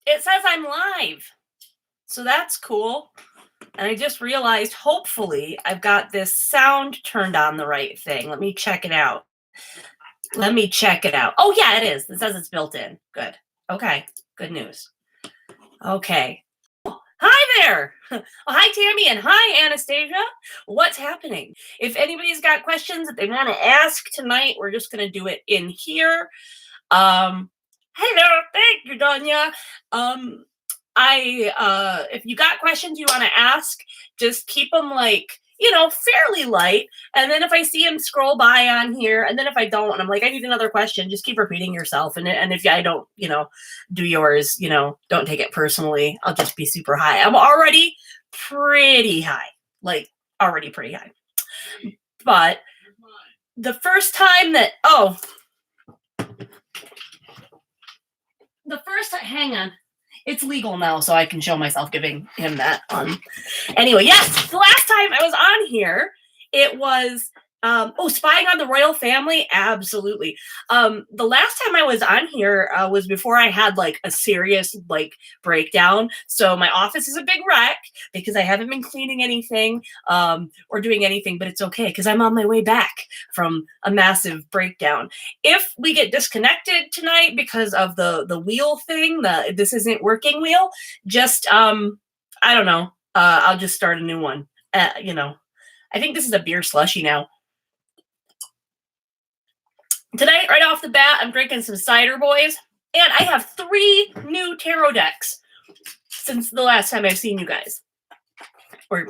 It says I'm live. So that's cool. And I just realized, hopefully, I've got this sound turned on the right thing. Let me check it out. Oh, yeah, it is. It says it's built in. Good. Okay. Good news. Okay. Hi there. Oh, hi, Tammy, and hi, Anastasia. What's happening? If anybody's got questions that they want to ask tonight, we're just going to do it in here. Hello. Thank you, Donya. If you got questions you want to ask, just keep them fairly light. And then if I see them, scroll by on here. And then if I don't, and I'm like, I need another question, just keep repeating yourself. And if I don't, do yours, don't take it personally. I'll just be super high. I'm already pretty high, already pretty high. But the first time hang on. It's legal now, so I can show myself giving him that. Anyway, yes, the last time I was on here, it was, spying on the royal family. Absolutely. The last time I was on here was before I had a serious breakdown. So my office is a big wreck because I haven't been cleaning anything or doing anything, but it's okay because I'm on my way back from a massive breakdown. If we get disconnected tonight because of the wheel thing, this isn't working wheel, just I don't know. I'll just start a new one. I think this is a beer slushie now. Tonight, right off the bat, I'm drinking some cider, boys. And I have 3 new tarot decks since the last time I've seen you guys. Or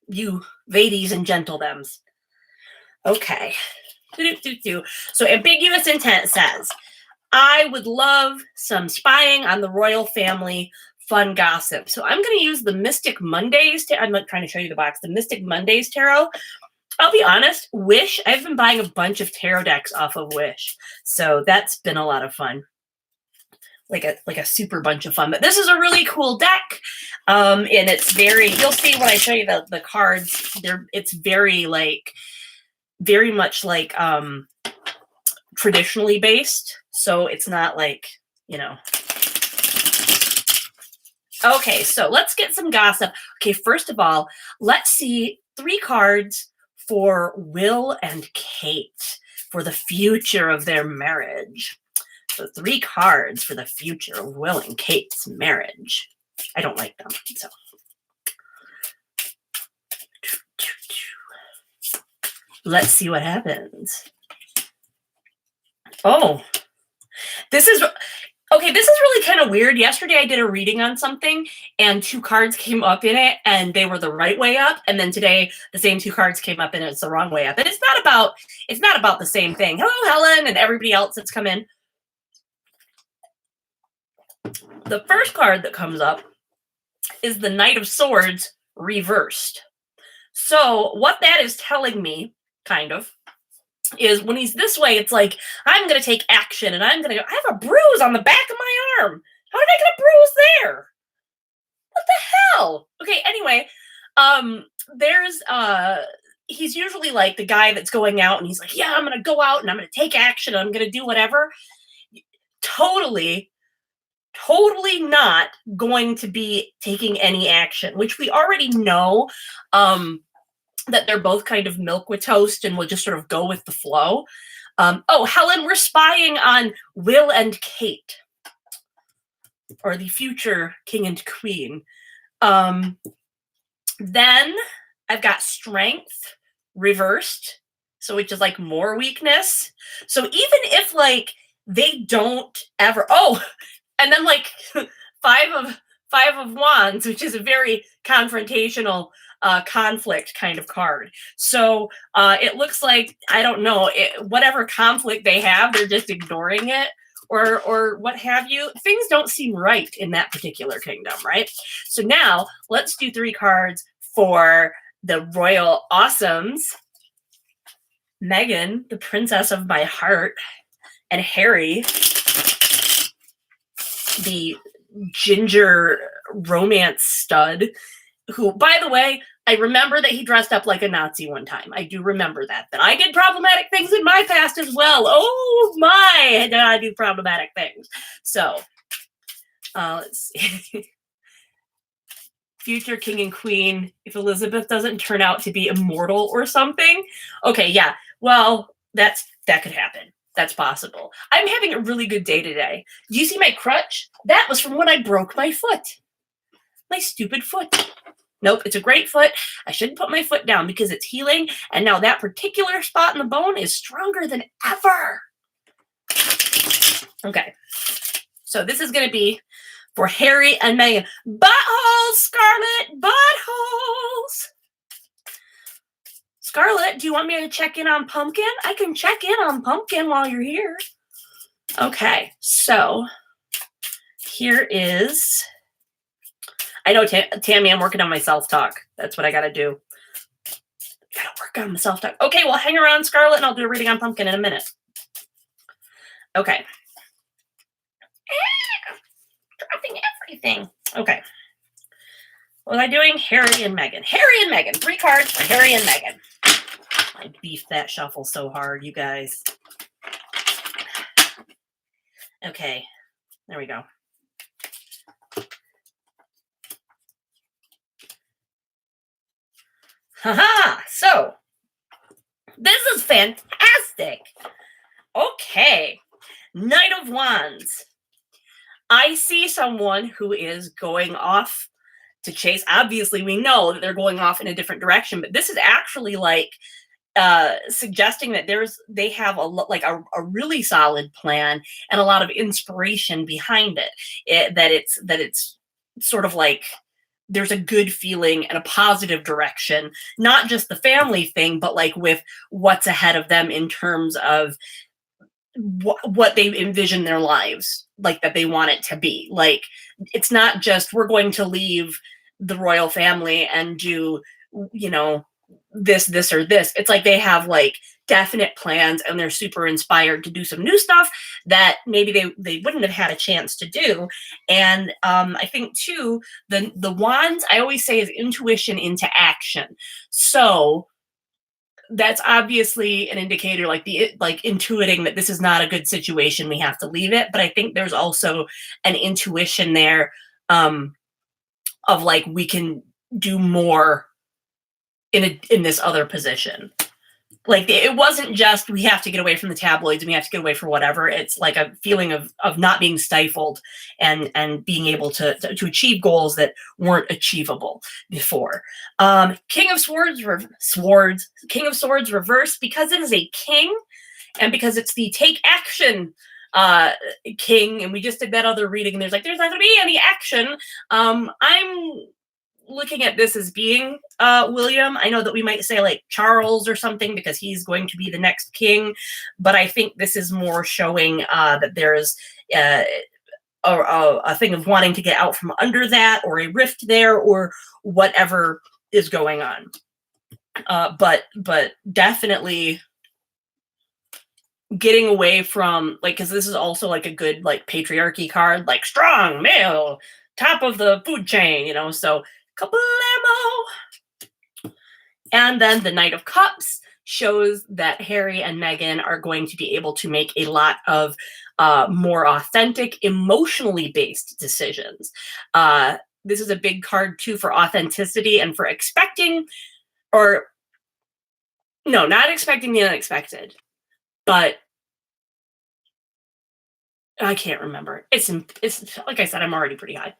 you ladies and gentlethems. Okay. So ambiguous intent says, I would love some spying on the royal family, fun gossip. So I'm going to use the Mystic Mondays. I'm not trying to show you the box. The Mystic Mondays tarot. I'll be honest, Wish, I've been buying a bunch of tarot decks off of Wish. So that's been a lot of fun. Like a super bunch of fun. But this is a really cool deck. And it's you'll see when I show you the cards, it's very much traditionally based. So it's not Okay, so let's get some gossip. Okay, first of all, let's see 3 cards for Will and Kate for the future of their marriage. So 3 cards for the future of Will and Kate's marriage. I don't like them, so. Let's see what happens. Oh, this is really kind of weird. Yesterday I did a reading on something and 2 cards came up in it and they were the right way up. And then today the same 2 cards came up and it's the wrong way up. And it's not about the same thing. Hello, Helen, and everybody else that's come in. The first card that comes up is the Knight of Swords reversed. So what that is telling me, kind of, is when he's this way, it's like, I'm going to take action and I have a bruise on the back of my arm. How did I get a bruise there? What the hell? Okay, anyway, he's usually the guy that's going out and he's like, yeah, I'm going to go out and I'm going to take action. I'm going to do whatever. Totally not going to be taking any action, which we already know. That they're both kind of milk with toast and will just sort of go with the flow. Helen, we're spying on Will and Kate, or the future king and queen. Then I've got Strength reversed, so which is more weakness. So even if they don't ever, and then five of wands, which is a very confrontational conflict kind of card. So it looks like, I don't know, whatever conflict they have, they're just ignoring it or what have you. Things don't seem right in that particular kingdom, right? So now let's do 3 cards for the Royal Awesomes. Meghan, the princess of my heart, and Harry, the ginger romance stud, who, by the way, I remember that he dressed up like a Nazi one time. I do remember that I did problematic things in my past as well. Oh my, did I do problematic things. So Let's see. Future king and queen, if Elizabeth doesn't turn out to be immortal or something. Okay, yeah. Well, that could happen. That's possible. I'm having a really good day today. Do you see my crutch? That was from when I broke my foot. My stupid foot. Nope, it's a great foot. I shouldn't put my foot down because it's healing, and now that particular spot in the bone is stronger than ever. Okay, so this is going to be for Harry and Meghan. Buttholes, Scarlett, buttholes. Scarlett, do you want me to check in on Pumpkin? I can check in on Pumpkin while you're here. Okay, so here is... I know, Tammy, I'm working on my self-talk. That's what I got to do. Got to work on my self-talk. Okay, well, hang around, Scarlett, and I'll do a reading on Pumpkin in a minute. Okay. Dropping everything. Okay. What was I doing? Harry and Meghan. Harry and Meghan. 3 cards for Harry and Meghan. I beefed that shuffle so hard, you guys. Okay. There we go. Haha! So, this is fantastic. Okay. Knight of Wands. I see someone who is going off to chase. Obviously, we know that they're going off in a different direction, but this is actually like suggesting that they have a really solid plan and a lot of inspiration behind it. That it's sort of like there's a good feeling and a positive direction, not just the family thing, but like with what's ahead of them in terms of what they envision their lives, like that they want it to be. Like, it's not just we're going to leave the royal family and do, you know, this or this. It's like they have like definite plans and they're super inspired to do some new stuff that maybe they wouldn't have had a chance to do. And I think too, the wands, I always say, is intuition into action. So that's obviously an indicator, like intuiting that this is not a good situation, we have to leave it. But I think there's also an intuition there of like we can do more in this other position. Like, it wasn't just we have to get away from the tabloids and we have to get away from whatever. It's like a feeling of not being stifled and being able to achieve goals that weren't achievable before. King of Swords reversed, because it is a king and because it's the take action king, and we just did that other reading and there's not going to be any action. I'm looking at this as being William. I know that we might say like Charles or something because he's going to be the next king, but I think this is more showing that there's a thing of wanting to get out from under that, or a rift there, or whatever is going on. But definitely getting away from, like, because this is also like a good like patriarchy card, like strong male, top of the food chain, you know, so kablamo. And then the Knight of Cups shows that Harry and Meghan are going to be able to make a lot of more authentic, emotionally based decisions. This is a big card too for authenticity and for expecting, or no, not expecting the unexpected, but I can't remember. It's like I said, I'm already pretty high.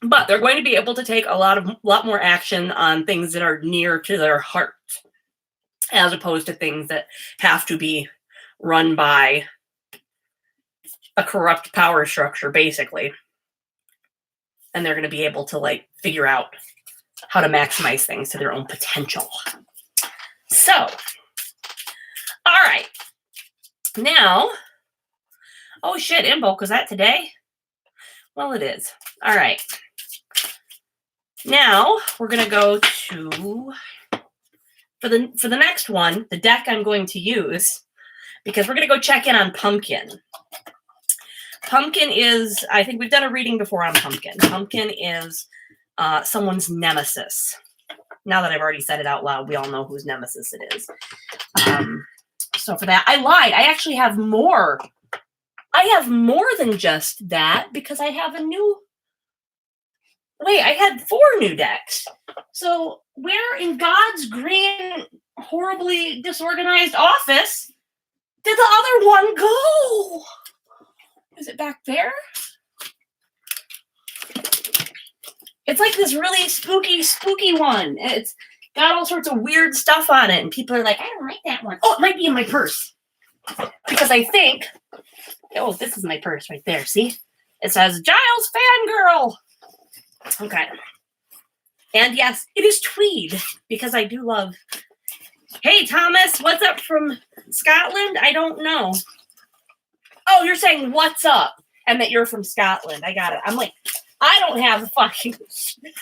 But they're going to be able to take a lot more action on things that are near to their heart, as opposed to things that have to be run by a corrupt power structure, basically. And they're going to be able to like figure out how to maximize things to their own potential. So, all right. Now, oh shit, Imbolc, was that today? Well, it is. All right. Now we're going to go to, for the next one, the deck I'm going to use, because we're going to go check in on Pumpkin. Pumpkin is, I think we've done a reading before on Pumpkin. Pumpkin is someone's nemesis. Now that I've already said it out loud, we all know whose nemesis it is. So for that, I lied. I actually have more I have more than just that because I have a new... Wait, I had 4 new decks. So where in God's green, horribly disorganized office did the other one go? Is it back there? It's like this really spooky one. It's got all sorts of weird stuff on it, and people are like, I don't like that one. Oh, it might be in my purse. Because I think, oh, this is my purse right there, see? It says, Giles Fangirl. Okay. And yes, it is tweed, because I do love... Hey, Thomas, what's up from Scotland? I don't know. Oh, you're saying what's up, and that you're from Scotland. I got it. I'm like, I don't have a fucking...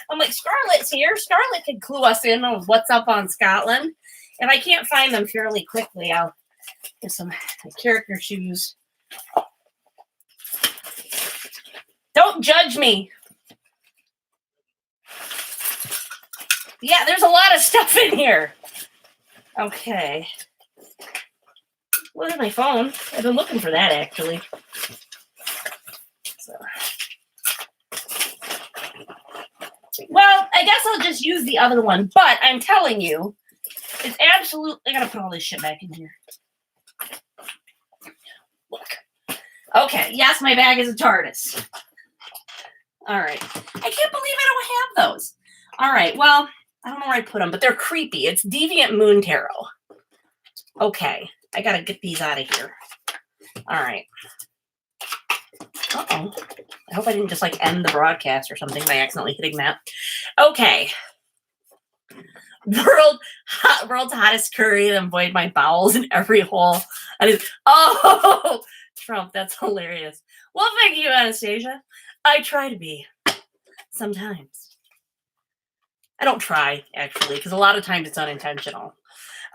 I'm like, Scarlett's here. Scarlett can clue us in on what's up on Scotland. If I can't find them fairly quickly, I'll get some character shoes. Don't judge me. Yeah, there's a lot of stuff in here. Okay. Where's my phone? I've been looking for that, actually. So. Well, I guess I'll just use the other one, but I'm telling you, it's absolutely... I gotta put all this shit back in here. Look. Okay, yes, my bag is a TARDIS. All right. I can't believe I don't have those. All right, well... I don't know where I put them, but they're creepy. It's Deviant Moon Tarot. Okay. I got to get these out of here. All right. Uh-oh. I hope I didn't just, like, end the broadcast or something by accidentally hitting that. Okay. World's hottest curry and avoid my bowels in every hole. Oh, Trump, that's hilarious. Well, thank you, Anastasia. I try to be. Sometimes. I don't try, actually, because a lot of times it's unintentional.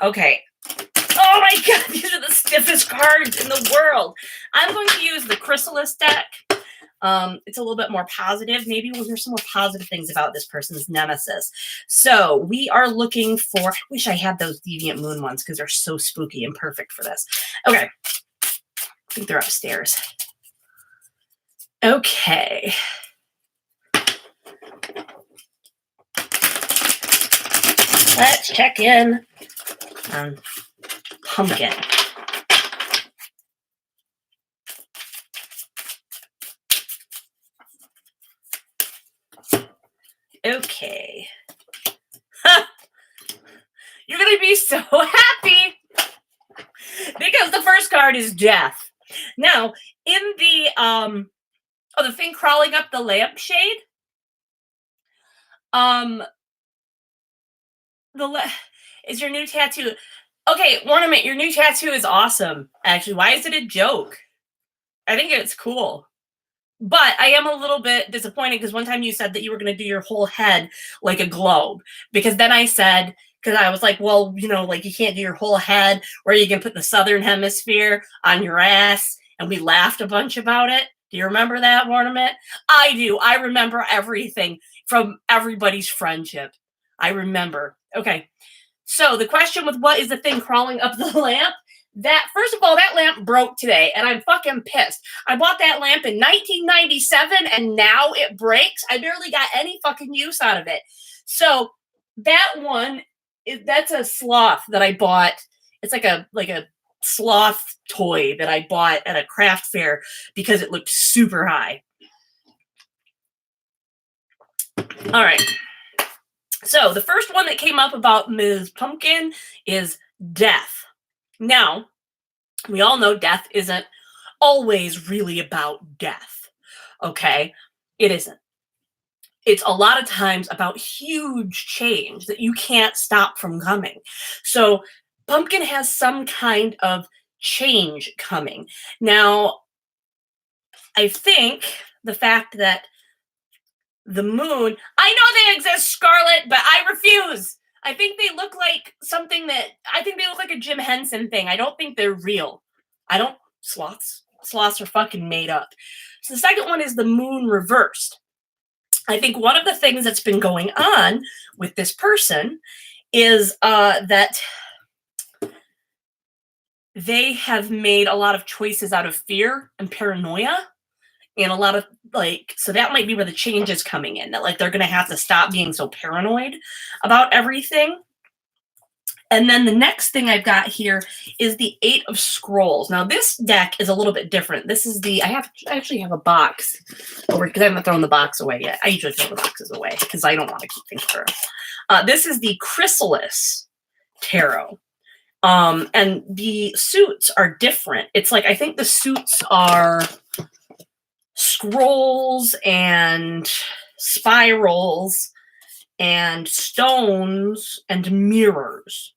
Okay. Oh my god, these are the stiffest cards in the world. I'm going to use the Chrysalis deck. It's a little bit more positive. Maybe we'll hear some more positive things about this person's nemesis. So we are looking for... I wish I had those Deviant Moon ones because they're so spooky and perfect for this. Okay. I think they're upstairs. Okay. Let's check in on Pumpkin. Okay. You're going to be so happy because the first card is Death. Now, in the the thing crawling up the lampshade, is your new tattoo. Okay, Ornament, your new tattoo is awesome. Actually, why is it a joke? I think it's cool. But I am a little bit disappointed because one time you said that you were going to do your whole head like a globe. Because then I said, because I was like, well, you know, like you can't do your whole head where you can put the southern hemisphere on your ass. And we laughed a bunch about it. Do you remember that, Ornament? I do. I remember everything from everybody's friendship. I remember. Okay. So the question with what is the thing crawling up the lamp? That, first of all, that lamp broke today, and I'm fucking pissed. I bought that lamp in 1997, and now it breaks. I barely got any fucking use out of it. So that one, that's a sloth that I bought. It's like a sloth toy that I bought at a craft fair because it looked super high. All right. So the first one that came up about Ms. Pumpkin is death. Now, we all know death isn't always really about death, okay? It isn't. It's a lot of times about huge change that you can't stop from coming. So Pumpkin has some kind of change coming. Now, I think the fact that the moon, I know they exist, Scarlet, but I refuse. I think they look like something I think they look like a Jim Henson thing. I don't think they're real. Sloths are fucking made up. So the second one is the moon reversed. I think one of the things that's been going on with this person is that they have made a lot of choices out of fear and paranoia, and a lot of like, so that might be where the change is coming in, that like they're going to have to stop being so paranoid about everything. And then the next thing I've got here is the Eight of Scrolls. Now this deck is a little bit different. This is the, I actually have a box over, because I haven't thrown the box away yet. I usually throw the boxes away because I don't want to keep things for. This is the Chrysalis Tarot. And the suits are different. It's like, I think the suits are scrolls and spirals and stones and mirrors.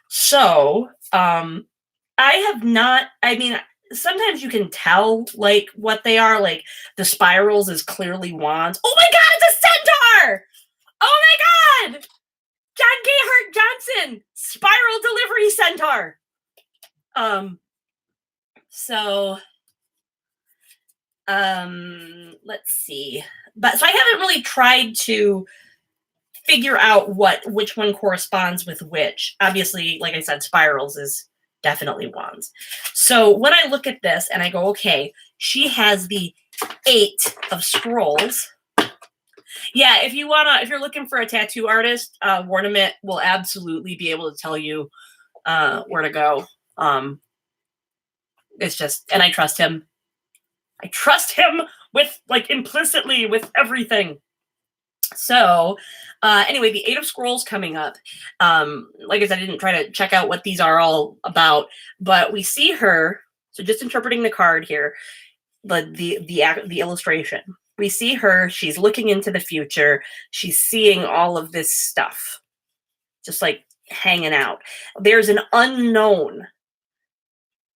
So, I have not, I mean, sometimes you can tell like what they are, like the spirals is clearly wands. Oh my God, it's a centaur! Oh my God! John Gayhart Johnson, spiral delivery centaur. Let's see. But so I haven't really tried to figure out which one corresponds with which. Obviously, like I said, spirals is definitely wands. So when I look at this and I go, okay, she has the Eight of Scrolls. Yeah, if you're looking for a tattoo artist, Warnament will absolutely be able to tell you where to go. It's just, and I trust him. I trust him with like implicitly with everything. So anyway, the Eight of Scrolls coming up. Like I said, I didn't try to check out what these are all about, but we see her. So just interpreting the card here, the illustration. We see her. She's looking into the future. She's seeing all of this stuff, just like hanging out. There's an unknown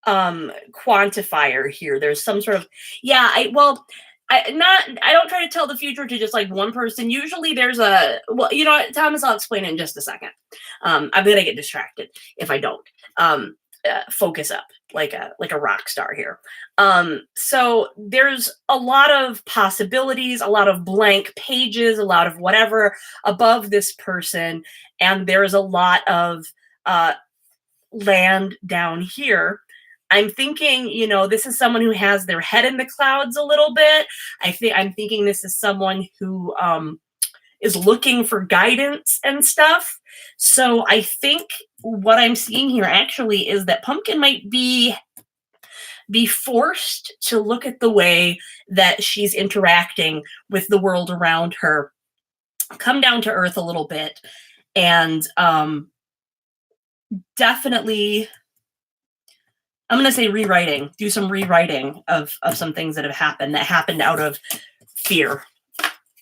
quantifier here. There's some sort of, yeah, I don't try to tell the future to just like one person. Usually there's a, well, you know what, Thomas, I'll explain it in just a second. I'm gonna get distracted if I don't focus up like a rock star here. So there's a lot of possibilities, a lot of blank pages, a lot of whatever above this person, and there's a lot of land down here. I'm thinking, you know, this is someone who has their head in the clouds a little bit. I'm thinking this is someone who is looking for guidance and stuff. So I think what I'm seeing here actually is that Pumpkin might be forced to look at the way that she's interacting with the world around her, come down to earth a little bit, and definitely, I'm going to say rewriting, do some rewriting of some things that happened out of fear,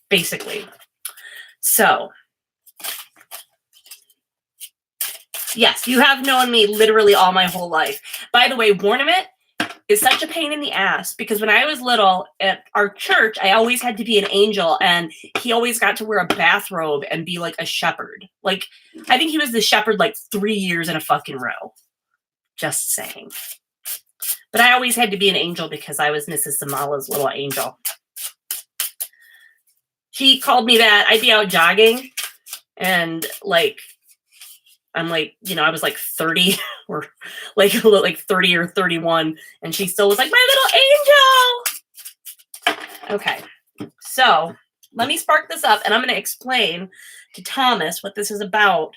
basically. So, yes, you have known me literally all my whole life. By the way, Warnament is such a pain in the ass because when I was little at our church, I always had to be an angel, and he always got to wear a bathrobe and be like a shepherd. Like, I think he was the shepherd like 3 years in a fucking row. Just saying. But I always had to be an angel because I was Mrs. Samala's little angel. She called me that. I'd be out jogging and like, I'm like, you know, I was like 30 or like 30 or 31. And she still was like, my little angel. Okay. So let me spark this up and I'm going to explain to Thomas what this is about.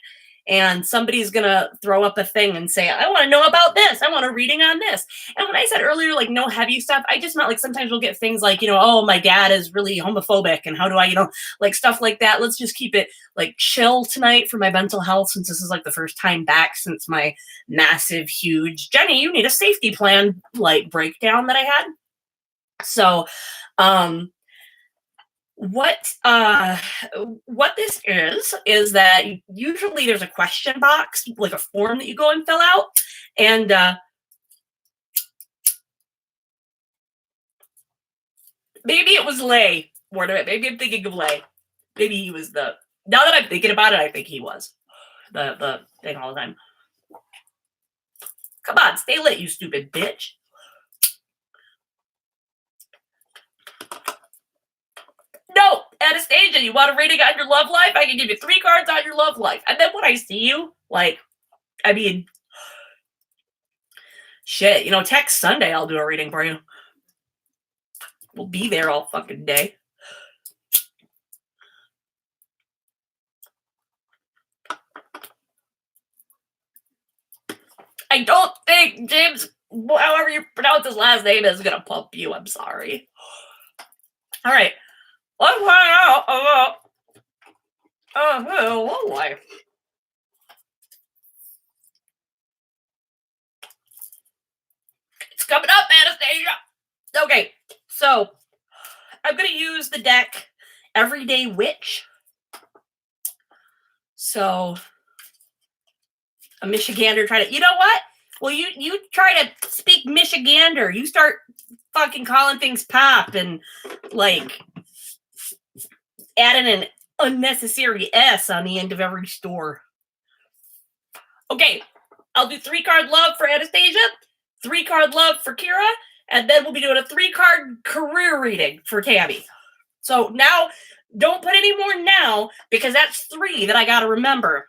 And somebody's going to throw up a thing and say, I want to know about this. I want a reading on this. And when I said earlier, like no heavy stuff, I just meant like sometimes we'll get things like, you know, oh, my dad is really homophobic. And how do I, you know, like stuff like that. Let's just keep it like chill tonight for my mental health, since this is like the first time back since my massive, huge, Jenny, you need a safety plan, like breakdown that I had. So, what this is that usually there's a question box, like a form that you go and fill out, and maybe it was Lay. Maybe I'm thinking of Lay. Maybe he was the. Now that I'm thinking about it, I think he was the thing all the time. Come on, stay lit, you stupid bitch. No, Anastasia, you want a rating on your love life? I can give you 3 cards on your love life. And then when I see you, like, I mean, Shit, you know, text Sunday, I'll do a reading for you. We'll be there all fucking day. I don't think James, however you pronounce his last name, is gonna pump you. I'm sorry. All right. Let's find out about love life. It's coming up, Anastasia. Okay, so I'm gonna use the deck Everyday Witch. So a Michigander try to, you know what? Well, you try to speak Michigander. You start fucking calling things pop and like adding an unnecessary S on the end of every store. Okay, I'll do 3-card love for Anastasia, 3-card love for Kira, and then we'll be doing a 3-card career reading for Tammy. So now, don't put any more now, because that's 3 that I got to remember.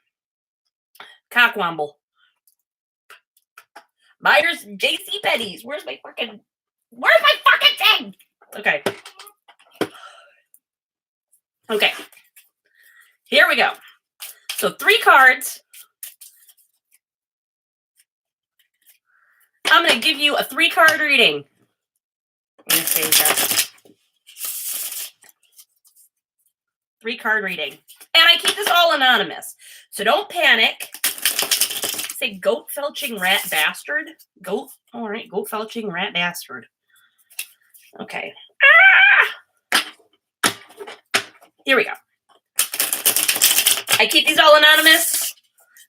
Cockwomble. Myers, JC Penney's. Where's my fucking thing? Okay. Okay. Here we go. So 3 cards. I'm going to give you a 3-card reading. Anastasia. 3-card reading. And I keep this all anonymous. So don't panic. Say goat felching rat bastard. Goat. All right. Goat felching rat bastard. Okay. Here we go. I keep these all anonymous.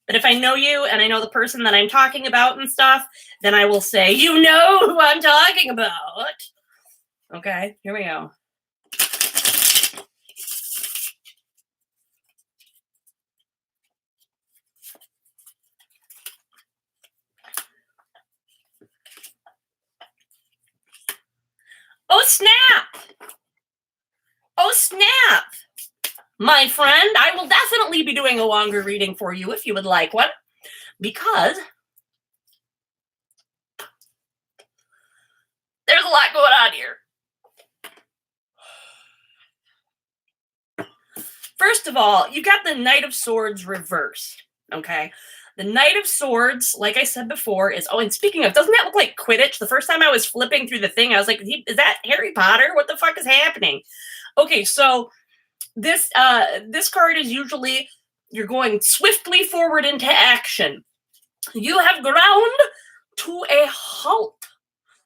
But if I know you and I know the person that I'm talking about and stuff, then I will say, you know who I'm talking about. Okay. Here we go. Oh, snap! Oh, snap! My friend, I will definitely be doing a longer reading for you if you would like one, because there's a lot going on here. First of all, you got the Knight of Swords reversed, okay? The Knight of Swords, like I said before, is... Oh, and speaking of, doesn't that look like Quidditch? The first time I was flipping through the thing, I was like, is that Harry Potter? What the fuck is happening? Okay, so this card is usually you're going swiftly forward into action. You have ground to a halt.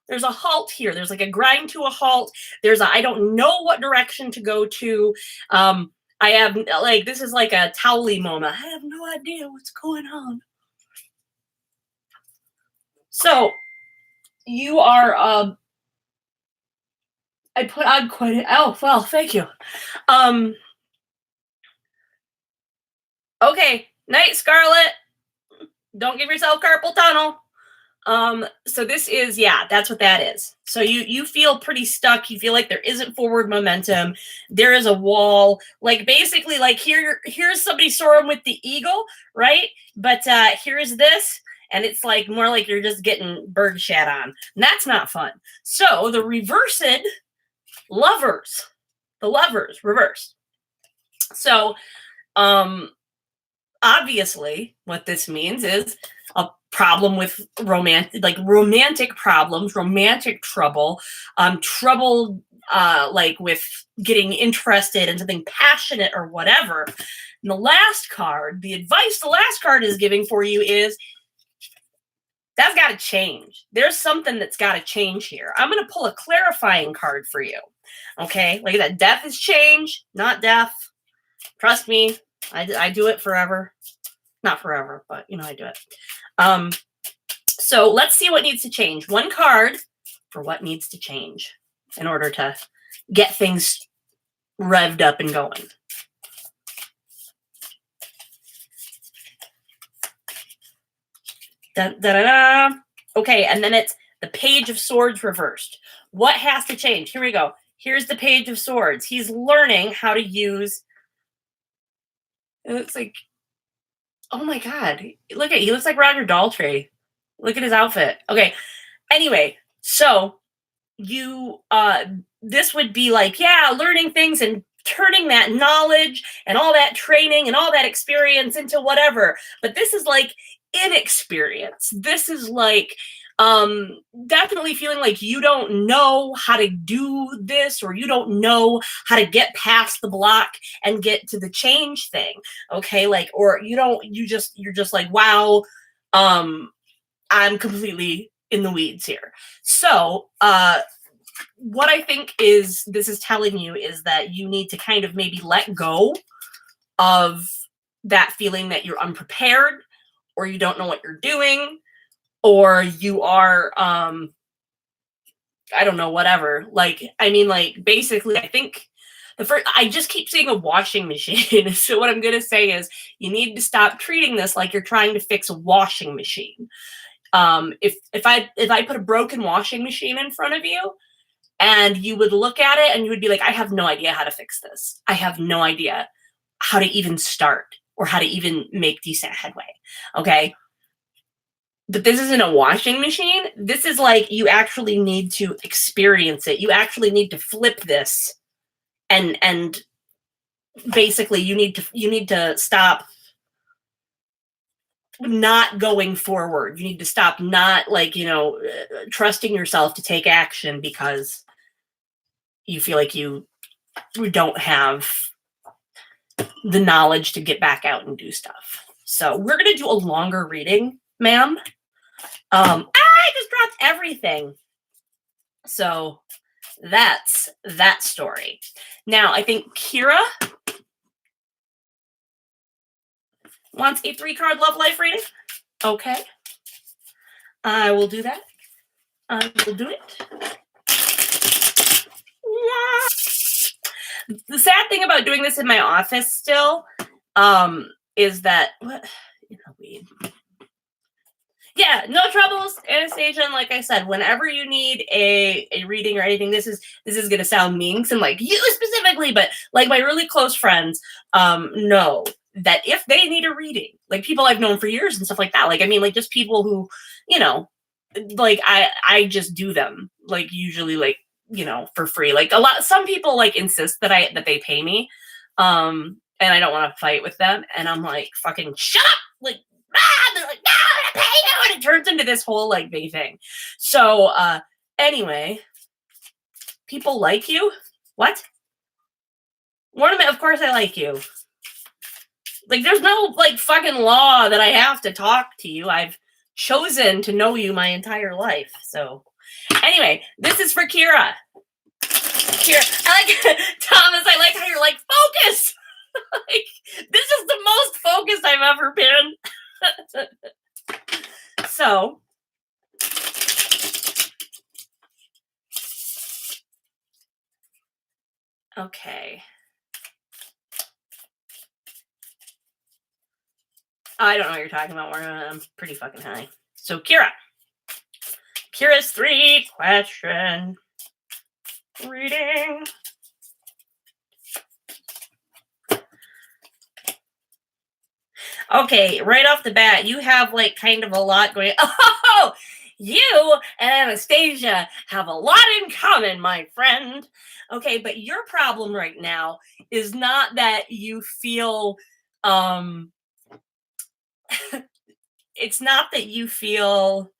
There's a halt here. There's like a grind to a halt. There's a I don't know what direction to go to. I have, like, this is like a Towley moment. I have no idea what's going on. So, you are, I put on quite a, oh, well, thank you. Okay, Night Scarlet. Don't give yourself carpal tunnel. So this is, yeah, that's what that is. So you feel pretty stuck. You feel like there isn't forward momentum. There is a wall. Like basically, like here's somebody soaring with the eagle, right? But here's this, and it's like more like you're just getting bird shat on. And that's not fun. So the reversed lovers, the lovers reversed. So obviously what this means is a problem with romantic problems, romantic trouble, trouble like with getting interested in something passionate or whatever. And the last card, the advice the last card is giving for you is that's got to change. There's something that's got to change here. I'm going to pull a clarifying card for you. Okay, like that. Death is change, not death. Trust me, I do it forever. Not forever, but you know I do it. So let's see what needs to change. One card for what needs to change in order to get things revved up and going. Da, da, da, da. Okay, and then it's the Page of Swords reversed. What has to change? Here we go. Here's the Page of Swords. He's learning how to use... It looks like... Oh my God. Look at... He looks like Roger Daltrey. Look at his outfit. Okay. Anyway, so you this would be like, yeah, learning things and turning that knowledge and all that training and all that experience into whatever. But this is like inexperience. This is like definitely feeling like you don't know how to do this, or you don't know how to get past the block and get to the change thing. Okay, like, or you're just like, wow, I'm completely in the weeds here. So what I think is this is telling you is that you need to kind of maybe let go of that feeling that you're unprepared, or you don't know what you're doing, or you are I don't know, whatever. Like, I mean, like, basically, I think I just keep saying a washing machine. So what I'm gonna say is you need to stop treating this like you're trying to fix a washing machine. If I put a broken washing machine in front of you, and you would look at it and you would be like, I have no idea how to fix this. I have no idea how to even start or how to even make decent headway. Okay. But this isn't a washing machine. This is like, you actually need to experience it. You actually need to flip this, and basically you need to stop not going forward. You need to stop not, like, trusting yourself to take action because you feel like you don't have the knowledge to get back out and do stuff. So we're going to do a longer reading, ma'am. I just dropped everything. So that's that story. Now, I think Kira wants a 3-card love life reading. Okay. I will do that. I will do it. The sad thing about doing this in my office still is that weed. Yeah, no troubles, Anastasia. And like I said, whenever you need a reading or anything, this is gonna sound mean because I'm like you specifically, but like my really close friends know that if they need a reading, like people I've known for years and stuff like that, like I mean, like just people who, like I just do them, like usually, like, for free. Like some people like insist that they pay me, and I don't want to fight with them, and I'm like, fucking shut up, like, they're like, no, I'm gonna pay you, and it turns into this whole like big thing. So anyway, people like you. What? Ornament, of course I like you. Like, there's no like fucking law that I have to talk to you. I've chosen to know you my entire life. So anyway, this is for Kira. Kira, I like Thomas, I like how you're like, focus. Like, this is the most focused I've ever been. So okay. I don't know what you're talking about. I'm pretty fucking high. So Kira's 3-question reading. Okay, right off the bat, you have like kind of a lot going. Oh, you and Anastasia have a lot in common, my friend. Okay, but your problem right now is not that you feel it's not that you feel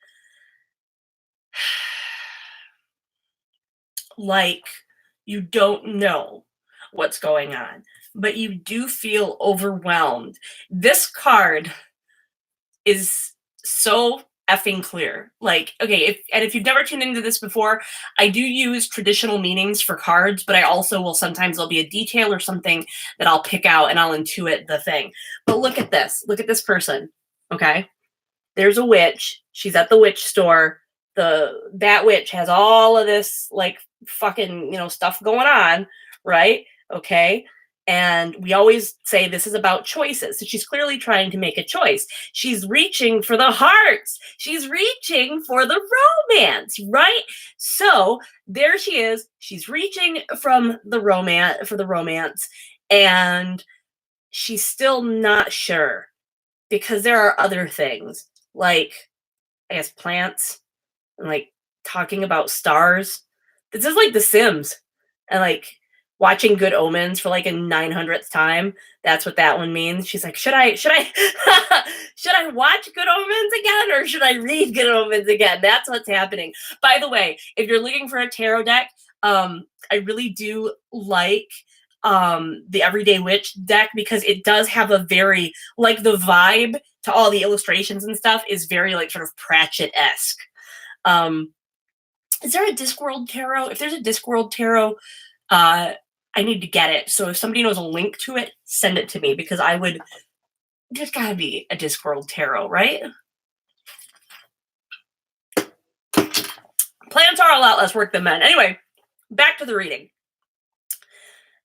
like you don't know what's going on, but you do feel overwhelmed. This card is so effing clear. Like, okay, if you've never tuned into this before, I do use traditional meanings for cards, but I also will sometimes there'll be a detail or something that I'll pick out and I'll intuit the thing. But look at this. Look at this person. Okay. There's a witch. She's at the witch store. That witch has all of this like fucking, stuff going on, right? Okay. And we always say this is about choices. So she's clearly trying to make a choice. She's reaching for the hearts. She's reaching for the romance, right? So there she is. She's reaching for the romance, and she's still not sure because there are other things like, I guess, plants and like talking about stars. This is like The Sims, and like watching Good Omens for like a 900th time. That's what that one means. She's like, should I should I watch Good Omens again, or should I read Good Omens again? That's what's happening. By the way, if you're looking for a tarot deck, I really do like the Everyday Witch deck, because it does have a very, like, the vibe to all the illustrations and stuff is very like sort of Pratchett-esque. Is there a Discworld tarot? If there's a Discworld tarot, I need to get it. So if somebody knows a link to it, send it to me, because I would. There's got to be a Discworld tarot, right? Plants are a lot less work than men. Anyway, back to the reading.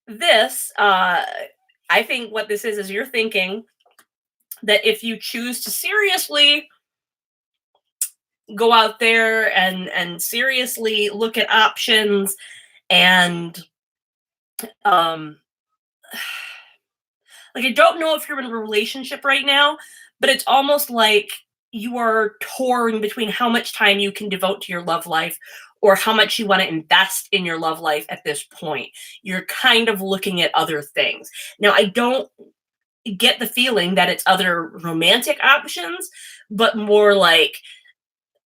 This, I think what this is you're thinking that if you choose to seriously go out there and seriously look at options and like, I don't know if you're in a relationship right now, but it's almost like you are torn between how much time you can devote to your love life or how much you want to invest in your love life at this point. You're kind of looking at other things. Now, I don't get the feeling that it's other romantic options, but more like,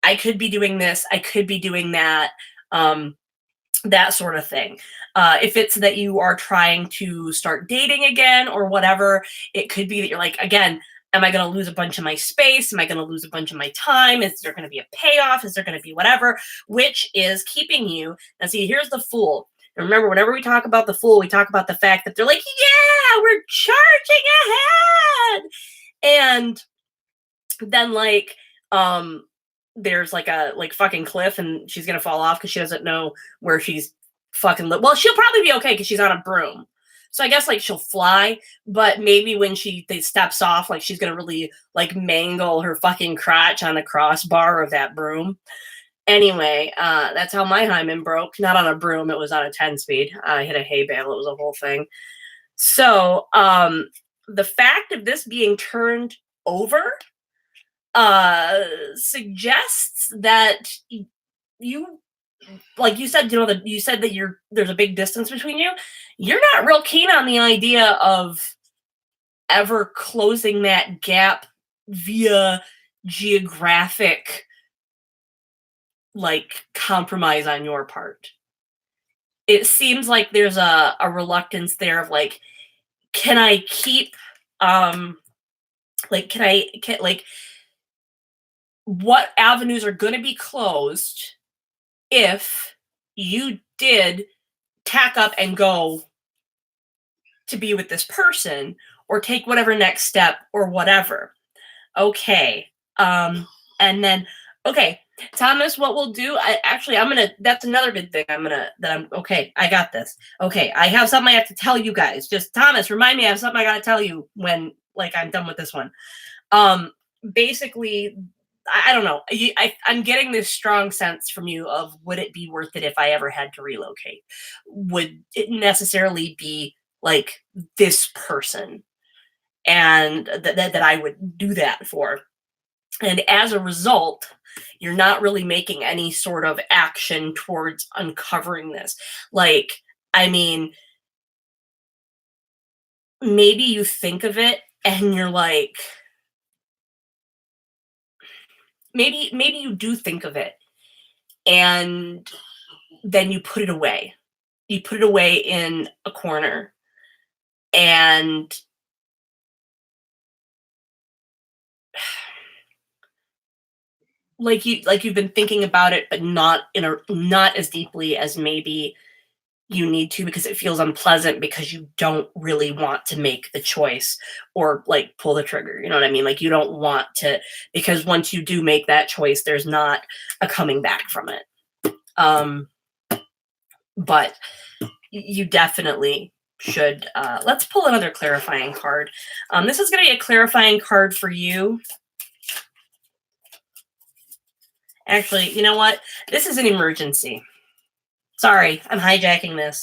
I could be doing this, I could be doing that, that sort of thing. If it's that you are trying to start dating again or whatever, it could be that you're like, again, am I going to lose a bunch of my space? Am I going to lose a bunch of my time? Is there going to be a payoff? Is there going to be whatever? Which is keeping you. Now, see, here's the Fool. And remember, whenever we talk about the Fool, we talk about the fact that they're like, yeah, we're charging ahead. And then, like, there's like a fucking cliff, and she's going to fall off because she doesn't know where she's fucking well, she'll probably be okay because she's on a broom. So I guess like she'll fly, but maybe when she steps off, like she's gonna really like mangle her fucking crotch on the crossbar of that broom. Anyway, that's how my hymen broke. Not on a broom, it was on a 10-speed. I hit a hay bale, it was a whole thing. So the fact of this being turned over suggests that you, like you said, you said that there's a big distance between you. You're not real keen on the idea of ever closing that gap via geographic, like, compromise on your part. It seems like there's a reluctance there of like, can I keep, what avenues are going to be closed if you did tack up and go to be with this person or take whatever next step or whatever. Okay. And then, okay, Thomas, what we'll do, that's another good thing. Okay, I got this. Okay, I have something I have to tell you guys. Just, Thomas, remind me I have something I got to tell you when, like, I'm done with this one. Basically, I don't know. I'm getting this strong sense from you of, would it be worth it if I ever had to relocate? Would it necessarily be like this person and that I would do that for? And as a result, you're not really making any sort of action towards uncovering this. Like, I mean, maybe you think of it and you're like, maybe you do think of it and then you put it away. You put it away in a corner and you've been thinking about it, but not as deeply as maybe you need to, because it feels unpleasant, because you don't really want to make the choice or like pull the trigger. You know what I mean? Like, you don't want to, because once you do make that choice, there's not a coming back from it. But you definitely should, let's pull another clarifying card. This is going to be a clarifying card for you. Actually, you know what? This is an emergency. Sorry, I'm hijacking this.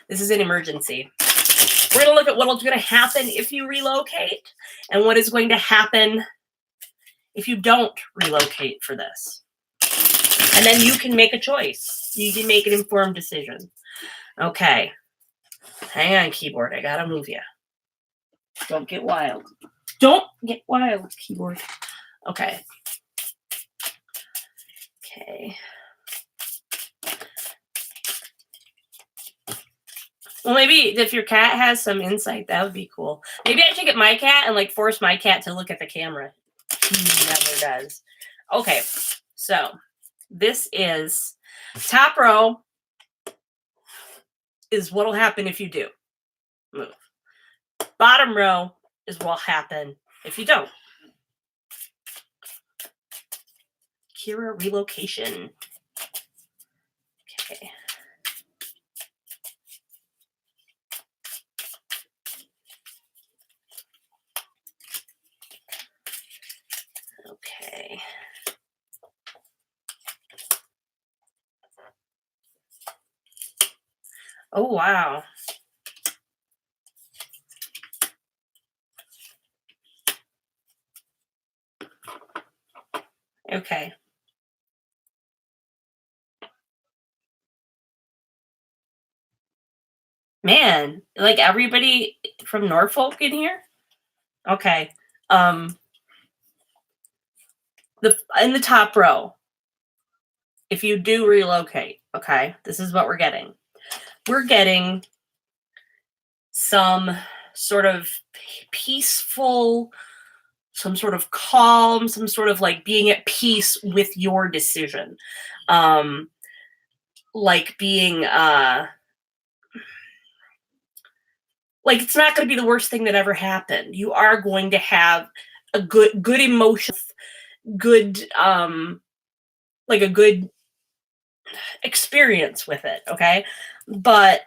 This is an emergency. We're going to look at what's going to happen if you relocate and what is going to happen if you don't relocate for this. And then you can make a choice. You can make an informed decision. Okay. Hang on, keyboard. I gotta move you. Don't get wild. Don't get wild, keyboard. Okay. Okay. Well, maybe if your cat has some insight, that would be cool. Maybe I should get my cat and like force my cat to look at the camera. He never does. Okay, so this is top row is what'll happen if you do move. Bottom row is what'll happen if you don't. Chariot relocation. Okay. Okay. Oh, wow. Okay. Man, like everybody from Norfolk in here? Okay. In the top row, if you do relocate, okay, this is what we're getting. We're getting some sort of peaceful, some sort of calm, some sort of like being at peace with your decision. Like being like it's not going to be the worst thing that ever happened. You are going to have a good emotion, good like a good experience with it, okay? But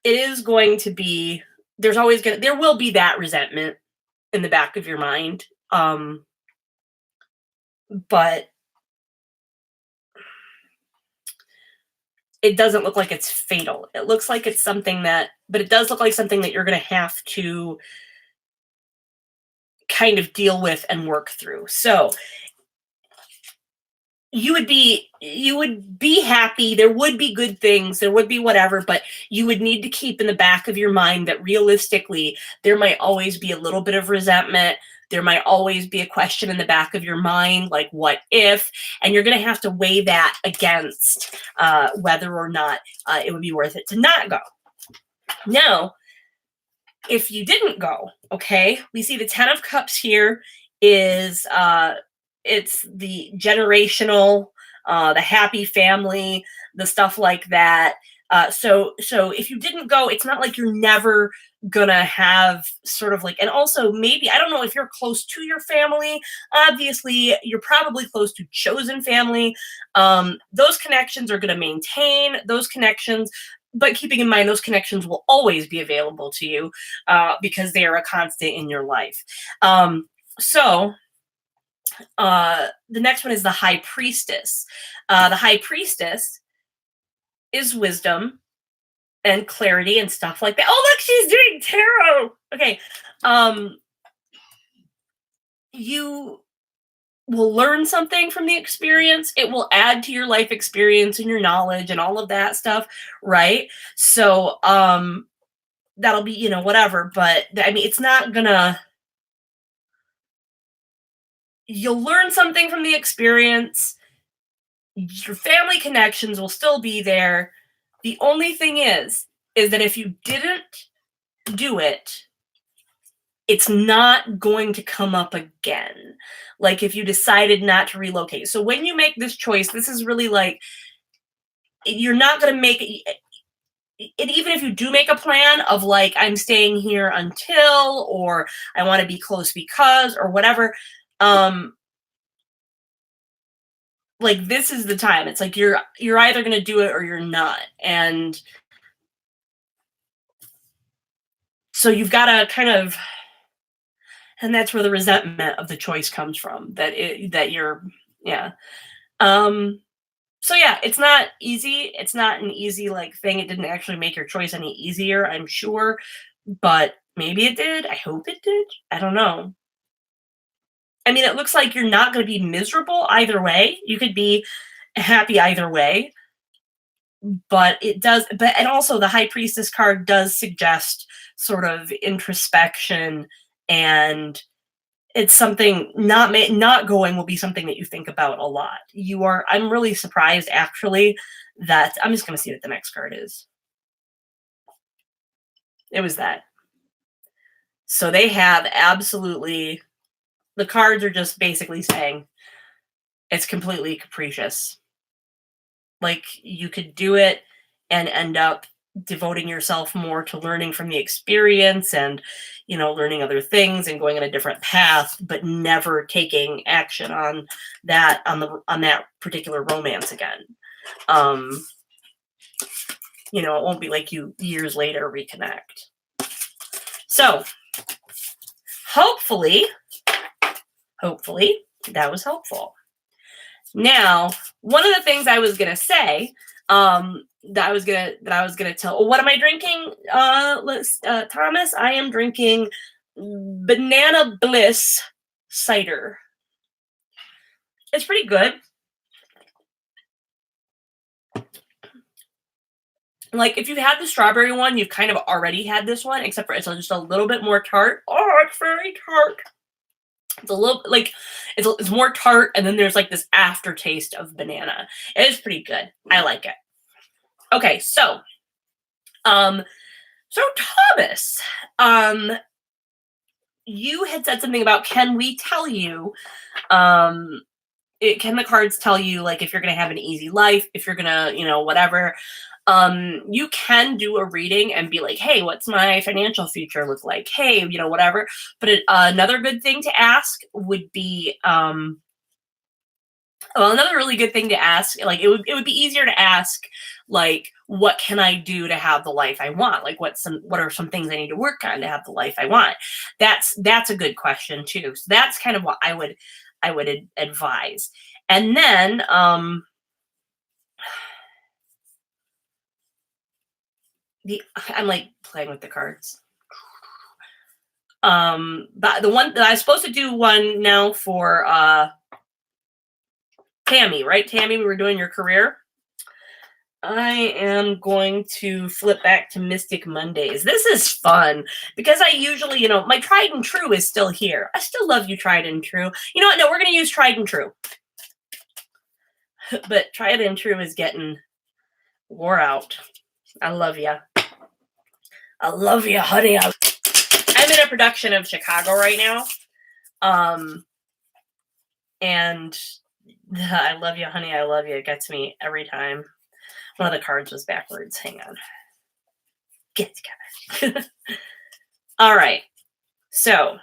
it is going to be, there will be that resentment in the back of your mind. But it doesn't look like it's fatal. It looks like it's something that, but it does look like something that you're going to have to kind of deal with and work through. So you would be happy. There would be good things. There would be whatever, but you would need to keep in the back of your mind that realistically, there might always be a little bit of resentment. There might always be a question in the back of your mind, like, what if? And you're going to have to weigh that against whether or not it would be worth it to not go. Now, if you didn't go, okay, we see the 10 of Cups here is it's the generational, the happy family, the stuff like that. So if you didn't go, it's not like you're never gonna have sort of like, and also maybe, I don't know if you're close to your family. Obviously, you're probably close to chosen family. Those connections are gonna maintain those connections, but keeping in mind those connections will always be available to you because they are a constant in your life. The next one is the High Priestess. The High Priestess is wisdom and clarity and stuff like that. Oh, look, she's doing tarot. Okay. You will learn something from the experience. It will add to your life experience and your knowledge and all of that stuff, right? So that'll be, whatever. But I mean, it's not gonna, you'll learn something from the experience. Your family connections will still be there. The only thing is that if you didn't do it, it's not going to come up again. Like if you decided not to relocate. So when you make this choice, this is really like, you're not going to make it. And even if you do make a plan of like, I'm staying here until, or I want to be close because, or whatever, like this is the time. It's like you're either going to do it or you're not. And so you've got to kind of, and that's where the resentment of the choice comes from, so yeah, it's not easy. It's not an easy like thing. It didn't actually make your choice any easier, I'm sure, but maybe it did. I hope it did. I don't know. I mean, it looks like you're not going to be miserable either way. You could be happy either way. But it does, and also the High Priestess card does suggest sort of introspection, and it's something not going will be something that you think about a lot. I'm really surprised actually that I'm just going to see what the next card is. It was that. So they have absolutely, the cards are just basically saying it's completely capricious. Like, you could do it and end up devoting yourself more to learning from the experience and, learning other things and going on a different path, but never taking action on that, on that particular romance again. It won't be like you years later reconnect. So hopefully that was helpful. Now, one of the things I was gonna say, that I was gonna tell. What am I drinking, Thomas? I am drinking Banana Bliss cider. It's pretty good. Like, if you've had the strawberry one, you've kind of already had this one, except for it's just a little bit more tart. Oh, it's very tart. It's a little, like, it's more tart, and then there's like this aftertaste of banana. It is pretty good. I like it. Okay, so Thomas, you had said something about, can we tell you, can the cards tell you, like, if you're going to have an easy life, if you're going to, whatever. You can do a reading and be like, hey, what's my financial future look like? Hey, whatever. But another good thing to ask would be, another really good thing to ask, like, it would be easier to ask, like, what can I do to have the life I want? Like, what are some things I need to work on to have the life I want? That's a good question too. So that's kind of what I would advise. And then, I'm like playing with the cards. But the one that I was supposed to do one now for Tammy, right? Tammy, we were doing your career. I am going to flip back to Mystic Mondays. This is fun because I usually, my tried and true is still here. I still love you, tried and true. You know what? No, we're going to use tried and true. But tried and true is getting wore out. I love you. I love you, honey. I'm in a production of Chicago right now. And I love you, honey. I love you. It gets me every time. One of the cards was backwards. Hang on. Get together. All right. So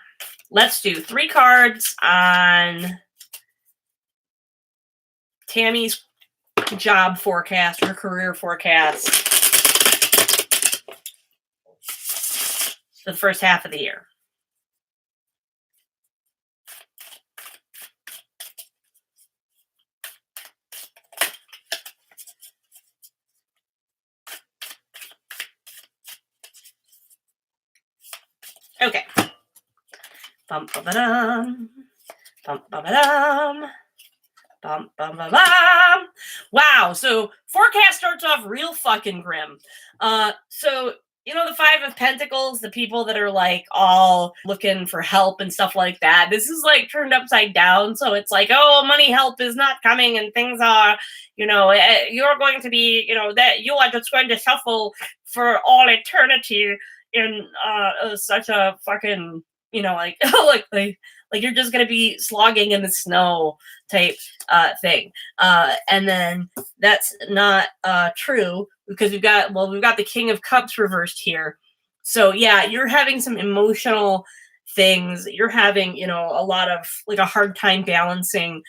let's do 3 cards on Tammy's job forecast, her career forecast for the first half of the year. Okay. Bum ba ba dum. Bum ba ba dum. Bum bum ba bum. Wow. So forecast starts off real fucking grim. So the 5 of Pentacles, the people that are like all looking for help and stuff like that. This is like turned upside down. So it's like, oh, money help is not coming, and things are, you're going to be, that you are just going to shuffle for all eternity in such a fucking, like like you're just gonna be slogging in the snow type thing. And then that's not true, because we've got the King of Cups reversed here. So yeah, you're having some emotional things. You're having, a lot of like a hard time balancing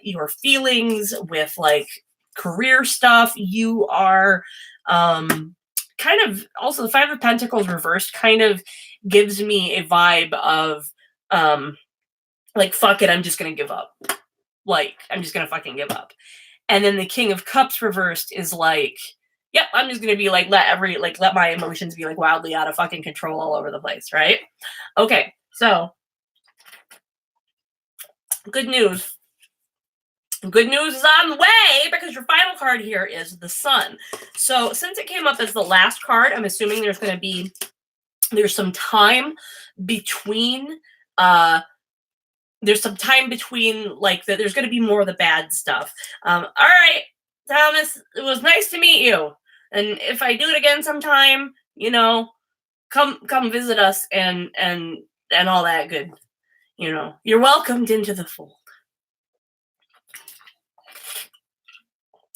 your feelings with like career stuff. You are kind of, also the 5 of Pentacles reversed kind of gives me a vibe of like, fuck it, I'm just gonna give up. Like, I'm just gonna fucking give up. And then the King of Cups reversed is like, yep, I'm just gonna be like, let my emotions be like wildly out of fucking control all over the place, right? Okay, so good news. Good news is on the way because your final card here is the Sun. So since it came up as the last card, I'm assuming there's some time between like that. There's going to be more of the bad stuff. All right, Thomas, it was nice to meet you. And if I do it again sometime, come visit us and all that good. You're welcomed into the fold.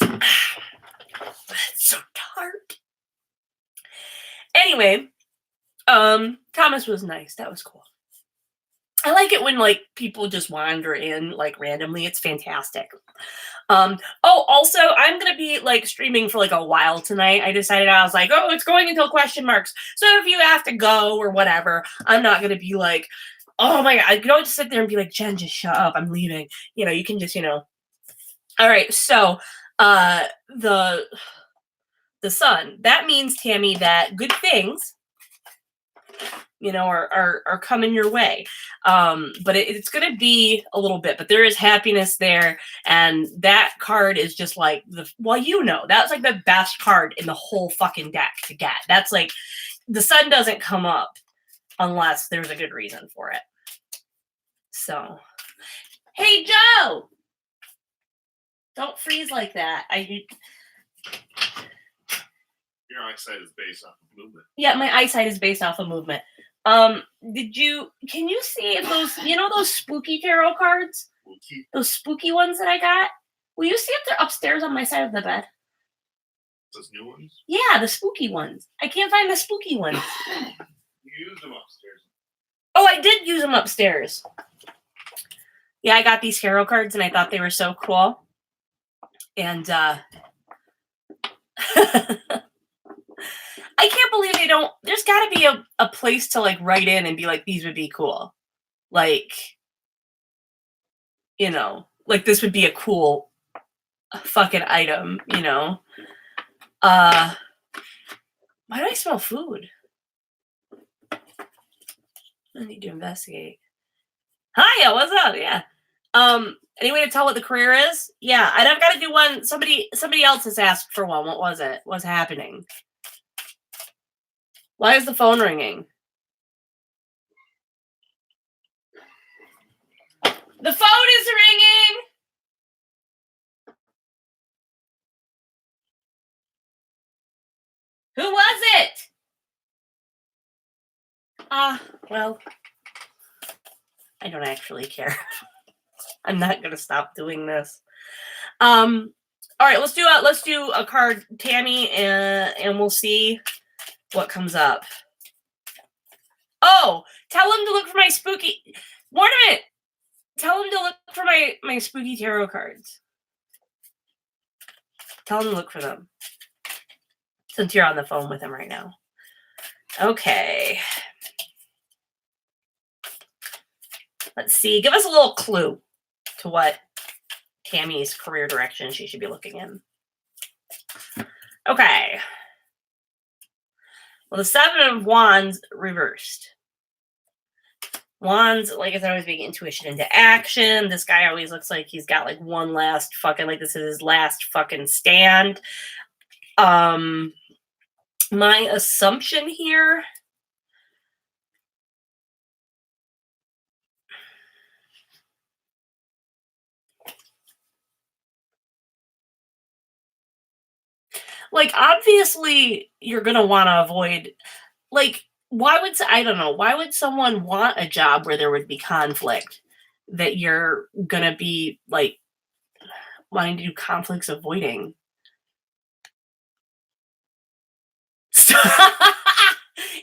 It's so tart. Anyway, Thomas was nice. That was cool. I like it when like people just wander in like randomly. It's fantastic. Also, I'm gonna be like streaming for like a while tonight. I decided, I was like, oh, it's going until question marks. So if you have to go or whatever, I'm not gonna be like, oh my god, you don't just sit there and be like, Jen, just shut up, I'm leaving. You can just, all right. So the Sun, that means, Tammy, that good things are coming your way. But it's going to be a little bit, but there is happiness there. And that card is just like, that's like the best card in the whole fucking deck to get. That's like, the Sun doesn't come up unless there's a good reason for it. So, hey, Joe! Don't freeze like that. Your eyesight is based off of movement. Yeah, my eyesight is based off of movement. Can you see if those spooky tarot cards? Spooky? Those spooky ones that I got? Will you see if they're upstairs on my side of the bed? Those new ones? Yeah, the spooky ones. I can't find the spooky ones. You used them upstairs. Oh, I did use them upstairs. Yeah, I got these tarot cards and I thought they were so cool. And I can't believe they don't. There's got to be a place to like write in and be like, these would be cool. Like, like this would be a cool fucking item, Why do I smell food? I need to investigate. Hiya, what's up? Yeah. Any way to tell what the career is? Yeah, and I've got to do one. Somebody else has asked for one. What was it? What's happening? Why is the phone ringing? The phone is ringing! Who was it? Well, I don't actually care. I'm not going to stop doing this. All right, let's do a card, Tammy, and we'll see what comes up. Oh, tell him to look for my spooky. Mortimer, tell him to look for my spooky tarot cards. Tell him to look for them. Since you're on the phone with him right now. Okay. Let's see. Give us a little clue to what Tammy's career direction she should be looking in. Okay. Well, the Seven of Wands reversed. Wands, like I said, always being intuition into action. This guy always looks like he's got like one last fucking, like this is his last fucking stand. My assumption here like, obviously you're going to want to avoid, like, why would someone want a job where there would be conflict that you're going to be like wanting to do conflicts avoiding?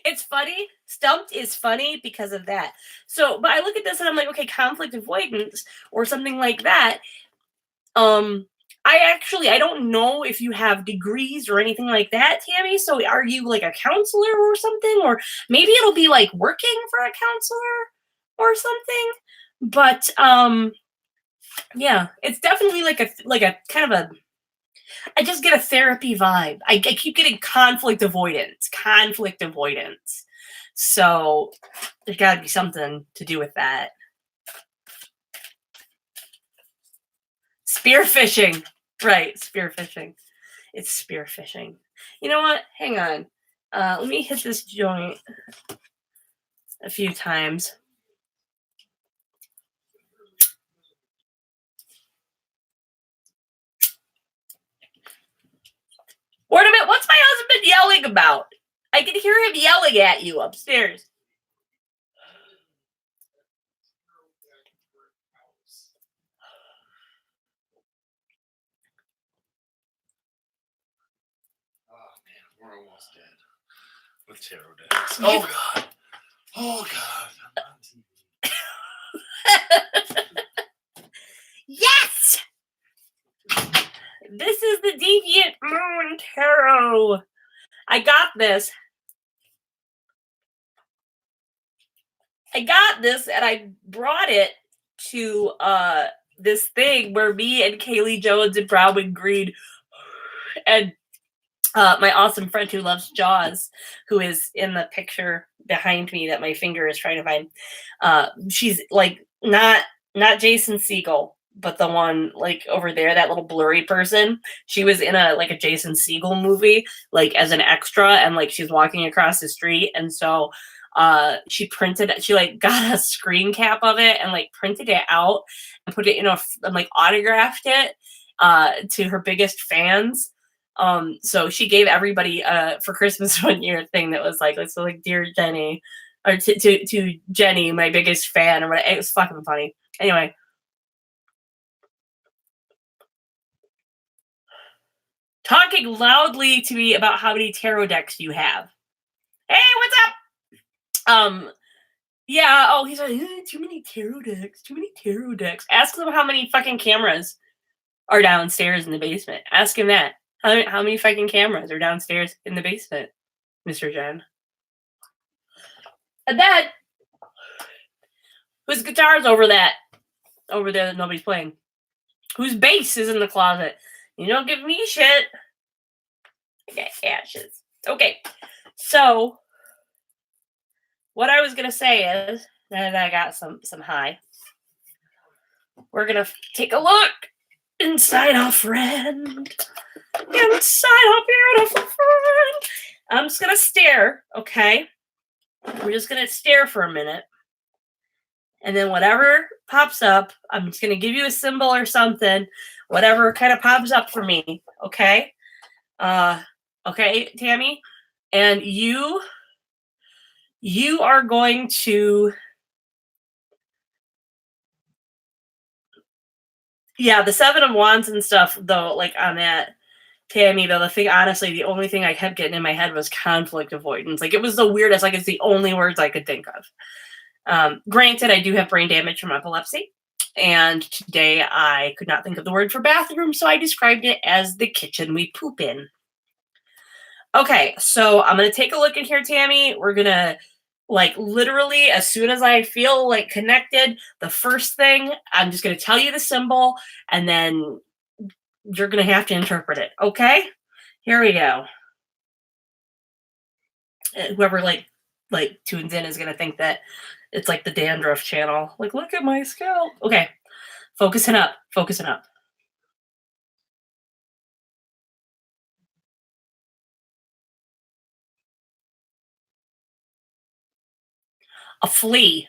It's funny. Stumped is funny because of that. So, but I look at this and I'm like, okay, conflict avoidance or something like that. I don't know if you have degrees or anything like that, Tammy. So are you like a counselor or something? Or maybe it'll be like working for a counselor or something. But yeah, it's definitely like a kind of a, I just get a therapy vibe. I keep getting conflict avoidance. So there's got to be something to do with that. Spearfishing. Right, spearfishing. It's spearfishing. You know what? Hang on. Let me hit this joint a few times. Wait a minute, what's my husband yelling about? I can hear him yelling at you upstairs. Oh man, we're almost dead with tarot decks. Oh god. Oh god. Yes! This is the Deviant Moon Tarot. I got this. And I brought it to this thing where me and Kaylee Jones and Brown Green and my awesome friend who loves Jaws, who is in the picture behind me that my finger is trying to find. She's like not Jason Segel, but the one like over there, that little blurry person. She was in a Jason Segel movie, like as an extra, and like she's walking across the street, and so she got a screen cap of it and like printed it out and put it in and like autographed it to her biggest fans. So she gave everybody for Christmas one year a thing that was like dear Jenny, or to Jenny, my biggest fan, or whatever. It was fucking funny. Anyway. Talking loudly to me about how many tarot decks you have. Hey, what's up? Yeah, oh, he's like, too many tarot decks. Ask them how many fucking cameras are downstairs in the basement. Ask him that. How many fucking cameras are downstairs in the basement, Mr. Jen? And then, whose guitar's over there that nobody's playing? Whose bass is in the closet? You don't give me shit. I got ashes. Okay, so what I was gonna say is that I got some high. We're gonna take a look inside our friend. Inside our beautiful friend. I'm just gonna stare, okay? We're just gonna stare for a minute. And then whatever pops up, I'm just gonna give you a symbol or something. Whatever kind of pops up for me, okay? Okay, Tammy? And you are going to... Yeah, the Seven of Wands and stuff, though, like on that, Tammy, though, the only thing I kept getting in my head was conflict avoidance. Like, it was the weirdest, like, it's the only words I could think of. Granted, I do have brain damage from epilepsy, and today I could not think of the word for bathroom, so I described it as the kitchen we poop in. Okay, so I'm going to take a look in here, Tammy. We're going to, like, literally, as soon as I feel, like, connected, the first thing, I'm just going to tell you the symbol, and then you're going to have to interpret it, okay? Here we go. Whoever, like tunes in is going to think that it's, like, the dandruff channel. Like, look at my scalp. Okay, focusing up. A flea.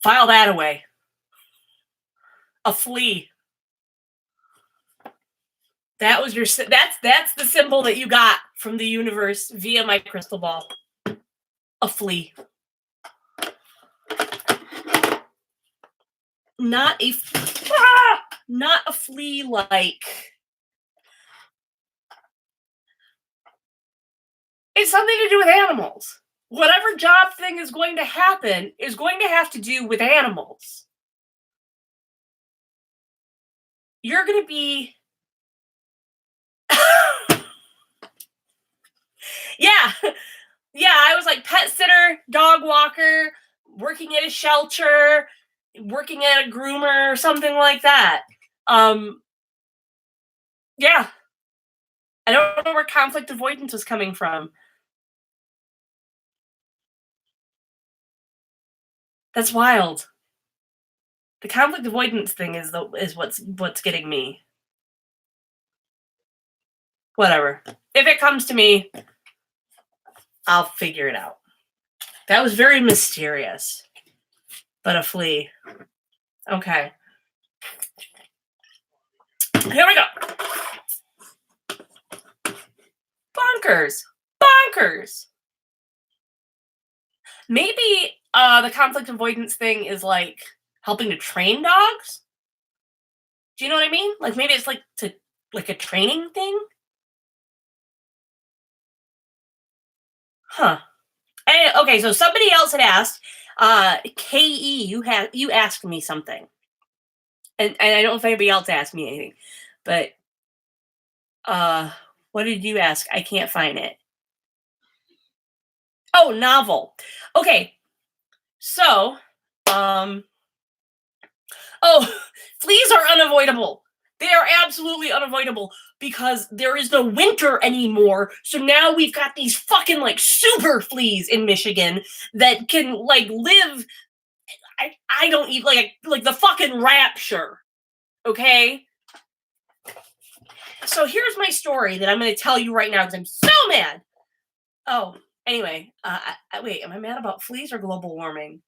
File that away. A flea. That was that's the symbol that you got from the universe via my crystal ball. A flea. Not a flea like. It's something to do with animals. Whatever job thing is going to happen is going to have to do with animals. You're going to be... Yeah, I was like pet sitter, dog walker, working at a shelter, working at a groomer, or something like that. Yeah. I don't know where conflict avoidance was coming from. That's wild. The conflict avoidance thing is what's getting me. Whatever. If it comes to me, I'll figure it out. That was very mysterious. But a flea. Okay. Here we go. Bonkers. Bonkers. Maybe the conflict avoidance thing is like helping to train dogs. Do you know what I mean? Like maybe it's like a training thing. Huh. Okay, so somebody else had asked, KE, you asked me something. And I don't know if anybody else asked me anything. But what did you ask? I can't find it. Oh, novel. Okay. So, fleas are unavoidable. They are absolutely unavoidable because there is no winter anymore. So now we've got these fucking like super fleas in Michigan that can like live. I don't eat like the fucking rapture. Okay. So here's my story that I'm going to tell you right now because I'm so mad. Oh, anyway, wait, am I mad about fleas or global warming?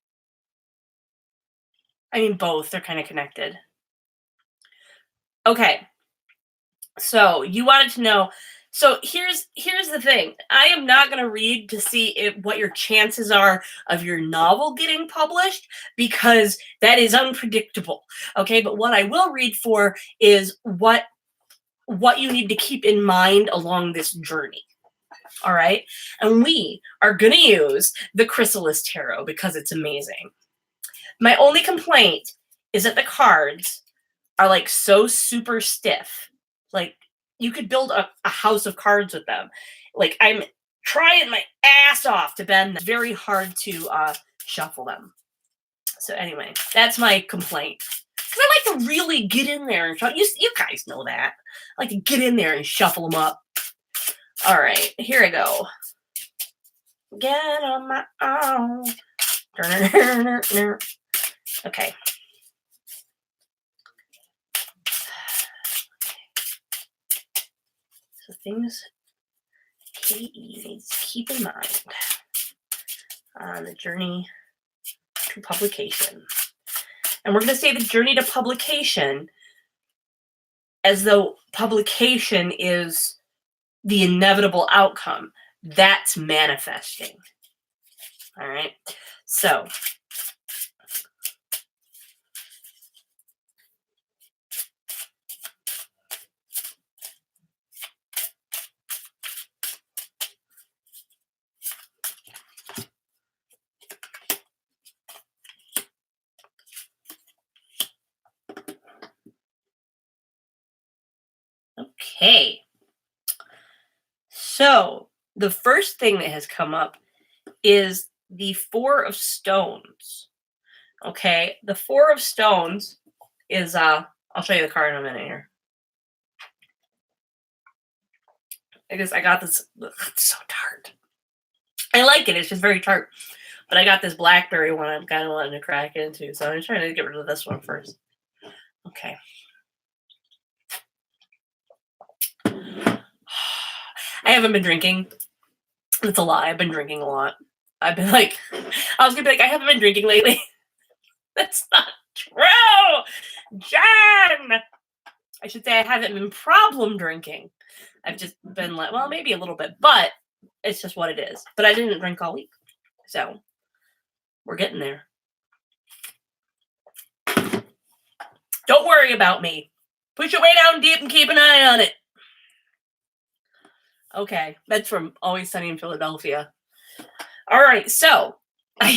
I mean, both. They're kind of connected. Okay. So you wanted to know. So here's the thing. I am not going to read to see what your chances are of your novel getting published because that is unpredictable. Okay, but what I will read for is what you need to keep in mind along this journey. All right, and we are going to use the Chrysalis Tarot because it's amazing. My only complaint is that the cards are like so super stiff. Like you could build a house of cards with them. Like I'm trying my ass off to bend them. It's very hard to shuffle them. So anyway, that's my complaint. Because I like to really get in there and shuffle. You guys know that. I like to get in there and shuffle them up. All right, here I go. Get on my own. Okay. So things KE needs to keep in mind on the journey to publication. And we're going to say the journey to publication as though publication is the inevitable outcome. That's manifesting. All right. So okay. So the first thing that has come up is the Four of Stones. Okay, the Four of Stones is I'll show you the card in a minute here. I guess I got this. It's so tart. I like it. It's just very tart. But I got this blackberry one I'm kind of wanting to crack into. So I'm trying to get rid of this one first. Okay. I haven't been drinking. It's a lie. I've been drinking a lot. I've been like, I was going to be like, I haven't been drinking lately. That's not true. Jen! I should say I haven't been problem drinking. I've just been like, well, maybe a little bit, but it's just what it is. But I didn't drink all week. So we're getting there. Don't worry about me. Push it way down deep and keep an eye on it. Okay, that's from Always Sunny in Philadelphia. All right, so all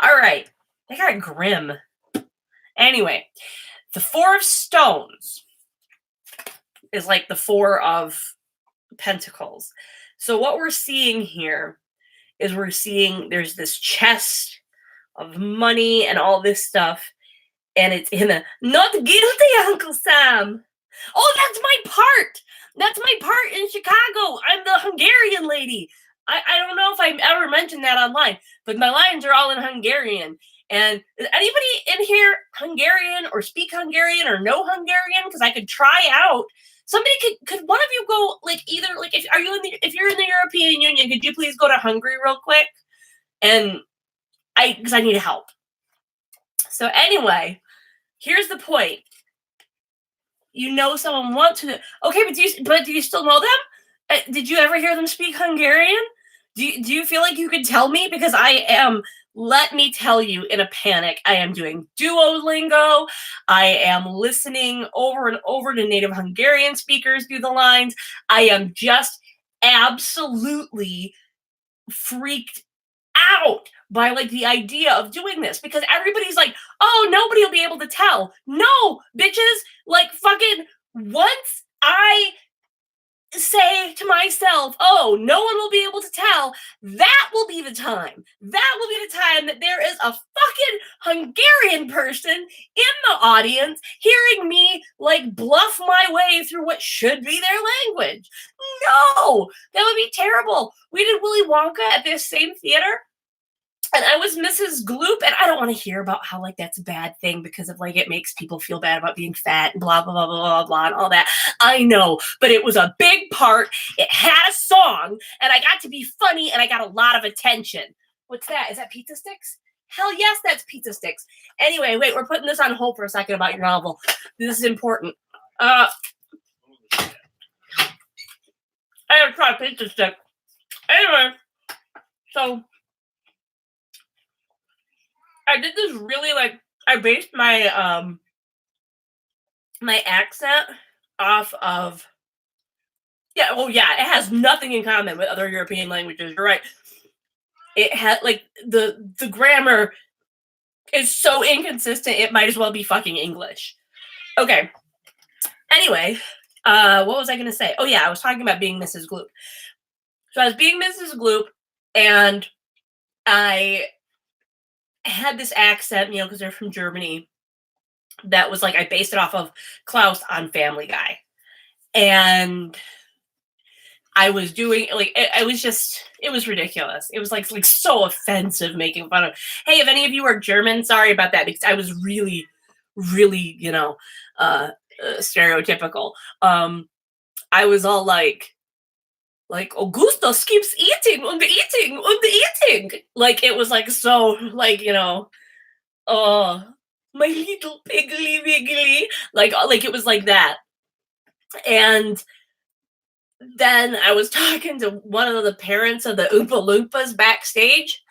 right, they got grim. Anyway, the Four of Stones is like the Four of Pentacles. So what we're seeing here is there's this chest of money and all this stuff, and it's in a not guilty, Uncle Sam. Oh, that's my part. That's my part in Chicago. I'm the Hungarian lady. I don't know if I've ever mentioned that online, but my lines are all in Hungarian. And is anybody in here Hungarian or speak Hungarian or know Hungarian? Because I could try out. Somebody could one of you go like either like if you're in the European Union, could you please go to Hungary real quick? And because I need help. So anyway, here's the point. You know someone wants to. Okay, but do you still know them? Did you ever hear them speak Hungarian? Do you feel like you could tell me? Because I am, let me tell you, in a panic. I am doing Duolingo. I am listening over and over to native Hungarian speakers do the lines. I am just absolutely freaked out by like the idea of doing this because everybody's like, oh, nobody will be able to tell. No, bitches, like fucking once I say to myself, oh, no one will be able to tell, that will be the time. That will be the time that there is a fucking Hungarian person in the audience hearing me like bluff my way through what should be their language. No, that would be terrible. We did Willy Wonka at this same theater. And I was Mrs. Gloop, and I don't want to hear about how, like, that's a bad thing because of, like, it makes people feel bad about being fat and blah, blah, blah, blah, blah, blah, and all that. I know, but it was a big part. It had a song, and I got to be funny, and I got a lot of attention. What's that? Is that pizza sticks? Hell yes, that's pizza sticks. Anyway, wait, we're putting this on hold for a second about your novel. This is important. I gotta try pizza stick. Anyway, so I did this really I based my my accent off of it has nothing in common with other European languages. You're right. It had like the grammar is so inconsistent it might as well be fucking English. Okay. Anyway, what was I gonna say? Oh yeah, I was talking about being Mrs. Gloop. So I was being Mrs. Gloop and I had this accent, because they're from Germany, that was like, I based it off of Klaus on Family Guy. And I was doing, like, it was ridiculous. It was like so offensive making fun of, hey, if any of you are German, sorry about that, because I was really, really, stereotypical. I was all like Augustus keeps eating and eating and eating. Like it was like so like, oh, my little piggly wiggly. Like it was like that. And then I was talking to one of the parents of the Oompa Loompas backstage.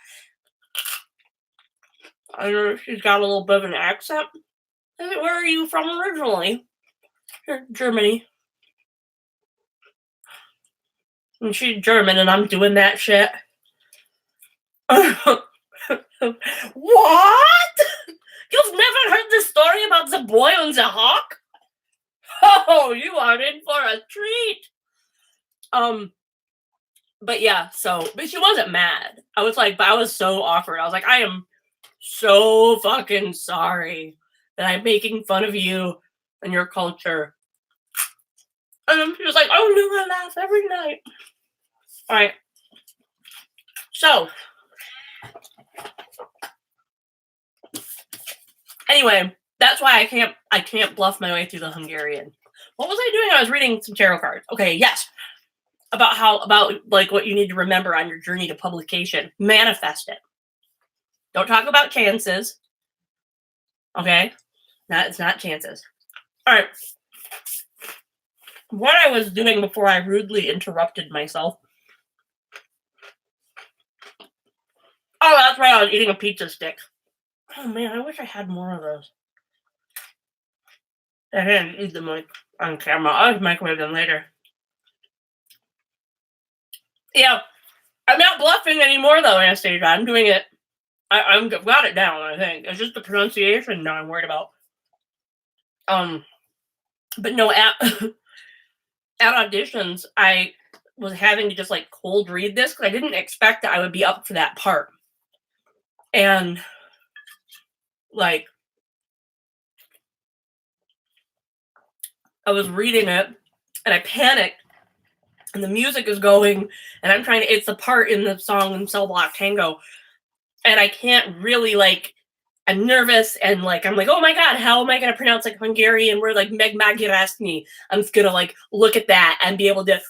I don't know if she's got a little bit of an accent. I said, where are you from originally? Germany. And she's German, and I'm doing that shit. What? You've never heard the story about the boy and the hawk? Oh, you are in for a treat. But yeah, but she wasn't mad. I was so awkward. I was like, I am so fucking sorry that I'm making fun of you and your culture. And she was like, oh no, I laugh every night. All right. So, anyway, that's why I can't bluff my way through the Hungarian. What was I doing? I was reading some tarot cards. Okay, yes. About like what you need to remember on your journey to publication. Manifest it. Don't talk about chances. Okay? It's not chances. All right. What I was doing before I rudely interrupted myself. Oh, that's right. I was eating a pizza stick. Oh man, I wish I had more of those. I didn't eat them on camera. I'll microwave them later. Yeah, I'm not bluffing anymore though, Anastasia. I'm doing it. I've got it down. I think it's just the pronunciation now I'm worried about. But no, at auditions, I was having to just like cold read this because I didn't expect that I would be up for that part. And like, I was reading it and I panicked and the music is going and I'm trying to, it's the part in the song in Cell Block Tango. And I can't really like I'm nervous and like, I'm like, oh my God, how am I going to pronounce like Hungarian word like Megmagirasni? I'm just going to like look at that and be able to.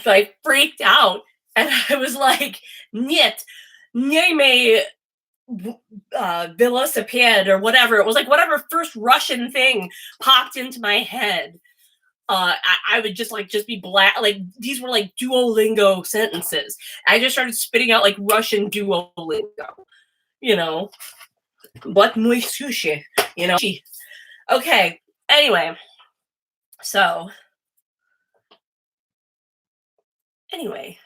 So I freaked out and I was like, Niet, nie me velocipede or whatever. It was like whatever first Russian thing popped into my head. I would just be black. Like these were like Duolingo sentences. I just started spitting out like Russian Duolingo, you know. What muy sushi, you know. Okay. Anyway, so anyway.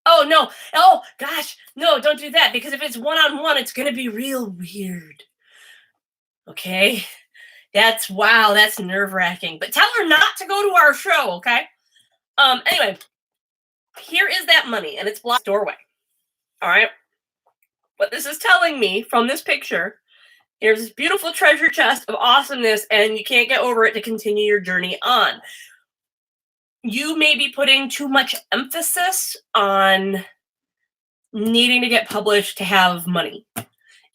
Oh no. Oh gosh. No, don't do that because if it's one-on-one, it's gonna be real weird. Okay. That's wow, that's nerve-wracking. But tell her not to go to our show, okay? Anyway, here is that money, and it's blocked doorway. All right. What this is telling me from this picture, here's this beautiful treasure chest of awesomeness, and you can't get over it to continue your journey on. You may be putting too much emphasis on needing to get published to have money.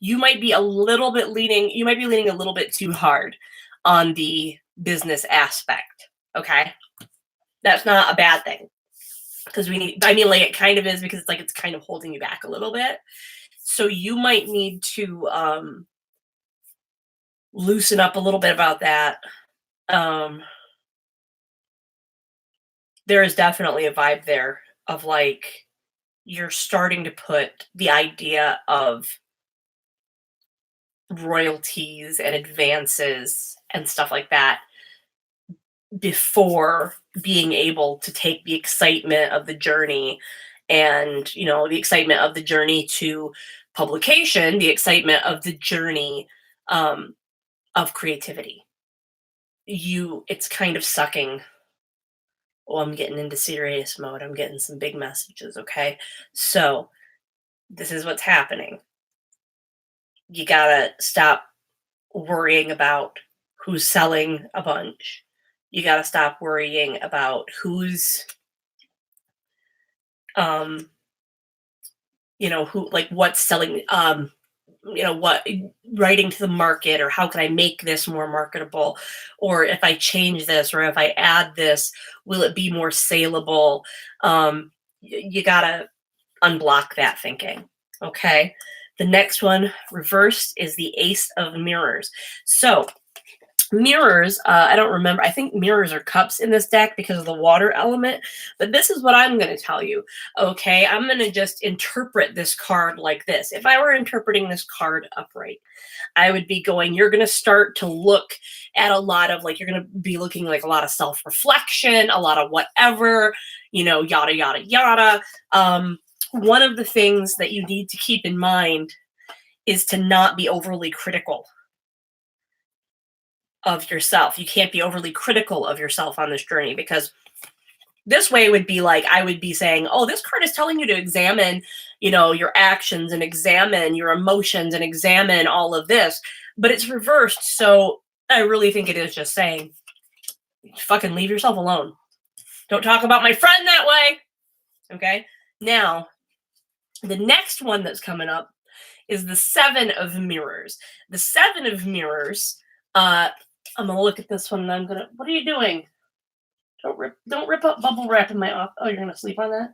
You might be leaning a little bit too hard on the business aspect. Okay. That's not a bad thing. Because it kind of is because it's kind of holding you back a little bit. So you might need to loosen up a little bit about that. There is definitely a vibe there of like you're starting to put the idea of royalties and advances and stuff like that before being able to take the excitement of the journey and, the excitement of the journey to publication, the excitement of the journey of creativity. It's kind of sucking. Oh, I'm getting into serious mode. I'm getting some big messages, okay? So this is what's happening. You gotta stop worrying about who's selling a bunch. You gotta stop worrying about who's what's selling, what writing to the market, or how can I make this more marketable, or if I change this, or if I add this, will it be more saleable? You gotta unblock that thinking. Okay. The next one reversed is the Ace of Mirrors. So mirrors, I don't remember. I think mirrors are cups in this deck because of the water element. But this is what I'm going to tell you. Okay, I'm going to just interpret this card like this. If I were interpreting this card upright, I would be going, you're going to start to look at a lot of you're going to be looking like a lot of self-reflection, a lot of whatever, yada, yada, yada. One of the things that you need to keep in mind is to not be overly critical of yourself. You can't be overly critical of yourself on this journey, because this way would be like, I would be saying, oh, this card is telling you to examine, your actions and examine your emotions and examine all of this, but it's reversed. So I really think it is just saying, fucking leave yourself alone. Don't talk about my friend that way. Okay. Now, the next one that's coming up is the Seven of Mirrors. The Seven of Mirrors, I'm gonna look at this one and what are you doing? Don't rip up bubble wrap in my office. Oh, you're gonna sleep on that?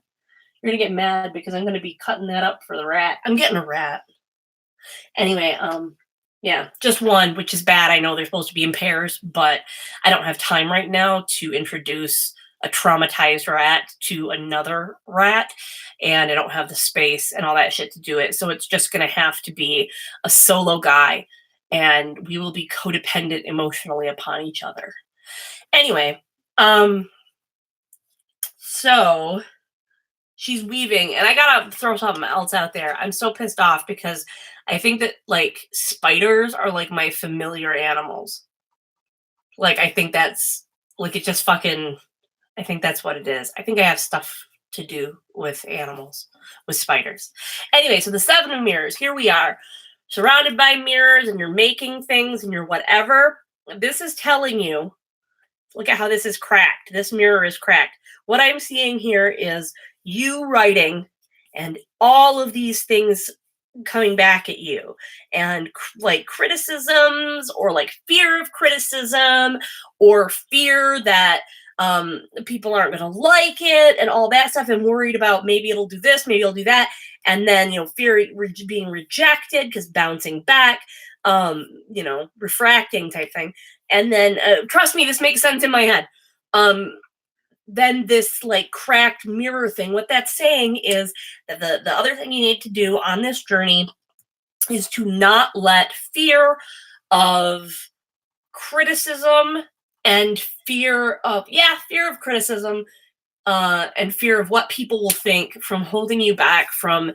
You're gonna get mad because I'm gonna be cutting that up for the rat. I'm getting a rat. Anyway, yeah, just one, which is bad. I know they're supposed to be in pairs, but I don't have time right now to introduce a traumatized rat to another rat, and I don't have the space and all that shit to do it. So it's just gonna have to be a solo guy, and we will be codependent emotionally upon each other. Anyway, so she's weaving, and I gotta throw something else out there. I'm so pissed off because I think that spiders are my familiar animals. I think that's it just fucking, I think that's what it is. I think I have stuff to do with animals, with spiders. Anyway, so the Seven of Mirrors, here we are, surrounded by mirrors, and you're making things and you're whatever. This is telling you, look at how this is cracked. This mirror is cracked. What I'm seeing here is you writing, and all of these things coming back at you, and like criticisms, or like fear of criticism, or fear that people aren't going to like it, and all that stuff, and worried about maybe it'll do this, maybe it'll do that, and then fear being rejected, because bouncing back, refracting type thing. And then trust me, this makes sense in my head. Then this like cracked mirror thing, what that's saying is that the other thing you need to do on this journey is to not let fear of criticism and fear of criticism and fear of what people will think from holding you back from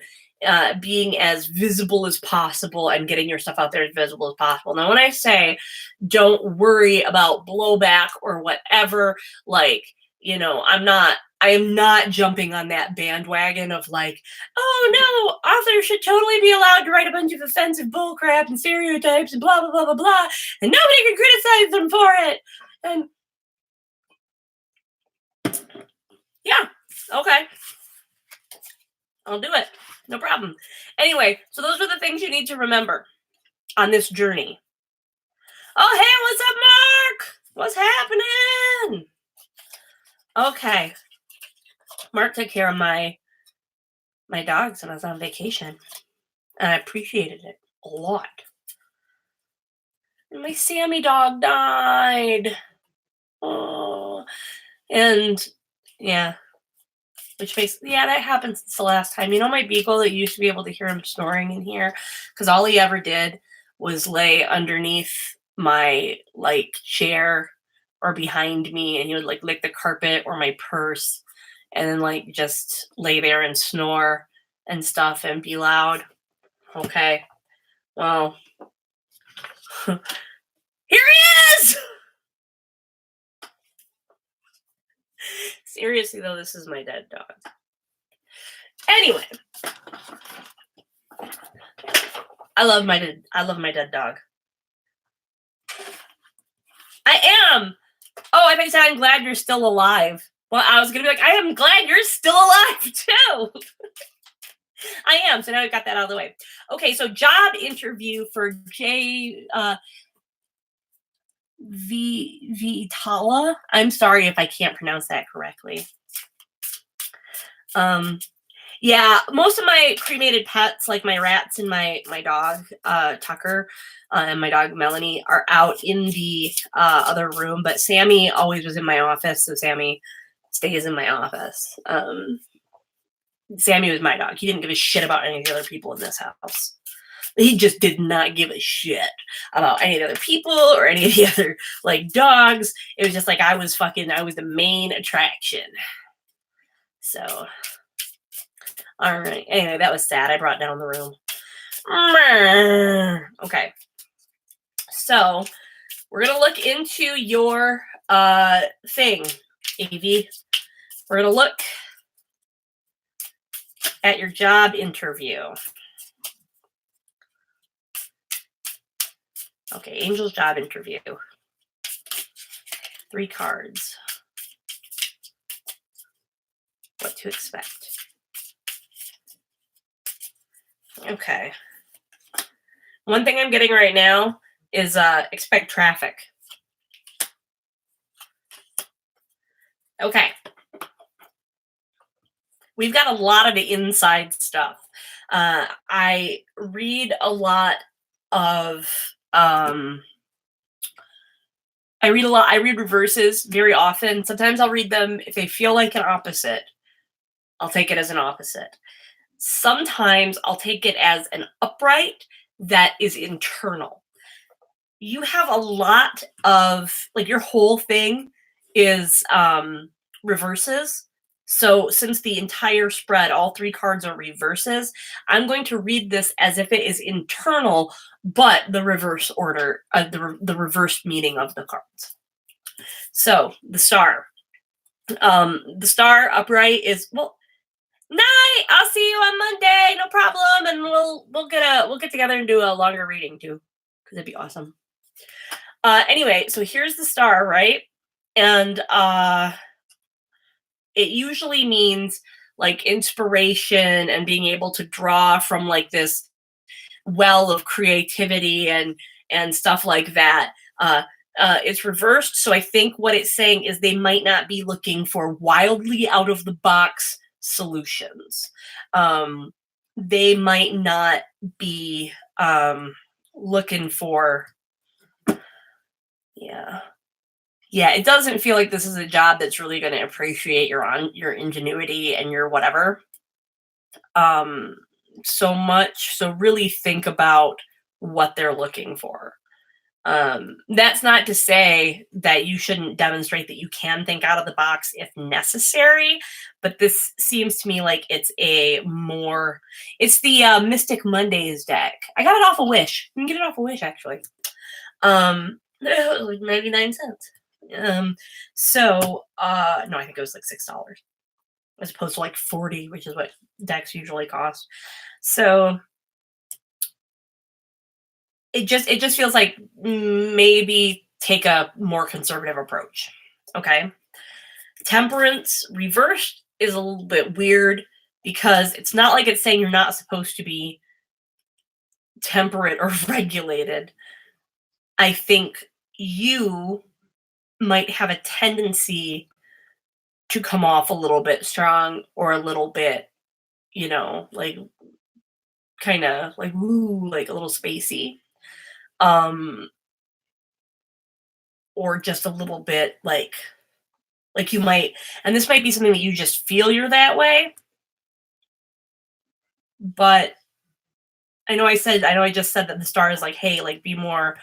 being as visible as possible and getting your stuff out there as visible as possible. Now, when I say don't worry about blowback or whatever, like, I am not jumping on that bandwagon of like, oh no, authors should totally be allowed to write a bunch of offensive bullcrap and stereotypes and blah, blah, blah, blah, blah, and nobody can criticize them for it. And yeah, okay. I'll do it. No problem. Anyway, so those are the things you need to remember on this journey. Oh, hey, what's up, Mark? What's happening? Okay. Mark took care of my dogs when I was on vacation, and I appreciated it a lot. And my Sammy dog died. Oh, and yeah. That happened since the last time. My beagle that used to be able to hear him snoring in here, because all he ever did was lay underneath my like chair or behind me, and he would like lick the carpet or my purse, and then like just lay there and snore and stuff and be loud. Okay. Well, here he is! Seriously though, this is my dead dog. Anyway, I love my dead dog. I am. Oh, I said I'm glad you're still alive. Well, I was gonna be like, I am glad you're still alive too. I am. So now I got that out of the way. Okay, so job interview for Vitala. I'm sorry if I can't pronounce that correctly. Yeah, most of my cremated pets, like my rats and my dog, Tucker, and my dog, Melanie, are out in the other room. But Sammy always was in my office, so Sammy stays in my office. Sammy was my dog. He didn't give a shit about any of the other people in this house. He just did not give a shit about any of the other people or any of the other, like, dogs. It was just like I was the main attraction. So... all right. Anyway, that was sad. I brought down the room. Okay. So we're going to look into your thing, Evie. We're going to look at your job interview. Okay, Angel's job interview. 3 cards. What to expect. Okay. One thing I'm getting right now is expect traffic. Okay. We've got a lot of the inside stuff. I read a lot of I read reverses very often. Sometimes I'll read them if they feel like an opposite. I'll take it as an opposite. Sometimes I'll take it as an upright that is internal. You have a lot of, like, your whole thing is reverses. So since the entire spread, all 3 cards are reverses, I'm going to read this as if it is internal, but the reverse order, the reverse meaning of the cards. So the star. The star upright is, well, night. I'll see you on Monday. No problem. And we'll get together and do a longer reading too, because it'd be awesome. Anyway, so here's the star, right? And it usually means like inspiration and being able to draw from like this well of creativity and stuff like that. It's reversed. So I think what it's saying is they might not be looking for wildly out of the box solutions. They might not be looking for, yeah. It doesn't feel like this is a job that's really going to appreciate your ingenuity and your whatever so much. So really think about what they're looking for. That's not to say that you shouldn't demonstrate that you can think out of the box if necessary, but this seems to me like it's the Mystic Mondays deck. I got it off of Wish. You can get it off of Wish, actually. Like 99 cents. No, I think it was like $6 as opposed to like 40, which is what decks usually cost. So it just feels like maybe take a more conservative approach. Okay. Temperance Reversed is a little bit weird because it's not like it's saying you're not supposed to be temperate or regulated. I think you might have a tendency to come off a little bit strong or a little bit, like kind of like woo, like a little spacey. Or just a little bit like you might, and this might be something that you just feel you're that way. But I just said that the star is like, hey, like be more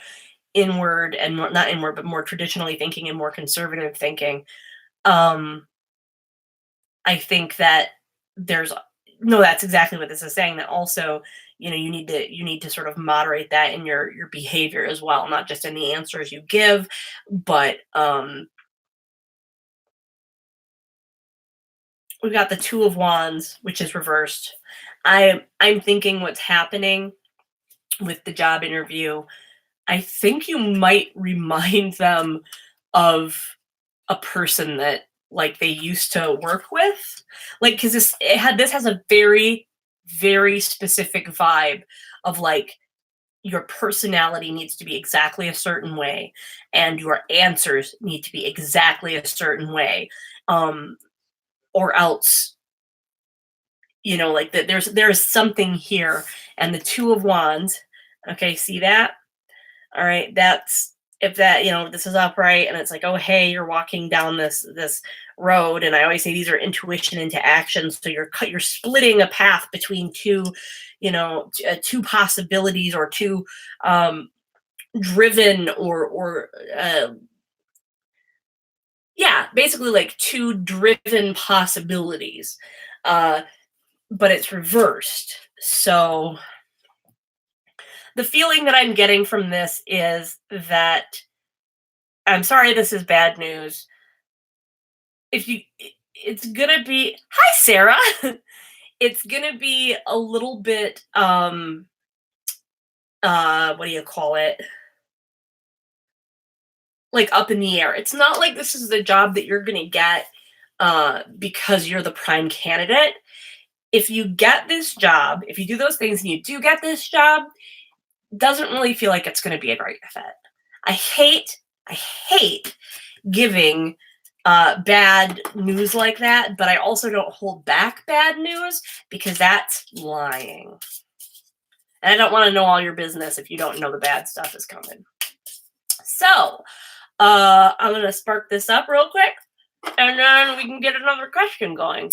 inward and not inward, but more traditionally thinking and more conservative thinking. I think that that's exactly what this is saying. That also, you need to sort of moderate that in your behavior as well, not just in the answers you give, but we've got the Two of Wands, which is reversed. I'm thinking what's happening with the job interview, I think you might remind them of a person that like they used to work with, like because this has a very, very specific vibe of like your personality needs to be exactly a certain way and your answers need to be exactly a certain way, or else like that there's something here. And the Two of Wands, okay, see that? All right, that's if that, this is upright and it's like, oh, hey, you're walking down this road. And I always say these are intuition into action. So you're splitting a path between two, two possibilities or two driven or basically like two driven possibilities. But it's reversed. So the feeling that I'm getting from this is that, I'm sorry, this is bad news. It's gonna be, hi Sarah. It's gonna be a little bit, what do you call it? Like up in the air. It's not like this is the job that you're gonna get because you're the prime candidate. If you get this job, if you do those things and you do get this job, doesn't really feel like it's going to be a great fit. I hate giving bad news like that, but I also don't hold back bad news because that's lying. And I don't want to know all your business if you don't know the bad stuff is coming. So I'm going to spark this up real quick and then we can get another question going.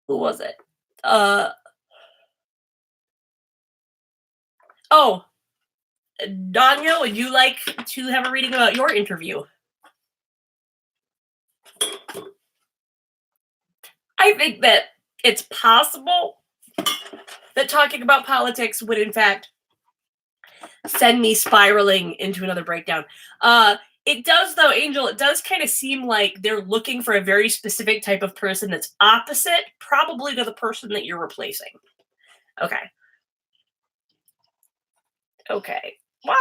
Who was it? Danya, would you like to have a reading about your interview? I think that it's possible that talking about politics would, in fact, send me spiraling into another breakdown. It does, though, Angel, it does kind of seem like they're looking for a very specific type of person that's opposite, probably to the person that you're replacing. Okay. Okay. We're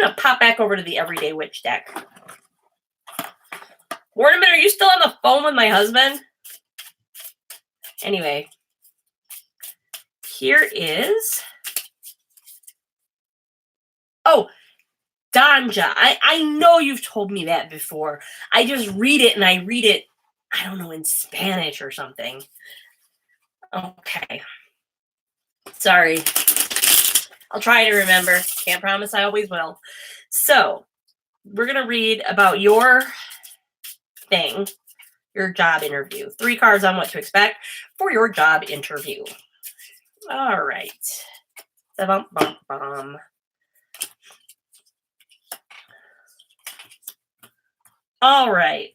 going to pop back over to the Everyday Witch deck. Ornament, are you still on the phone with my husband? Anyway, here is, oh, Danja. I know you've told me that before. I just read it and I read it, I don't know, in Spanish or something. Okay. Sorry. I'll try to remember. Can't promise I always will. So, we're going to read about your thing, your job interview. 3 cards on what to expect for your job interview. All right. Bum. All right.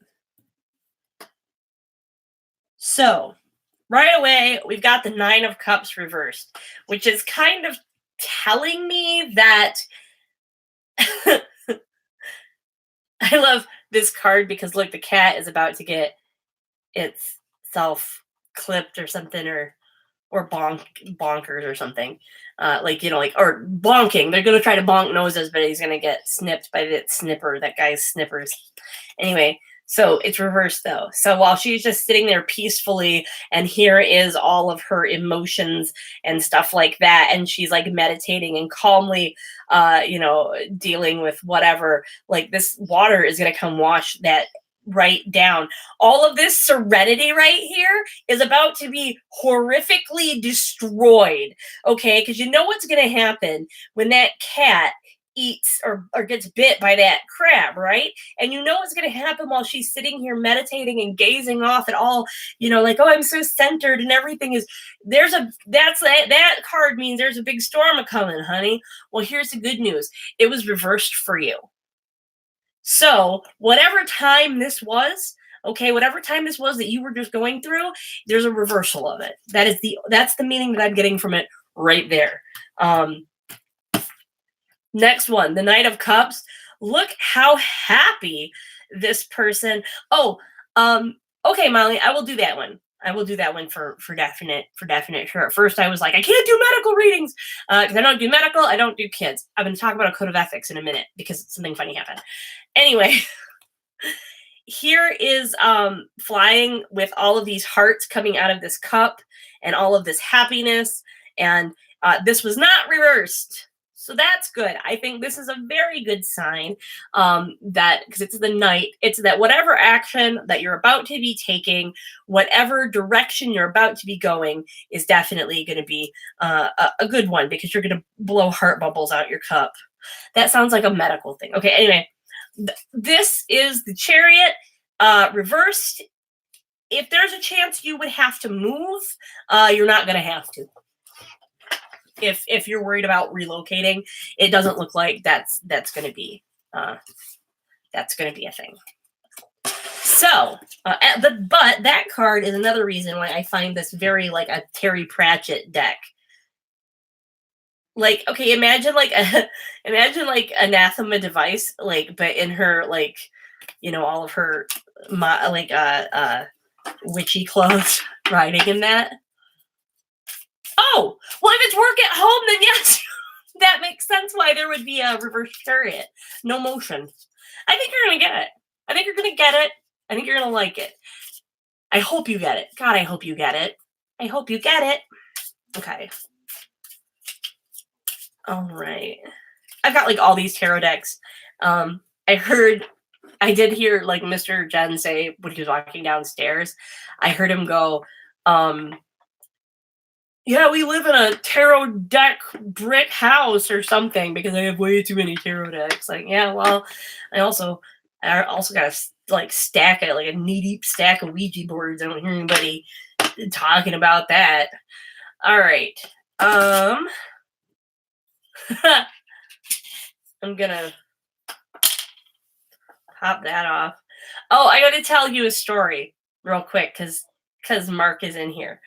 So, right away, we've got the Nine of Cups reversed, which is kind of telling me that I love this card because look, the cat is about to get itself clipped or something, or bonkers or something. Like, you know, like, or bonking. They're going to try to bonk noses, but he's going to get snipped by that guy's snippers. Anyway, so it's reversed though. So while she's just sitting there peacefully, and here is all of her emotions and stuff like that, and she's like meditating and calmly, you know, dealing with whatever, like this water is going to come wash that right down. All of this serenity right here is about to be horrifically destroyed, okay? Because you know what's going to happen when that cat eats or gets bit by that crab, right? And you know what's going to happen while she's sitting here meditating and gazing off at all, you know, like, oh, I'm so centered and everything is, that card means there's a big storm a-coming, honey. Well, here's the good news. It was reversed for you. So whatever time this was, okay, whatever time this was that you were just going through, there's a reversal of it. That's the meaning that I'm getting from it right there. Next one, the Knight of Cups. Look how happy this person. Oh, okay, Molly, I will do that one. I will do that one for definite sure. At first, I was like, I can't do medical readings because I don't do medical. I don't do kids. I'm going to talk about a code of ethics in a minute because something funny happened. Anyway, here is flying with all of these hearts coming out of this cup and all of this happiness. And this was not reversed. So that's good. I think this is a very good sign that, because it's the Knight, it's that whatever action that you're about to be taking, whatever direction you're about to be going is definitely going to be a good one, because you're going to blow heart bubbles out your cup. That sounds like a medical thing. Okay, anyway, this is the Chariot reversed. If there's a chance you would have to move, you're not going to have to. If you're worried about relocating, it doesn't look like that's going to be a thing. So, but that card is another reason why I find this very like a Terry Pratchett deck. Like, okay, imagine like Anathema Device, like, but in her, like, you know, all of her witchy clothes riding in that. Oh, well, if it's work at home, then yes, that makes sense why there would be a reverse chariot. No motion. I think you're going to get it. I think you're going to get it. I think you're going to like it. I hope you get it. God, I hope you get it. I hope you get it. Okay. All right. I've got like all these tarot decks. I did hear like Mr. Jen say when he was walking downstairs, I heard him go, yeah, we live in a tarot deck brick house or something because I have way too many tarot decks. Like, yeah, well, I also got a like stack of like a knee-deep stack of Ouija boards. I don't hear anybody talking about that. All right. I'm gonna pop that off. Oh, I gotta tell you a story real quick because Mark is in here.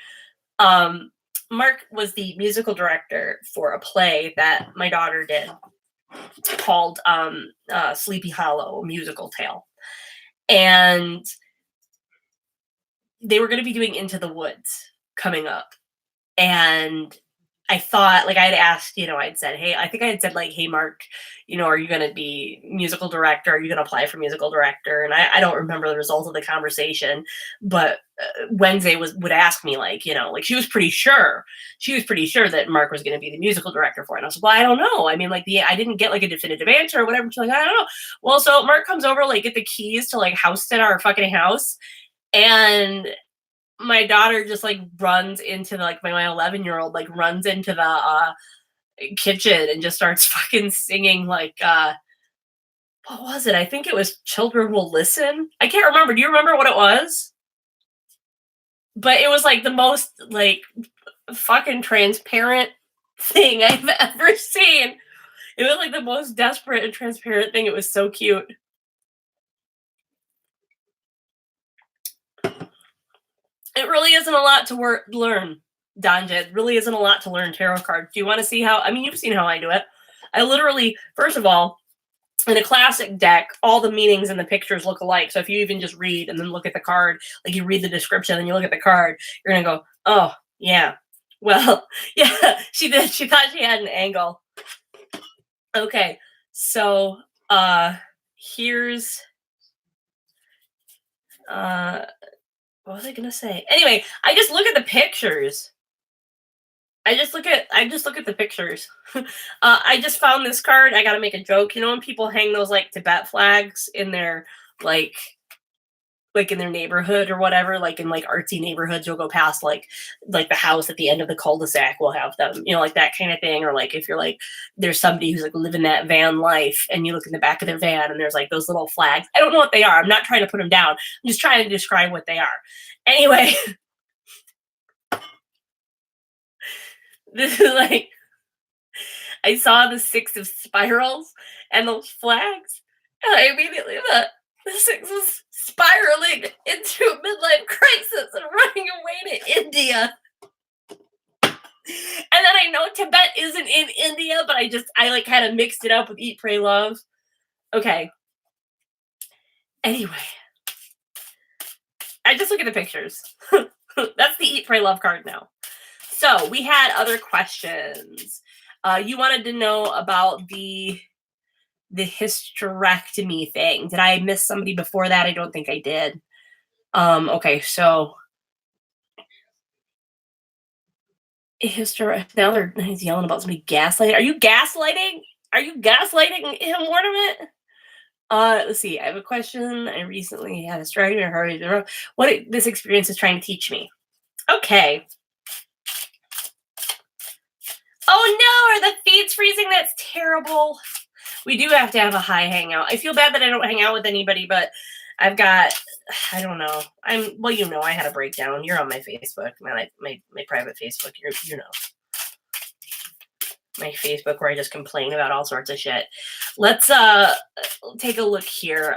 Mark was the musical director for a play that my daughter did called Sleepy Hollow, a musical tale. And they were going to be doing Into the Woods coming up. And I thought, like, I had asked, you know, I'd said, hey, I think I had said, like, hey, Mark, you know, are you going to be musical director? Are you going to apply for musical director? And I don't remember the result of the conversation, but Wednesday would ask me, like, you know, like, she was pretty sure that Mark was going to be the musical director for it. And I was like, well, I don't know. I mean, like, I didn't get like a definitive answer or whatever. She's like, I don't know. Well, so Mark comes over, like, get the keys to like house sit our fucking house. And my daughter just like runs into the, like, my 11-year-old like runs into the kitchen and just starts fucking singing like what was it? I think it was Children Will Listen. I can't remember. Do you remember what it was? But it was like the most like fucking transparent thing I've ever seen. It was like the most desperate and transparent thing. It was so cute. It really isn't a lot to learn, Donja. It really isn't a lot to learn tarot cards. Do you want to see how? I mean, you've seen how I do it. I literally, first of all, in a classic deck, all the meanings and the pictures look alike. So if you even just read and then look at the card, like you read the description and you look at the card, you're going to go, oh, yeah. Well, yeah, she did. She thought she had an angle. Okay, so here's... what was I gonna say? Anyway, I just look at the pictures. I just look at the pictures. I just found this card. I gotta make a joke. You know when people hang those like Tibet flags in their like in their neighborhood or whatever, like in like artsy neighborhoods, you'll go past like the house at the end of the cul-de-sac will have them, you know, like that kind of thing. Or like if you're like there's somebody who's like living that van life and you look in the back of their van and there's like those little flags. I don't know what they are. I'm not trying to put them down. I'm just trying to describe what they are. Anyway, this is like, I saw the 6 of spirals and those flags, and I immediately thought the 6 was spiraling into a midlife crisis and running away to India. And then I know Tibet isn't in India, but I like kind of mixed it up with Eat, Pray, Love. Okay. Anyway, I just look at the pictures. That's the Eat, Pray, Love card now. So we had other questions. You wanted to know about the hysterectomy thing. Did I miss somebody before that? I don't think I did. Okay, so now he's yelling about somebody gaslighting. Are you gaslighting? Are you gaslighting him, Ornament? Let's see. I have a question. I recently had a strategy or hurry. What this experience is trying to teach me. Okay. Oh no, are the feeds freezing? That's terrible. We do have to have a high hangout. I feel bad that I don't hang out with anybody, but I've got, I don't know. Well, you know, I had a breakdown. You're on my Facebook, my private Facebook. You know, my Facebook where I just complain about all sorts of shit. Let's take a look here.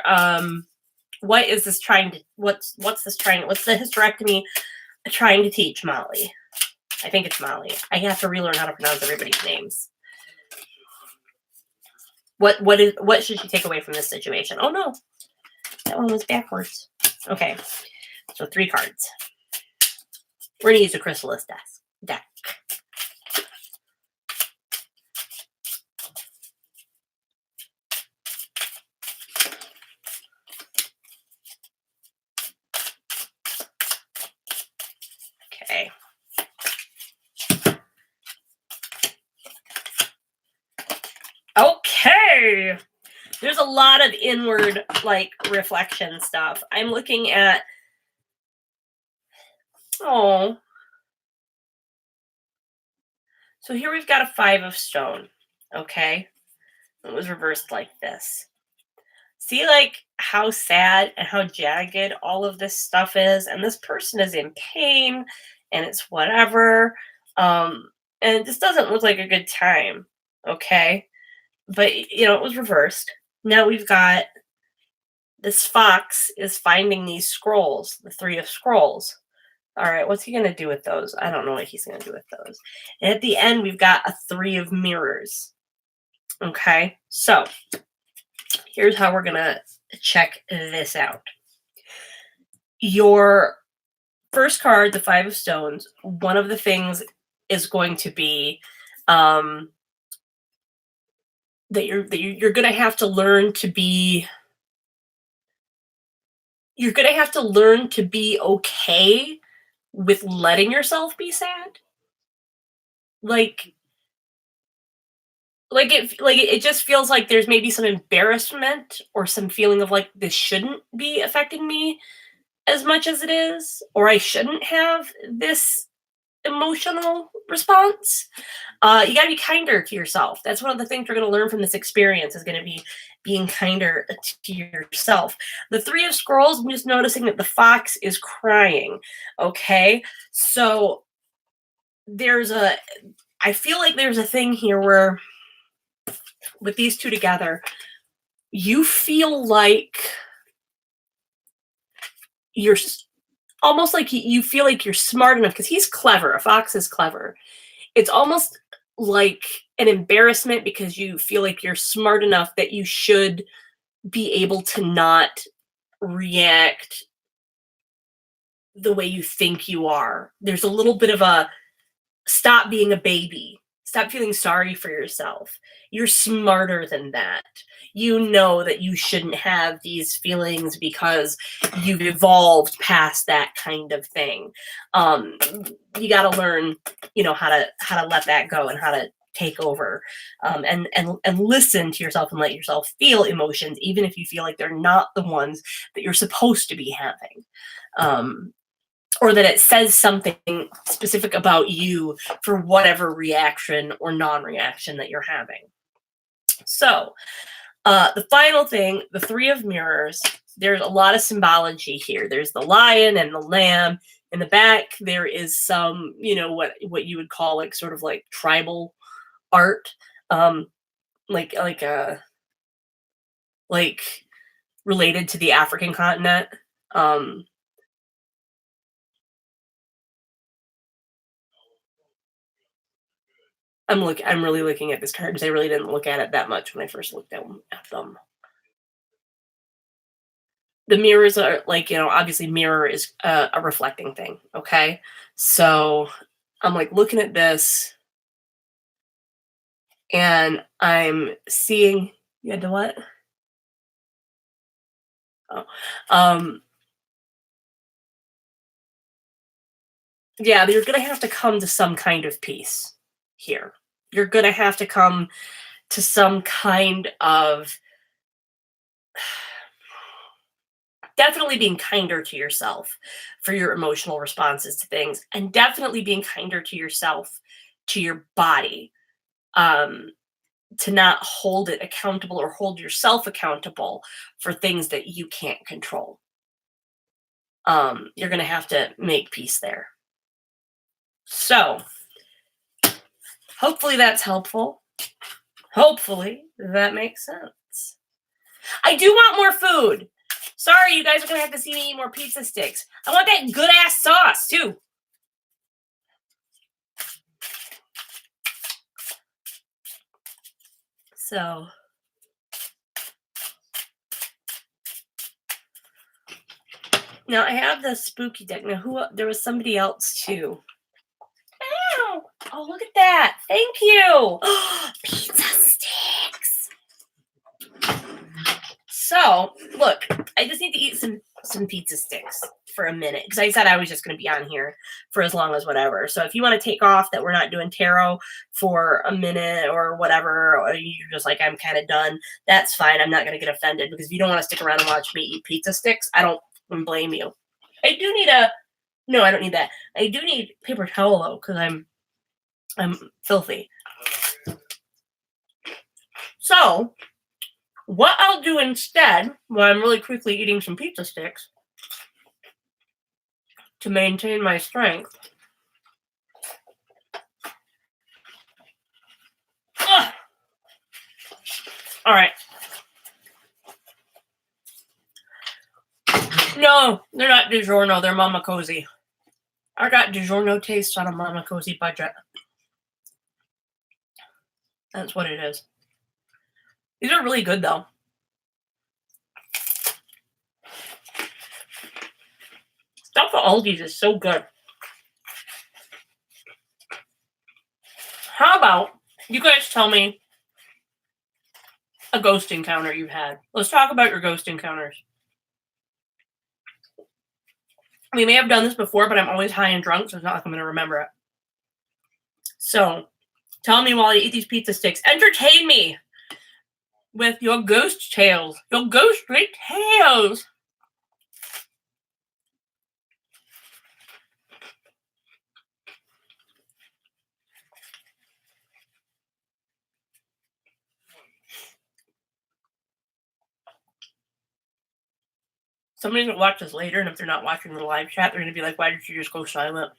What is this trying to? What's the hysterectomy trying to teach Molly? I think it's Molly. I have to relearn how to pronounce everybody's names. What should she take away from this situation? Oh no, that one was backwards. Okay, so 3 cards. We're gonna use a Chrysalis deck. Okay. Okay. There's a lot of inward, like, reflection stuff. I'm looking at... Oh. So here we've got a 5 of stone. Okay. It was reversed like this. See, like, how sad and how jagged all of this stuff is? And this person is in pain, and it's whatever. And it just doesn't look like a good time. Okay. But, you know, it was reversed. Now we've got this fox is finding these scrolls, the 3 of scrolls. All right, what's he going to do with those? I don't know what he's going to do with those. And at the end, we've got a 3 of mirrors. Okay, so here's how we're going to check this out. Your first card, the 5 of stones, one of the things is going to be that you're going to have to learn to be. You're going to have to learn to be okay with letting yourself be sad. Like it just feels like there's maybe some embarrassment or some feeling of like this shouldn't be affecting me as much as it is, or I shouldn't have this emotional response. You got to be kinder to yourself. That's one of the things we're going to learn from this experience is going to be being kinder to yourself. The Three of Scrolls, I'm just noticing that the fox is crying. Okay. So I feel like there's a thing here where with these two together, you feel like you're almost like you feel like you're smart enough because he's clever. A fox is clever. It's almost like an embarrassment because you feel like you're smart enough that you should be able to not react the way you think you are. There's a little bit of a stop being a baby. Stop feeling sorry for yourself. You're smarter than that. You know that you shouldn't have these feelings because you've evolved past that kind of thing. You got to learn, how to let that go and how to take over, and listen to yourself and let yourself feel emotions, even if you feel like they're not the ones that you're supposed to be having. Or that it says something specific about you for whatever reaction or non-reaction that you're having. So the final thing, the Three of Mirrors, there's a lot of symbology here. There's the lion and the lamb. In the back, there is some, what you would call like sort of like tribal art, like related to the African continent. I'm really looking at this card because I really didn't look at it that much when I first looked at them. The mirrors are like, obviously mirror is a reflecting thing. Okay. So I'm like looking at this and I'm seeing, you had to what? Oh, yeah, you're going to have to come to some kind of peace here. You're going to have to come to some kind of definitely being kinder to yourself for your emotional responses to things, and definitely being kinder to yourself, to your body, to not hold it accountable or hold yourself accountable for things that you can't control. You're going to have to make peace there. So hopefully that's helpful. Hopefully that makes sense. I do want more food. Sorry, you guys are going to have to see me eat more pizza sticks. I want that good ass sauce too. So now I have the spooky deck. Now there was somebody else too. Ow! Oh, look at that. Thank you. Pizza sticks. So, look, I just need to eat some pizza sticks for a minute because I said I was just going to be on here for as long as whatever. So if you want to take off that we're not doing tarot for a minute or whatever, or you're just like, I'm kind of done, that's fine. I'm not going to get offended because if you don't want to stick around and watch me eat pizza sticks, I don't blame you. I do need no, I don't need that. I do need paper towel though because I'm filthy. So what I'll do instead, while I'm really quickly eating some pizza sticks to maintain my strength. Ugh. All right. No, they're not DiGiorno. They're Mama Cozy. I got DiGiorno taste on a Mama Cozy budget. That's what it is. These are really good, though. Stuff at Aldi's is so good. How about you guys tell me a ghost encounter you've had? Let's talk about your ghost encounters. We may have done this before, but I'm always high and drunk, so it's not like I'm going to remember it. So, tell me while you eat these pizza sticks. Entertain me with your ghost tales. Your ghost tales. Somebody's going to watch this later, and if they're not watching the live chat, they're going to be like, why did you just go silent?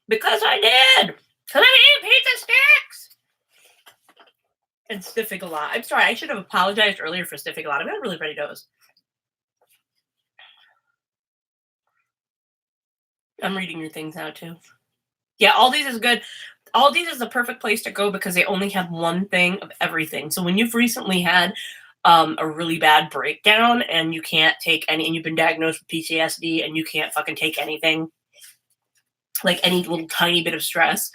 Because I did. Because I'm eating pizza sticks. And sniffing a lot. I'm sorry, I should have apologized earlier for sniffing a lot. I've got a really ready nose. I'm reading your things now, too. Yeah, Aldi's is good. Aldi's is the perfect place to go because they only have one thing of everything. So when you've recently had a really bad breakdown and you can't take any, and you've been diagnosed with PTSD and you can't fucking take anything, like any little tiny bit of stress,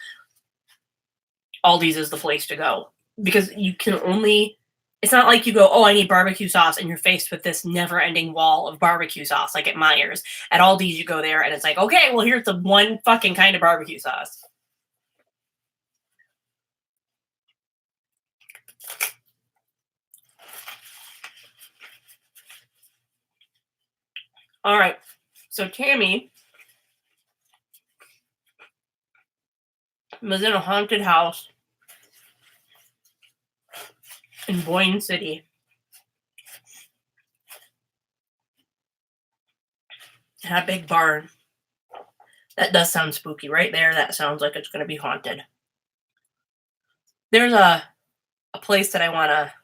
Aldi's is the place to go. Because you can only, it's not like you go, oh, I need barbecue sauce, and you're faced with this never-ending wall of barbecue sauce, like at Meijer's. At Aldi's, you go there, and it's like, okay, well, here's the one fucking kind of barbecue sauce. All right, so Tammy was in a haunted house in Boyne City. It had a big barn. That does sound spooky right there. That sounds like it's going to be haunted. There's a place that I want to...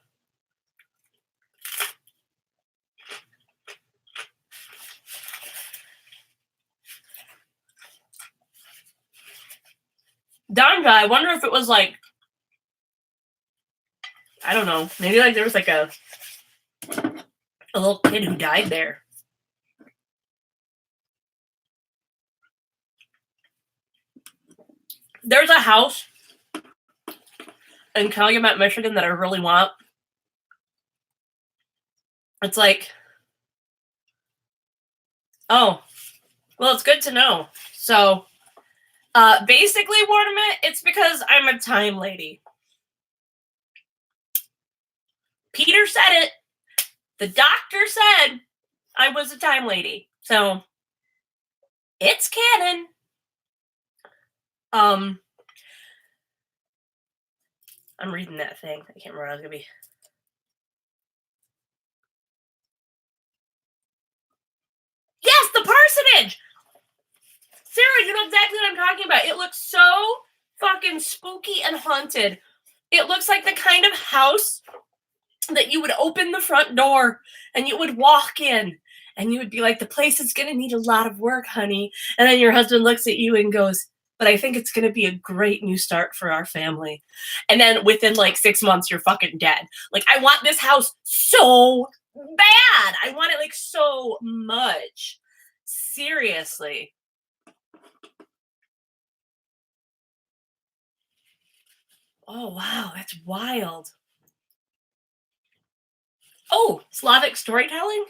Danja, I wonder if it was like... I don't know. Maybe like there was like a little kid who died there. There's a house in Calumet, Michigan that I really want. It's like, oh, well, it's good to know. So, basically, Warnament, it's because I'm a time lady. Peter said it. The doctor said I was a time lady. So, it's canon. I'm reading that thing. I can't remember what I was going to be. Yes, the parsonage! Sarah, you know exactly what I'm talking about. It looks so fucking spooky and haunted. It looks like the kind of house that you would open the front door and you would walk in and you would be like, the place is going to need a lot of work, honey. And then your husband looks at you and goes, but I think it's going to be a great new start for our family. And then within like 6 months, you're fucking dead. Like, I want this house so bad. I want it like so much. Seriously. Oh, wow. That's wild. Oh, Slavic storytelling?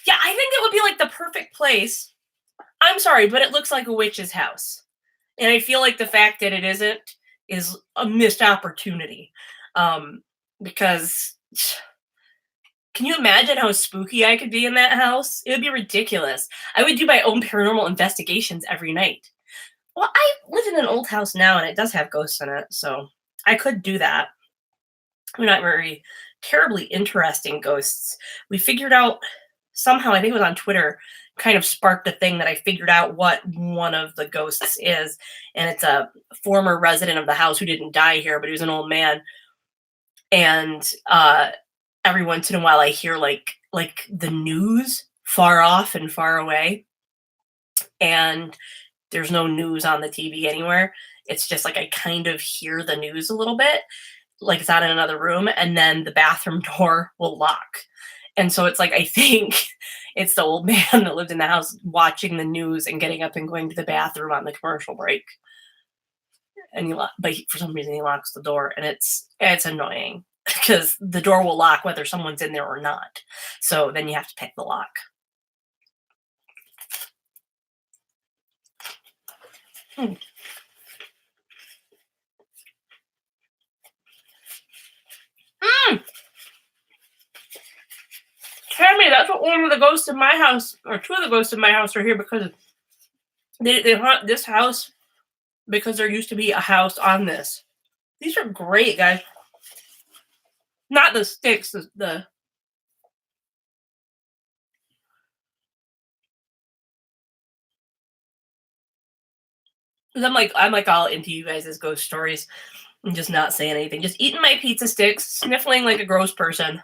Yeah, I think it would be like the perfect place. I'm sorry, but it looks like a witch's house. And I feel like the fact that it isn't is a missed opportunity. Because can you imagine how spooky I could be in that house? It would be ridiculous. I would do my own paranormal investigations every night. Well, I live in an old house now, and it does have ghosts in it, so I could do that. We're not very terribly interesting ghosts. We figured out somehow, I think it was on Twitter, kind of sparked a thing that I figured out what one of the ghosts is. And it's a former resident of the house who didn't die here, but he was an old man. And every once in a while I hear like the news far off and far away. And there's no news on the TV anywhere. It's just like I kind of hear the news a little bit, like it's out in another room, and then the bathroom door will lock. And so it's like, I think it's the old man that lived in the house watching the news and getting up and going to the bathroom on the commercial break. And for some reason he locks the door, and it's annoying because the door will lock whether someone's in there or not. So then you have to pick the lock. Tammy, that's what one of the ghosts in my house, or two of the ghosts in my house, are here because they haunt this house because there used to be a house on this. These are great, guys. Not the sticks, the I'm like all into you guys' ghost stories. I'm just not saying anything. Just eating my pizza sticks, sniffling like a gross person.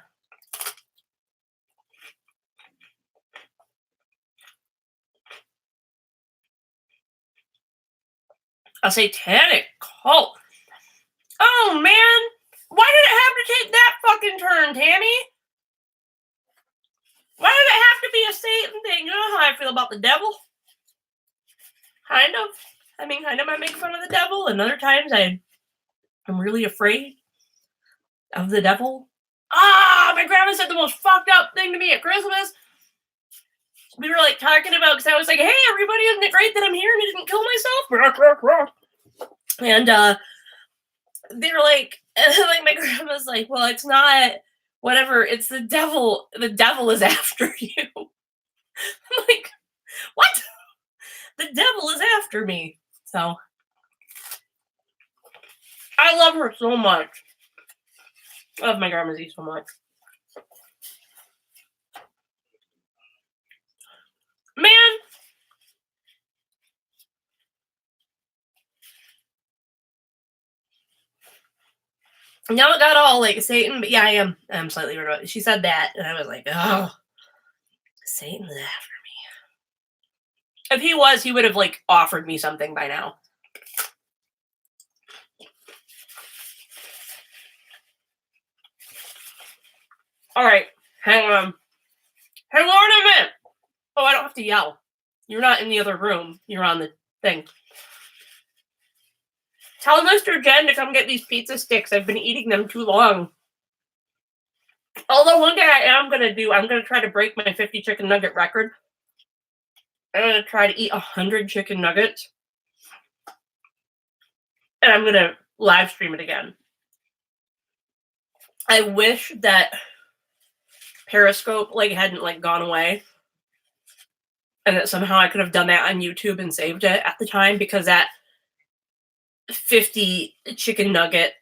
A satanic cult. Oh man, why did it have to take that fucking turn, Tammy? Why did it have to be a Satan thing? You know how I feel about the devil? Kind of. I mean, kind of I make fun of the devil, and other times I'm really afraid of the devil. My grandma said the most fucked up thing to me at Christmas. We were like talking about, because I was like, hey, everybody, isn't it great that I'm here and I didn't kill myself? And they were like my grandma's like, well, it's not whatever, it's the devil. The devil is after you. I'm like, what? The devil is after me. So I love her so much. I love my grandma Z so much. Man. Now it got all like Satan, but yeah, I'm slightly worried about it. She said that, and I was like, oh, Satan's after me. If he was, he would have like offered me something by now. All right, hang on a minute. Oh, I don't have to yell. You're not in the other room. You're on the thing. Tell Mr. Jen to come get these pizza sticks. I've been eating them too long. Although one thing I am going to do, I'm going to try to break my 50 chicken nugget record. I'm going to try to eat 100 chicken nuggets. And I'm going to live stream it again. I wish that Periscope hadn't gone away. And that somehow I could have done that on YouTube and saved it at the time, because that 50 chicken nugget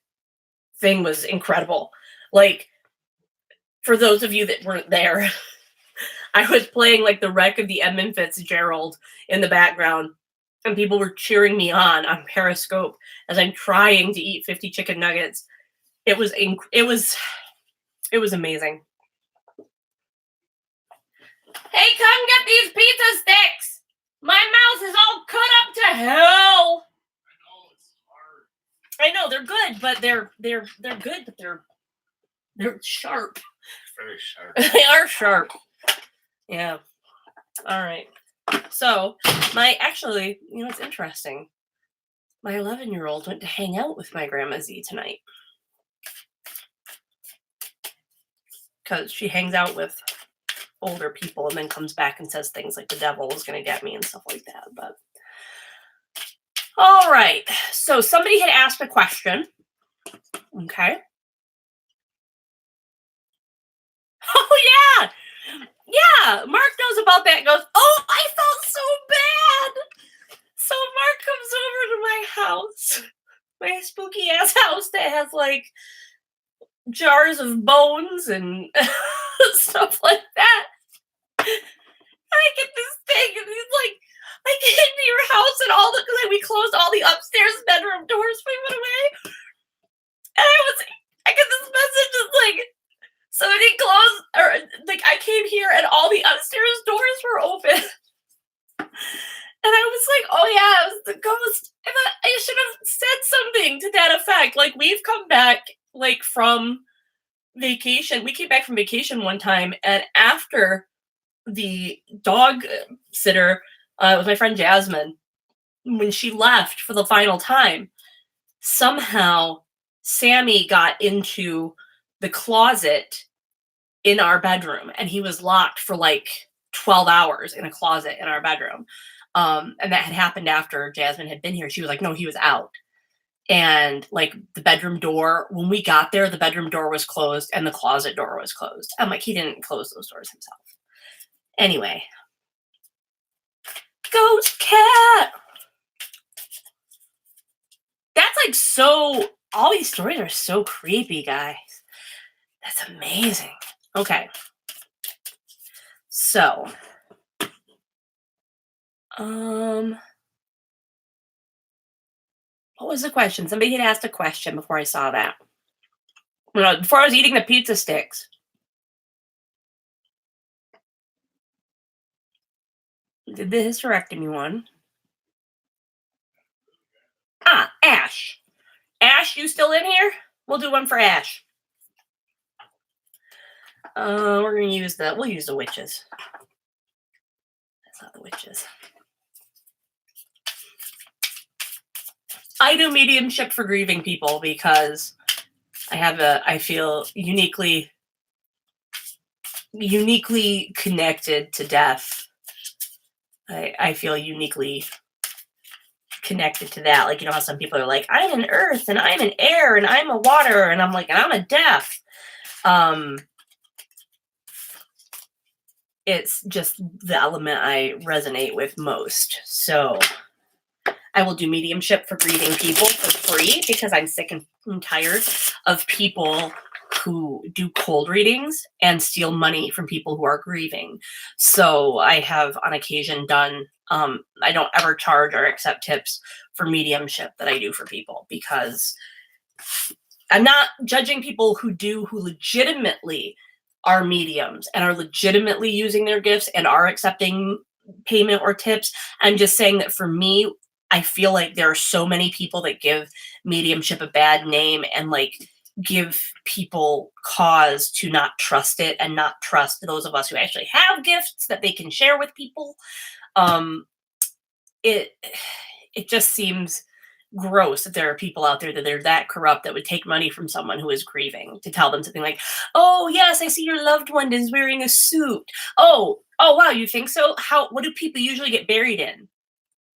thing was incredible. For those of you that weren't there, I was playing the wreck of the Edmund Fitzgerald in the background, and people were cheering me on Periscope as I'm trying to eat 50 chicken nuggets. It was amazing. Hey, come get these pizza sticks. My mouth is all cut up to hell. I know they're good, but they're good, but they're sharp. Very sharp. They are sharp. Yeah. All right. So it's interesting. My 11-year-old went to hang out with my grandma Z tonight, because she hangs out with older people and then comes back and says things like the devil is going to get me and stuff like that. But all right. So somebody had asked a question. Okay. Oh, yeah. Yeah. Mark knows about that and goes, oh, I felt so bad. So Mark comes over to my house, my spooky ass house that has jars of bones and stuff like that. I get this thing, and he's like, I get into your house and we closed all the upstairs bedroom doors. We went away, and I get this message. It's somebody closed, or I came here and all the upstairs doors were open. And I was like, oh yeah, it was the ghost. And I should have said something to that effect. We've come back from vacation. We came back from vacation one time, and after the dog sitter, it was my friend Jasmine, when she left for the final time, somehow Sammy got into the closet in our bedroom, and he was locked for like 12 hours in a closet in our bedroom. And that had happened after Jasmine had been here. She was like, no, he was out. And like the bedroom door, when we got there, the bedroom door was closed and the closet door was closed. I'm like, he didn't close those doors himself. Anyway. Ghost cat. That's like so, all these stories are so creepy, guys. That's amazing. Okay. So, what was the question? Somebody had asked a question before I saw that. Before I was eating the pizza sticks. Did the hysterectomy one. Ah, Ash. Ash, you still in here? We'll do one for Ash. We're gonna use we'll use the witches. That's not the witches. I do mediumship for grieving people because I feel uniquely connected to death. I feel uniquely connected to that. Like, you know how some people are like, I'm an earth and I'm an air and I'm a water, and I'm like, and I'm a death. It's just the element I resonate with most. So I will do mediumship for grieving people for free because I'm sick and tired of people who do cold readings and steal money from people who are grieving. So I have on occasion done, I don't ever charge or accept tips for mediumship that I do for people because I'm not judging people who legitimately are mediums and are legitimately using their gifts and are accepting payment or tips. I'm just saying that for me, I feel like there are so many people that give mediumship a bad name and like give people cause to not trust it and not trust those of us who actually have gifts that they can share with people. It just seems gross that there are people out there that are that corrupt that would take money from someone who is grieving to tell them something like, oh yes, I see your loved one is wearing a suit. Oh wow, you think so? What do people usually get buried in?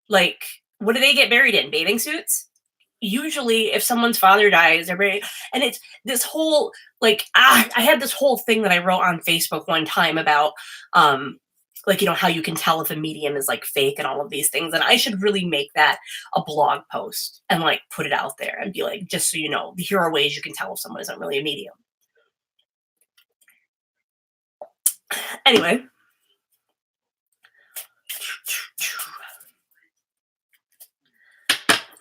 Like, what do they get buried in? Bathing suits? Usually if someone's father dies, they're buried. And it's this whole like, I had this whole thing that I wrote on Facebook one time about like, you know, how you can tell if a medium is like fake and all of these things. And I should really make that a blog post and like put it out there and be like, just so you know, here are ways you can tell if someone isn't really a medium. Anyway.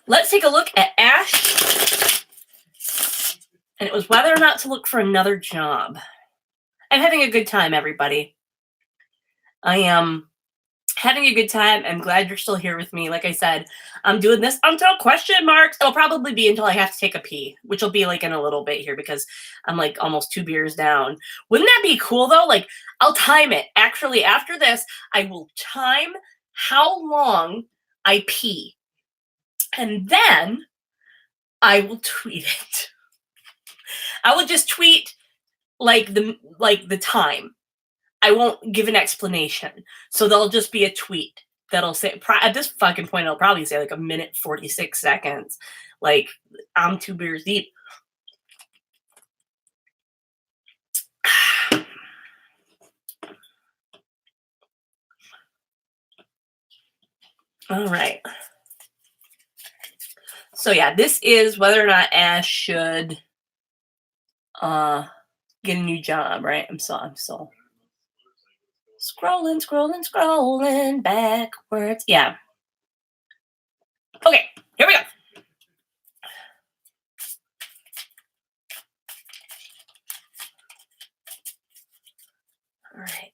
Let's take a look at Ash. And it was whether or not to look for another job. I'm having a good time, everybody. I am having a good time. I'm glad you're still here with me. Like I said, I'm doing this until question marks. It'll probably be until I have to take a pee, which will be like in a little bit here because I'm like almost 2 beers down. Wouldn't that be cool though? Like, I'll time it. Actually, after this, I will time how long I pee. And then I will tweet it. I will just tweet like the time. I won't give an explanation. So there'll just be a tweet that'll say, at this fucking point, it'll probably say like 1 minute, 46 seconds. Like, I'm 2 beers deep. All right. So yeah, this is whether or not Ash should get a new job, right? I'm so scrolling backwards. Yeah. Okay, here we go. All right.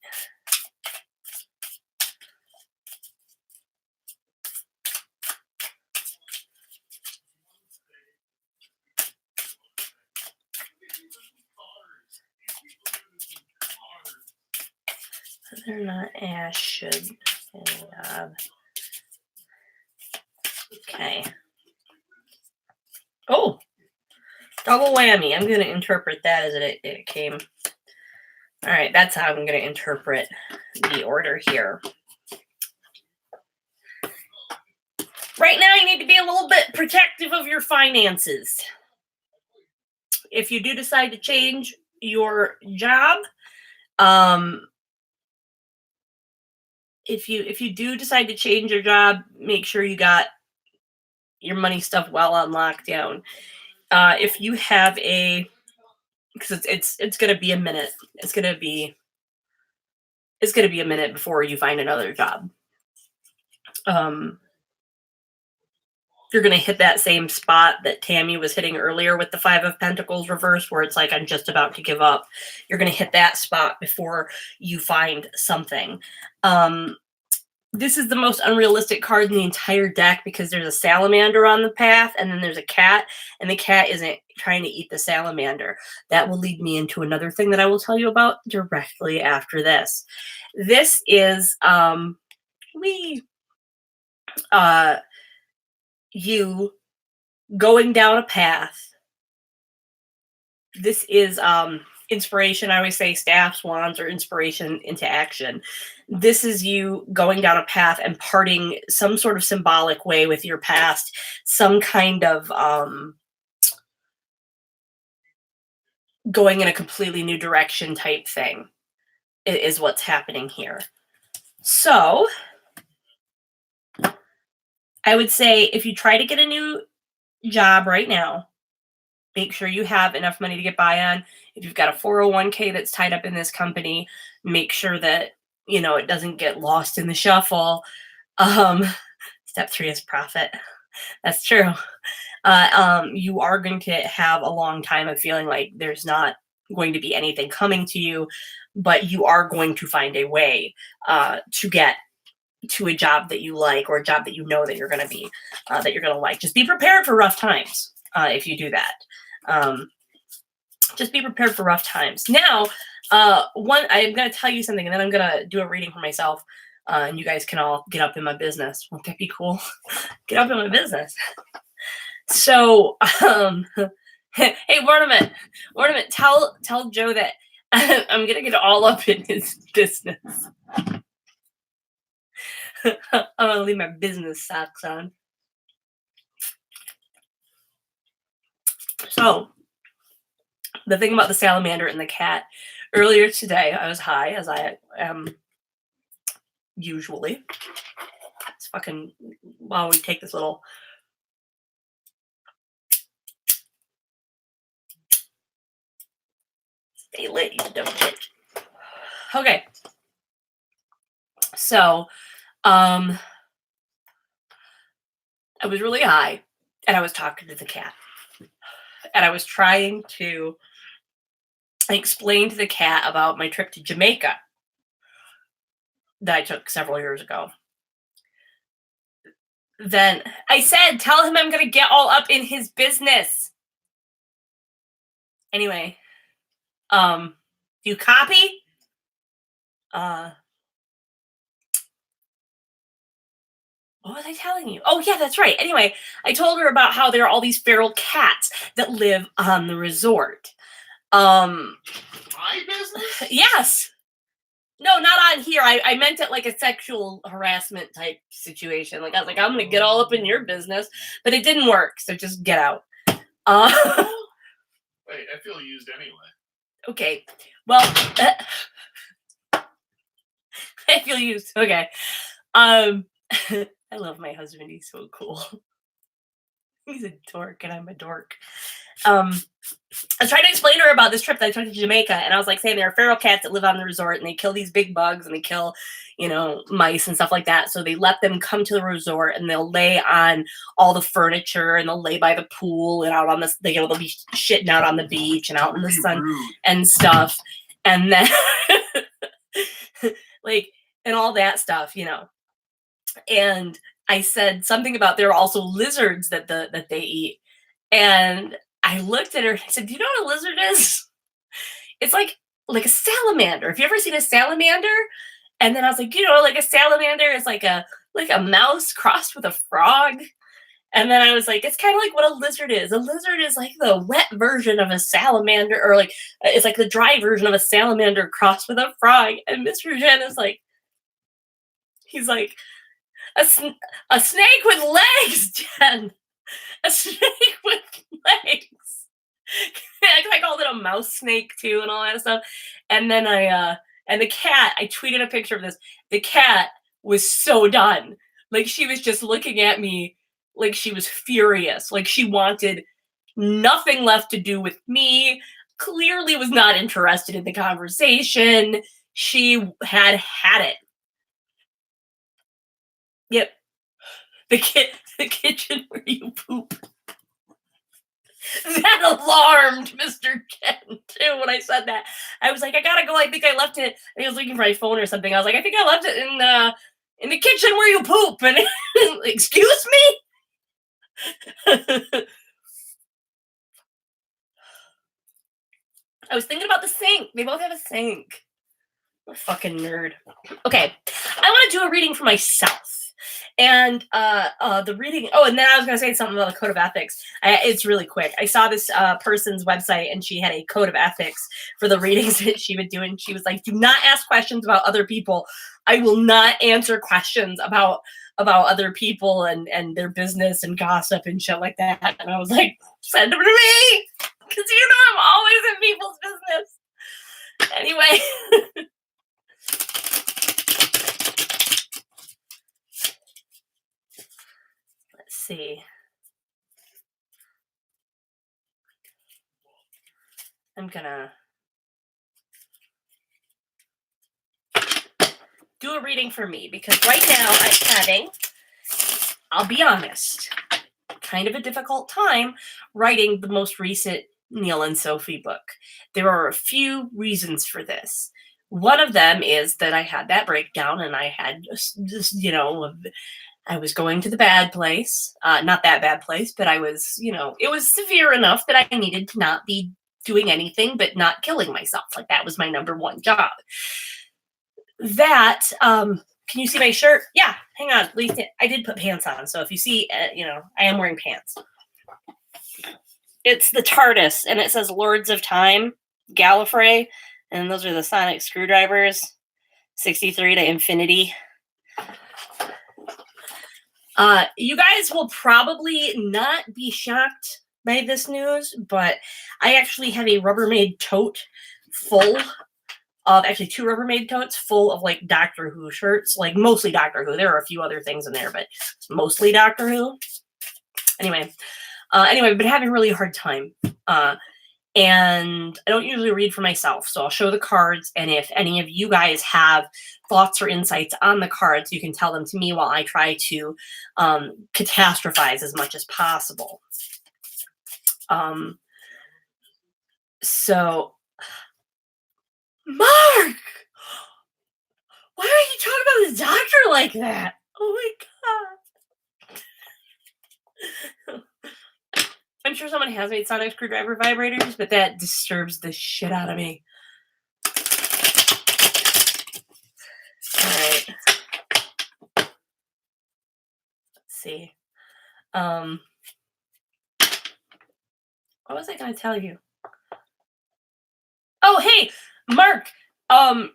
Whether or not Ash should have. Okay. Oh, double whammy. I'm going to interpret that as it came. All right, that's how I'm going to interpret the order here. Right now, you need to be a little bit protective of your finances. If you do decide to change your job, if you do decide to change your job, make sure you got your money stuff well on lockdown. If you have because it's gonna be a minute. It's gonna be a minute before you find another job. You're gonna hit that same spot that Tammy was hitting earlier with the Five of Pentacles reversed, where it's like I'm just about to give up. You're gonna hit that spot before you find something. This is the most unrealistic card in the entire deck because there's a salamander on the path and then there's a cat, and the cat isn't trying to eat the salamander. That will lead me into another thing that I will tell you about directly after this. This is you going down a path. This is inspiration. I always say staffs, wands, or inspiration into action. This is you going down a path and parting some sort of symbolic way with your past, some kind of going in a completely new direction type thing is what's happening here. So I would say if you try to get a new job right now, make sure you have enough money to get by on. If you've got a 401k that's tied up in this company, make sure that, it doesn't get lost in the shuffle. Step 3 is profit. That's true. You are going to have a long time of feeling like there's not going to be anything coming to you, but you are going to find a way to get to a job that you like, or a job that you know that you're going to be, that you're going to like. Just be prepared for rough times if you do that. Just be prepared for rough times. Now, I'm going to tell you something, and then I'm going to do a reading for myself, and you guys can all get up in my business. Won't that be cool? Get up in my business. So, hey, Ornament, tell Joe that I'm going to get all up in his business. I'm going to leave my business socks on. So, the thing about the salamander and the cat, earlier today, I was high, as I am usually. It's fucking, while we take this little stay lit, you dumb bitch. Okay. So, I was really high, and I was talking to the cat. And I was trying to explain to the cat about my trip to Jamaica that I took several years ago. Then I said, tell him I'm going to get all up in his business. Anyway, do you copy? What was I telling you? Oh, yeah, that's right. Anyway, I told her about how there are all these feral cats that live on the resort. My business? Yes. No, not on here. I meant it like a sexual harassment type situation. Like, I was like, I'm going to get all up in your business. But it didn't work, so just get out. Wait, I feel used anyway. Okay. Well, I feel used. Okay. I love my husband. He's so cool. He's a dork, and I'm a dork. I was trying to explain to her about this trip that I took to Jamaica, and I was like saying there are feral cats that live on the resort, and they kill these big bugs, and they kill, mice and stuff like that. So they let them come to the resort, and they'll lay on all the furniture, and they'll lay by the pool, and out on the, they'll be shitting out on the beach and out in the sun and stuff, and then and all that stuff, And I said something about there are also lizards that they eat, and I looked at her and I said, do you know what a lizard is? It's like a salamander. Have you ever seen a salamander? And then I was like, like a salamander is like a mouse crossed with a frog. And then I was like, it's kind of like what a lizard is. A lizard is like the wet version of a salamander, or like it's like the dry version of a salamander crossed with a frog. And Mr. Jen is like, he's like, a snake with legs, Jen. A snake with legs. I called it a mouse snake too, and all that stuff. And then and the cat, I tweeted a picture of this. The cat was so done. Like she was just looking at me like she was furious. Like she wanted nothing left to do with me. Clearly was not interested in the conversation. She had it. Yep. The kitchen where you poop. That alarmed Mr. Ken too when I said that. I was like, I gotta go. I think I left it. And he was looking for my phone or something. I was like, I think I left it in the kitchen where you poop. And excuse me. I was thinking about the sink. They both have a sink. I'm a fucking nerd. Okay, I want to do a reading for myself. And the reading, and then I was going to say something about the code of ethics. It's really quick. I saw this person's website, and she had a code of ethics for the readings that she would do. And she was like, do not ask questions about other people. I will not answer questions about other people and their business and gossip and shit like that. And I was like, send them to me, because I'm always in people's business. Anyway. Let's see. I'm gonna do a reading for me, because right now I'm having, I'll be honest, kind of a difficult time writing the most recent Neil and Sophie book. There are a few reasons for this. One of them is that I had that breakdown, and I had just, I was going to the bad place. Not that bad place, but I was, it was severe enough that I needed to not be doing anything but not killing myself. Like that was my number one job. That, can you see my shirt? Yeah, hang on. At least I did put pants on. So if you see, I am wearing pants. It's the TARDIS, and it says Lords of Time, Gallifrey, and those are the sonic screwdrivers, 63 to infinity. You guys will probably not be shocked by this news, but I actually have a Rubbermaid tote full of, actually 2 Rubbermaid totes full of like Doctor Who shirts, like mostly Doctor Who. There are a few other things in there, but it's mostly Doctor Who. Anyway, I've been having a really hard time. And I don't usually read for myself, so I'll show the cards, and if any of you guys have thoughts or insights on the cards, you can tell them to me while I try to catastrophize as much as possible. So, Mark! Why are you talking about the doctor like that? Oh my god. I'm sure someone has made sonic screwdriver vibrators, but that disturbs the shit out of me. Alright. Let's see. What was I going to tell you? Oh, hey, Mark.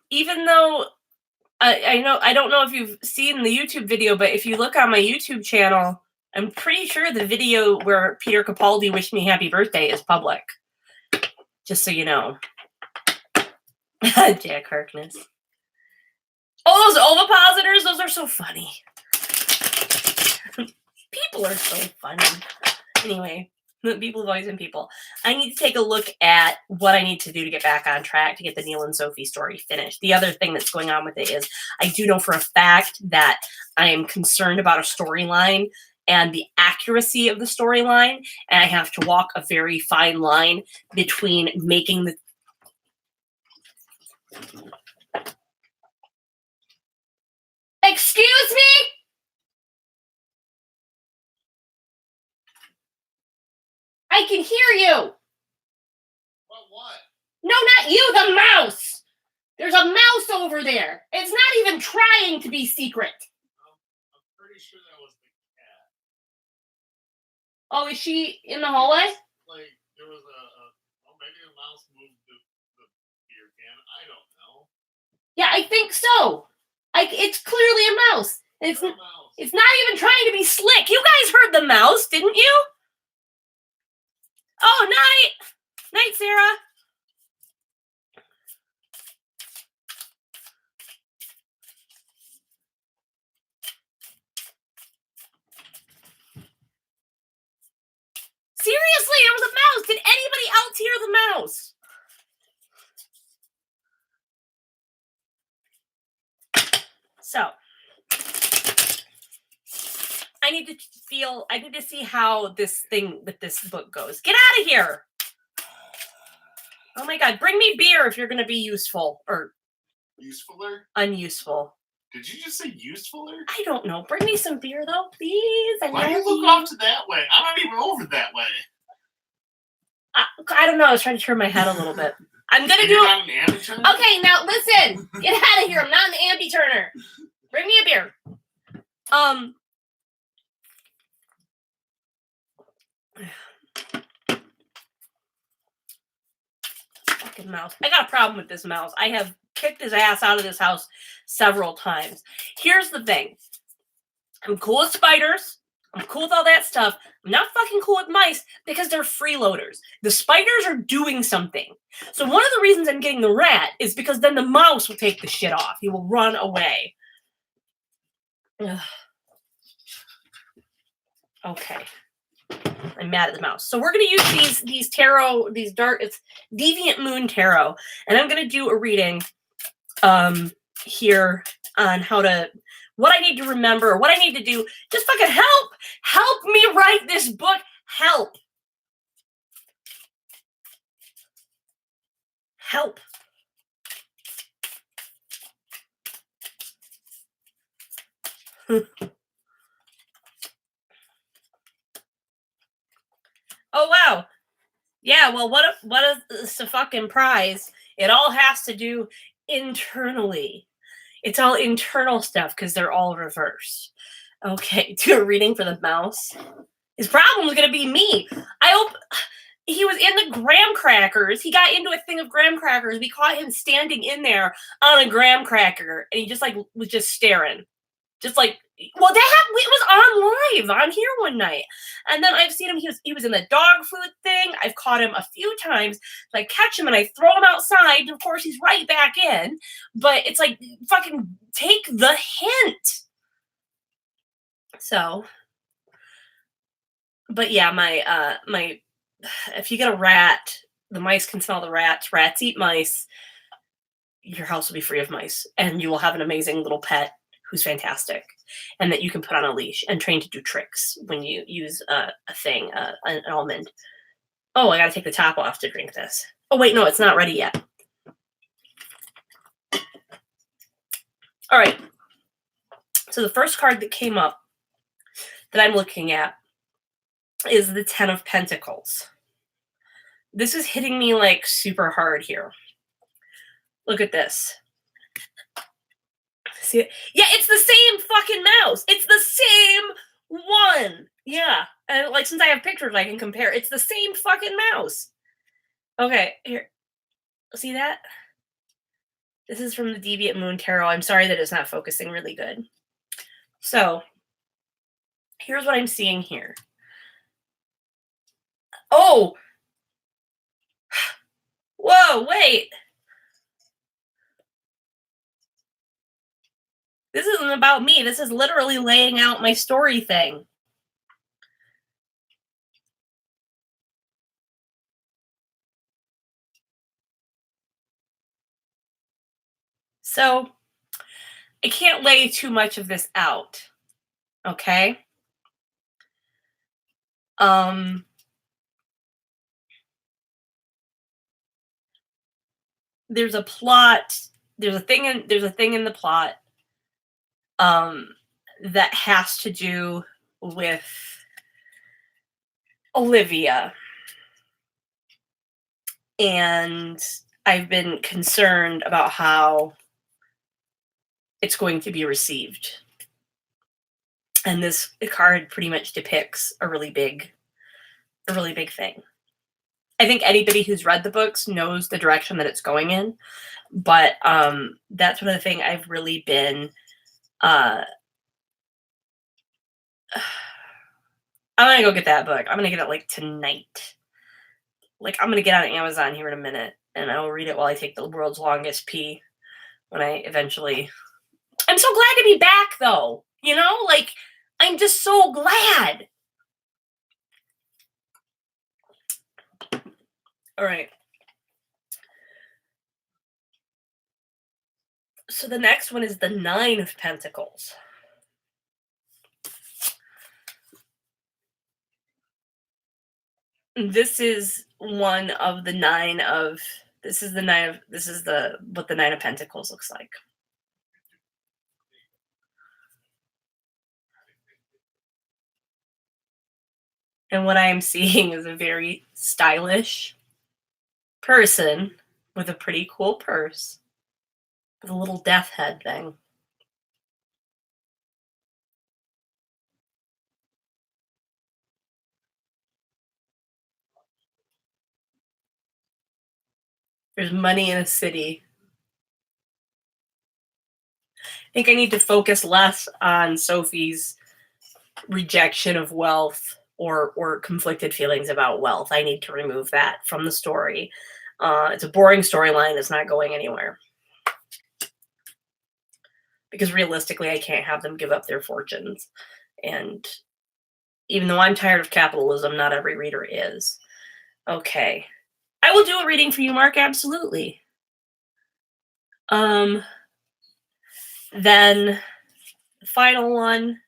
Even though I don't know if you've seen the YouTube video, but if you look on my YouTube channel, I'm pretty sure the video where Peter Capaldi wished me happy birthday is public. Just so you know. Jack Harkness. Oh, those ovipositors, those are so funny. People are so funny. Anyway, people have always been people. I need to take a look at what I need to do to get back on track to get the Neil and Sophie story finished. The other thing that's going on with it is I do know for a fact that I am concerned about a storyline and the accuracy of the storyline, and I have to walk a very fine line between making the... Excuse me? I can hear you. What? No, not you, the mouse. There's a mouse over there. It's not even trying to be secret. I'm pretty sure that was the cat. Oh, is she in the hallway? Like, there was maybe a mouse moved the beer can. I don't know. Yeah, I think so. It's clearly a mouse. It's not even trying to be slick. You guys heard the mouse, didn't you? Oh, night. Night, Sarah. Seriously, it was a mouse. Did anybody else hear the mouse? So, I need to see how this thing with this book goes. Get out of here. Oh my God, bring me beer if you're going to be useful or usefuler? Unuseful. Did you just say usefuler? I don't know. Bring me some beer though, please. Why do you look off to that way? I'm not even over that way. I don't know. I was trying to turn my head a little bit. I'm going to do not an ambi-turner? Okay, now listen. Get out of here. I'm not an ambi-turner. Bring me a beer. Fucking mouse. I got a problem with this mouse. I have kicked his ass out of this house several times. Here's the thing. I'm cool with spiders. I'm cool with all that stuff. I'm not fucking cool with mice because they're freeloaders. The spiders are doing something. So one of the reasons I'm getting the rat is because then the mouse will take the shit off. He will run away. Ugh. Okay. I'm mad at the mouse. So we're going to use these tarot, these dark, it's Deviant Moon Tarot. And I'm going to do a reading here on what I need to remember, what I need to do. Just fucking help. Help me write this book. Help. Help. Oh, wow. Yeah, well, what is the fucking prize? It all has to do internally. It's all internal stuff because they're all reversed. Okay, do a reading for the mouse. His problem is going to be me. I hope he was in the graham crackers. He got into a thing of graham crackers. We caught him standing in there on a graham cracker, and he just was just staring. Just like, well, it was on live on here one night. And then I've seen him, he was in the dog food thing. I've caught him a few times. So I catch him and I throw him outside. And of course, he's right back in. But it's like, fucking take the hint. So, but yeah, my if you get a rat, the mice can smell the rats. Rats eat mice. Your house will be free of mice. And you will have an amazing little pet who's fantastic, and that you can put on a leash and train to do tricks when you use an almond. Oh, I gotta take the top off to drink this. Oh wait, no, it's not ready yet. All right. So the first card that came up that I'm looking at is the 10 of Pentacles. This is hitting me like super hard here. Look at this. See it? Yeah, it's the same fucking mouse. It's the same one. Yeah. And like, since I have pictures, I can compare. It's the same fucking mouse. Okay, here. See that? This is from the Deviant Moon Tarot. I'm sorry that it's not focusing really good. So, here's what I'm seeing here. Oh! Whoa, wait. This isn't about me. This is literally laying out my story thing. So, I can't lay too much of this out. Okay? There's a plot. There's a thing in the plot that has to do with Olivia. And I've been concerned about how it's going to be received. And this card pretty much depicts a really big thing. I think anybody who's read the books knows the direction that it's going in. But that's one of the things I've really been I'm gonna go get that book. I'm gonna get it like tonight. Like I'm gonna get on Amazon here in a minute and I will read it while I take the world's longest pee when I eventually. I'm so glad to be back though. You know, like I'm just so glad. All right. So the next one is the Nine of Pentacles. This is one of the nine of. This is what the Nine of Pentacles looks like. And what I am seeing is a very stylish person with a pretty cool purse with a little death head thing. There's money in a city. I think I need to focus less on Sophie's rejection of wealth or conflicted feelings about wealth. I need to remove that from the story. It's a boring storyline that's not going anywhere. Because realistically, I can't have them give up their fortunes. And even though I'm tired of capitalism, not every reader is. Okay. I will do a reading for you, Mark, absolutely. Then the final one.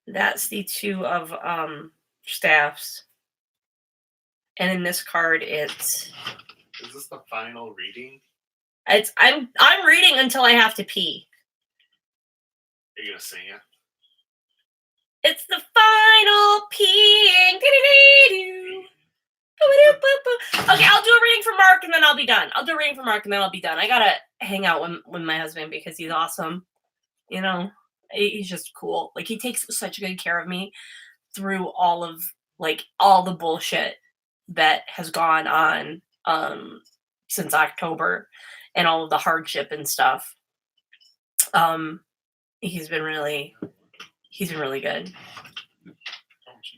That's the Two of Staffs. And in this card, it's. Is this the final reading? I'm reading until I have to pee. Are you gonna sing it? It's the final peeing. Okay, I'll do a reading for Mark and then I'll be done. I gotta hang out with my husband because he's awesome. You know, he's just cool. Like he takes such good care of me through all the bullshit that has gone on since October and all of the hardship and stuff. He's been really good.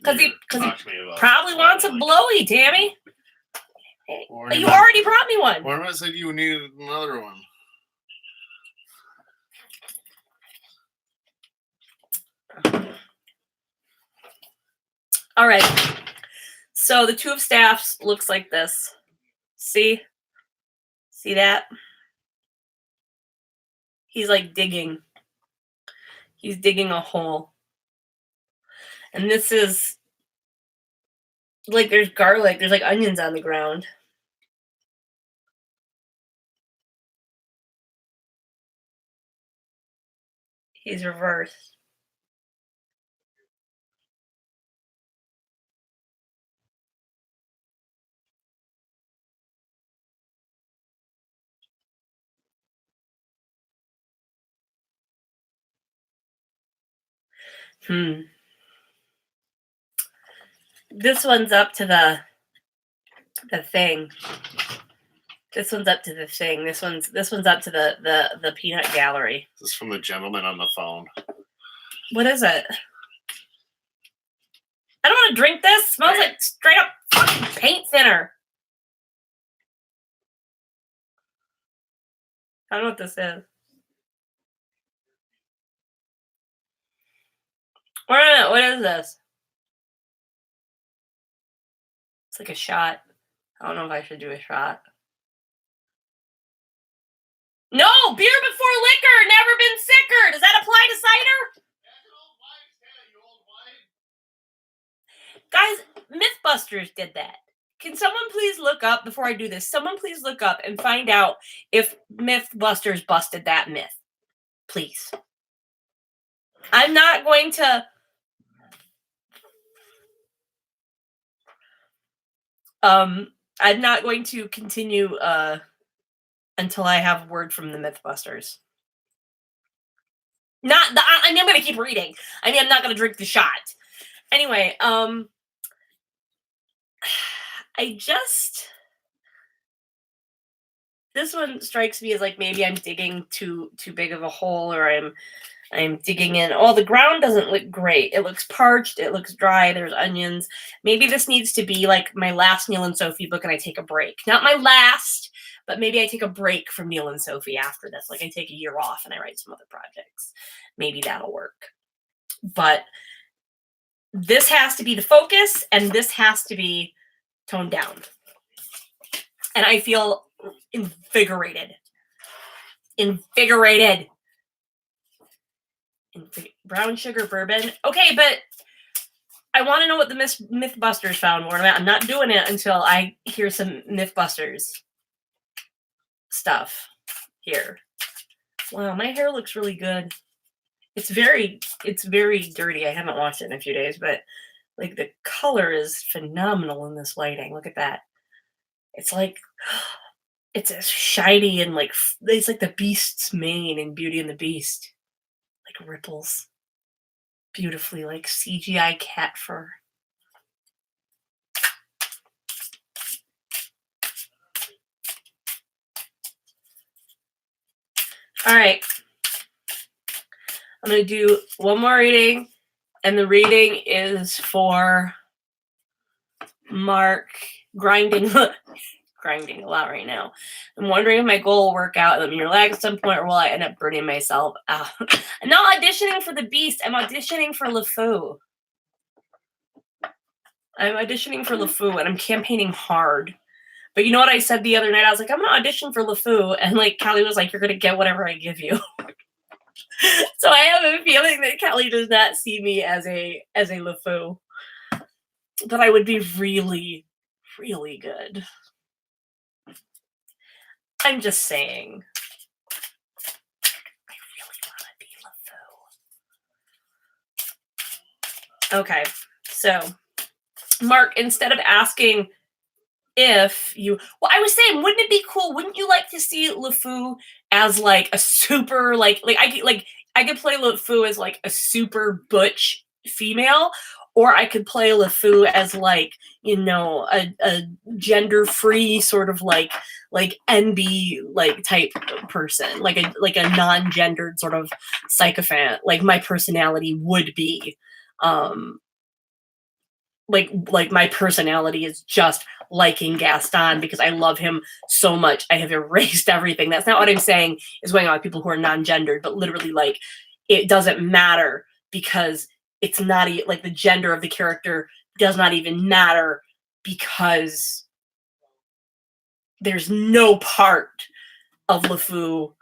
Because he probably wants a blowy, Tammy. You already brought me one. Why did I say you needed another one? All right. So the Two of Staffs looks like this. See that? He's like digging. He's digging a hole. And this is like there's garlic, there's like onions on the ground. He's reversed. This one's up to the thing. This one's up to the thing. This one's up to the peanut gallery. This is from the gentleman on the phone. What is it? I don't want to drink this. It smells like straight up fucking paint thinner. I don't know what this is. What is this? It's like a shot. I don't know if I should do a shot. No, beer before liquor, never been sicker. Does that apply to cider? Guys, Mythbusters did that. Can someone please look up, before I do this, someone please look up and find out if Mythbusters busted that myth. Please. I'm not going to I'm not going to continue until I have word from the Mythbusters. I'm going to keep reading. I mean, I'm not going to drink the shot. Anyway, this one strikes me as like maybe I'm digging too big of a hole, or I'm digging in. Oh, the ground doesn't look great. It looks parched. It looks dry. There's onions. Maybe this needs to be like my last Neil and Sophie book and I take a break. Not my last, but maybe I take a break from Neil and Sophie after this. Like I take a year off and I write some other projects. Maybe that'll work. But this has to be the focus and this has to be toned down. And I feel invigorated. Brown sugar bourbon. Okay, but I want to know what the Mythbusters found. I'm not doing it until I hear some Mythbusters stuff here. Wow, my hair looks really good. It's very dirty. I haven't washed it in a few days, but like the color is phenomenal in this lighting. Look at that. It's like it's as shiny and like it's like the Beast's mane in Beauty and the Beast. Like ripples. Beautifully like CGI cat fur. All right. I'm going to do one more reading, and the reading is for Mark. Grinding a lot right now. I'm wondering if my goal will work out. Let me relax at some point, or will I end up burning myself out? I'm not auditioning for the Beast. I'm auditioning for LeFou. I'm auditioning for LeFou, and I'm campaigning hard. But you know what I said the other night? I was like, I'm going to audition for LeFou. And like Kelly was like, you're going to get whatever I give you. So I have a feeling that Kelly does not see me as a LeFou. But I would be really, really good. I'm just saying. I really want to be LeFou. Okay, so Mark, instead of asking if you, well, I was saying, wouldn't it be cool? Wouldn't you like to see LeFou as like a super I could play LeFou as like a super butch female, or I could play LeFou as like, you know, a gender-free sort of like NB like type person, like a non-gendered sort of sycophant. Like my personality would be, like my personality is just liking Gaston because I love him so much. I have erased everything. That's not what I'm saying is going on with people who are non-gendered, but literally like it doesn't matter because it's not like the gender of the character does not even matter because there's no part of LeFou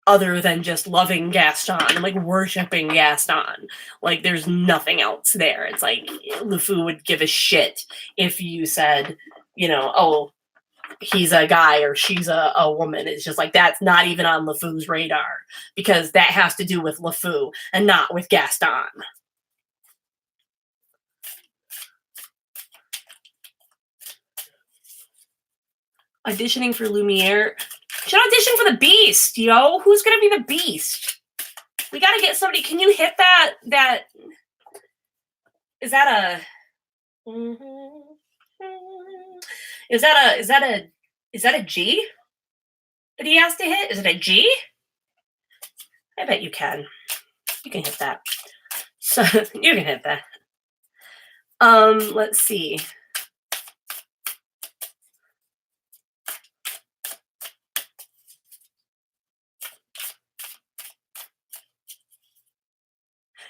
other than just loving Gaston and like worshiping Gaston. Like there's nothing else there. It's like LeFou would give a shit if you said, you know, oh, he's a guy or she's a woman. It's just like that's not even on LeFou's radar because that has to do with LeFou and not with Gaston. Auditioning for Lumiere. Should audition for the Beast, yo. Who's gonna be the Beast? We gotta get somebody. Can you hit that? Is that a G that he has to hit? Is it a G? I bet you can. You can hit that. So you can hit that. Let's see.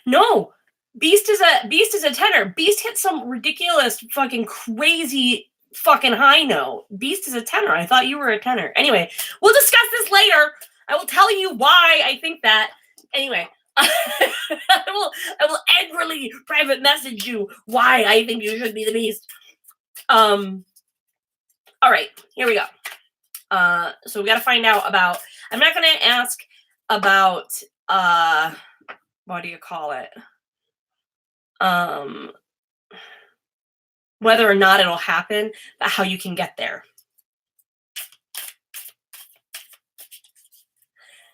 No, Beast is a tenor. Beast hit some ridiculous, fucking crazy, fucking high note. Beast is a tenor. I thought you were a tenor. Anyway, we'll discuss this later. I will tell you why I think that. Anyway, I will angrily private message you why I think you should be the Beast. All right, here we go. So we got to find out about. I'm not going to ask about. What do you call it? whether or not it'll happen, but how you can get there.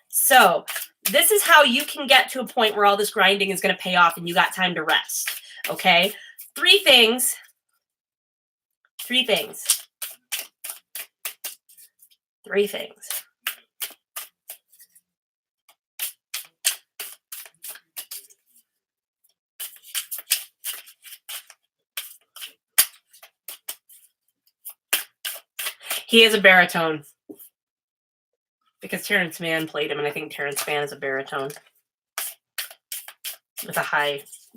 So this is how you can get to a point where all this grinding is going to pay off and you got time to rest. Okay? Three things. He is a baritone. Because Terrence Mann played him, and I think Terrence Mann is a baritone. With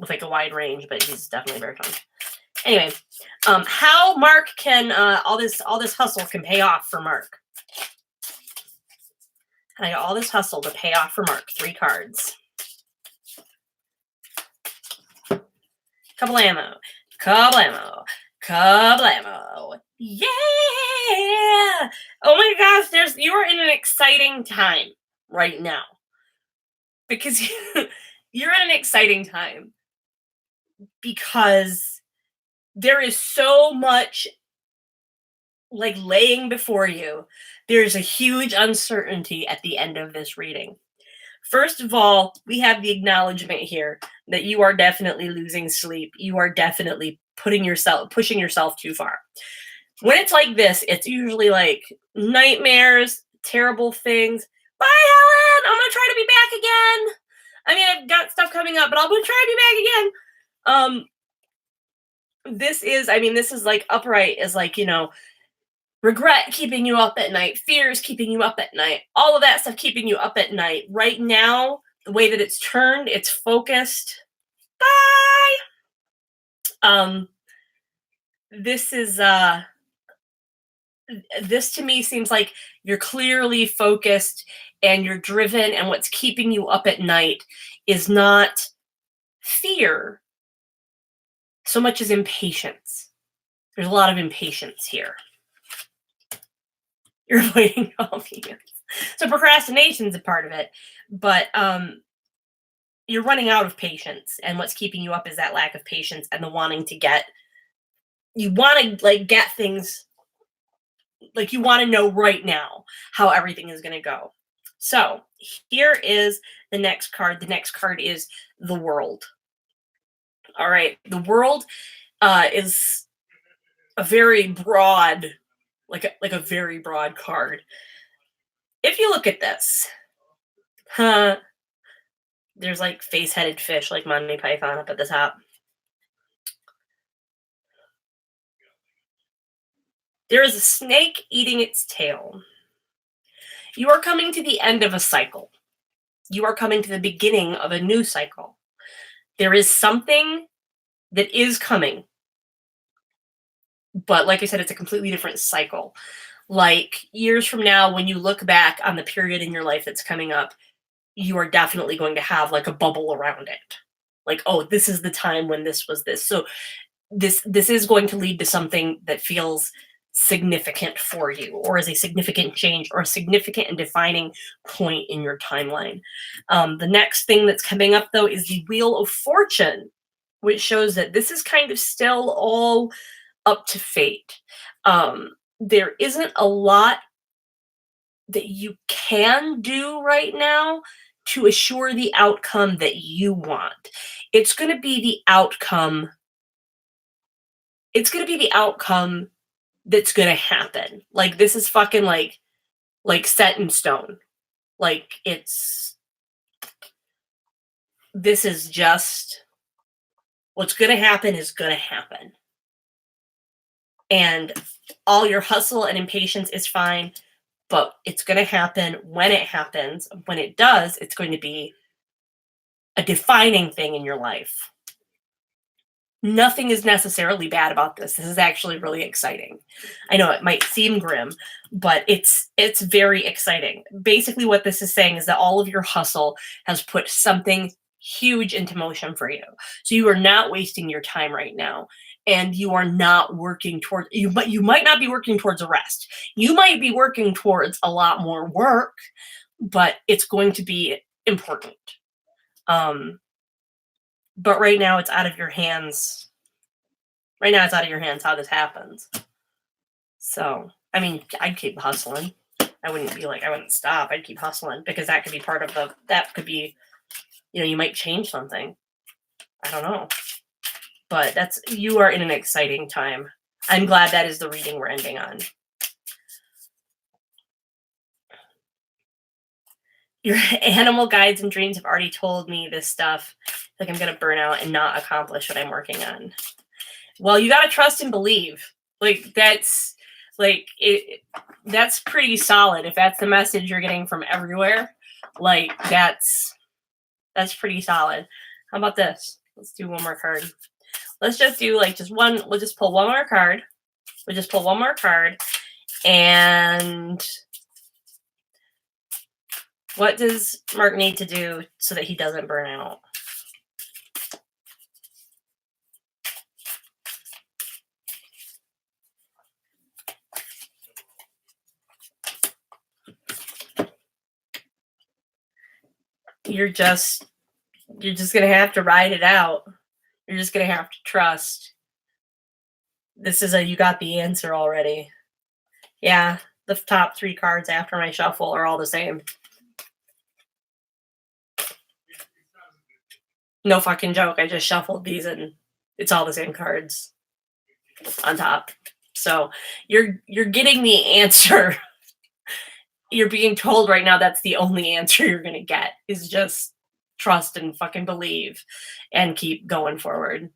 like a wide range, but he's definitely a baritone. Anyway, how Mark can all this hustle can pay off for Mark. And I got all this hustle to pay off for Mark. 3 cards. Kablamo. Kablamo. Kablamo. Yeah! Oh my gosh, you are in an exciting time right now. Because you're in an exciting time. Because there is so much like laying before you. There's a huge uncertainty at the end of this reading. First of all, we have the acknowledgement here that you are definitely losing sleep. You are definitely pushing yourself too far. When it's like this, it's usually like nightmares, terrible things. Bye, Helen! I'm going to try to be back again. I mean, I've got stuff coming up, but I'm going to try to be back again. This is like upright is like, regret keeping you up at night, fears keeping you up at night, all of that stuff keeping you up at night. Right now, the way that it's turned, it's focused. Bye! This to me seems like you're clearly focused and you're driven, and what's keeping you up at night is not fear so much as impatience. There's a lot of impatience here. You're avoiding all these. So procrastination is a part of it, but you're running out of patience, and what's keeping you up is that lack of patience and the wanting to get. You want to get things. Like you want to know right now how everything is going to go. So here is the next card. The next card is the World. All right, the World is a very broad. Like a very broad card. If you look at this, there's like face-headed fish like Monty Python up at the top. There is a snake eating its tail. You are coming to the end of a cycle. You are coming to the beginning of a new cycle. There is something that is coming. But like I said, it's a completely different cycle. Like years from now, when you look back on the period in your life that's coming up, you are definitely going to have like a bubble around it. Like, oh, this is the time when this was this. So this is going to lead to something that feels significant for you, or is a significant change, or a significant and defining point in your timeline. The next thing that's coming up, though, is the Wheel of Fortune, which shows that this is kind of still all up to fate. There isn't a lot that you can do right now to assure the outcome that you want. It's going to be the outcome. It's going to be the outcome that's going to happen. Like this is fucking like set in stone. Like this is just what's going to happen is going to happen. And all your hustle and impatience is fine, but it's going to happen when it happens. When it does, it's going to be a defining thing in your life. Nothing is necessarily bad about this. This is actually really exciting. I know it might seem grim, but it's very exciting. Basically, what this is saying is that all of your hustle has put something huge into motion for you. So you are not wasting your time right now. And you are not working towards, you might not be working towards a rest. You might be working towards a lot more work, but it's going to be important. But right now it's out of your hands. Right now it's out of your hands how this happens. So, I mean, I'd keep hustling. I wouldn't stop. I'd keep hustling because that could be part of that could be, you might change something. I don't know. But you are in an exciting time. I'm glad that is the reading we're ending on. Your animal guides and dreams have already told me this stuff. Like I'm going to burn out and not accomplish what I'm working on. Well, you got to trust and believe. That's pretty solid. If that's the message you're getting from everywhere, that's pretty solid. How about this? Let's do one more card. Let's just do one. We'll just pull one more card. And what does Mark need to do so that he doesn't burn out? You're just going to have to ride it out. You're just going to have to trust. This is you got the answer already. Yeah, the top 3 cards after my shuffle are all the same. No fucking joke. I just shuffled these and it's all the same cards on top. So you're getting the answer. You're being told right now that's the only answer you're going to get is just trust and fucking believe and keep going forward.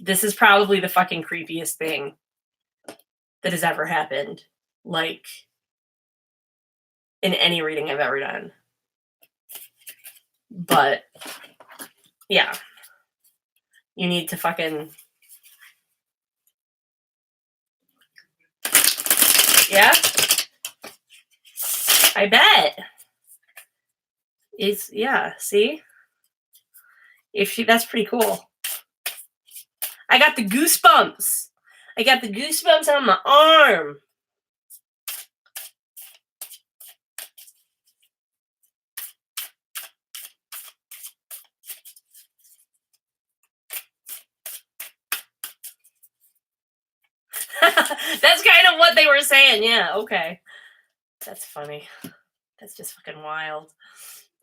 This is probably the fucking creepiest thing that has ever happened. In any reading I've ever done. But yeah, you need to fucking, yeah, I bet. See? That's pretty cool. I got the goosebumps. On my arm. That's kind of what they were saying. Yeah, okay. That's funny. That's just fucking wild.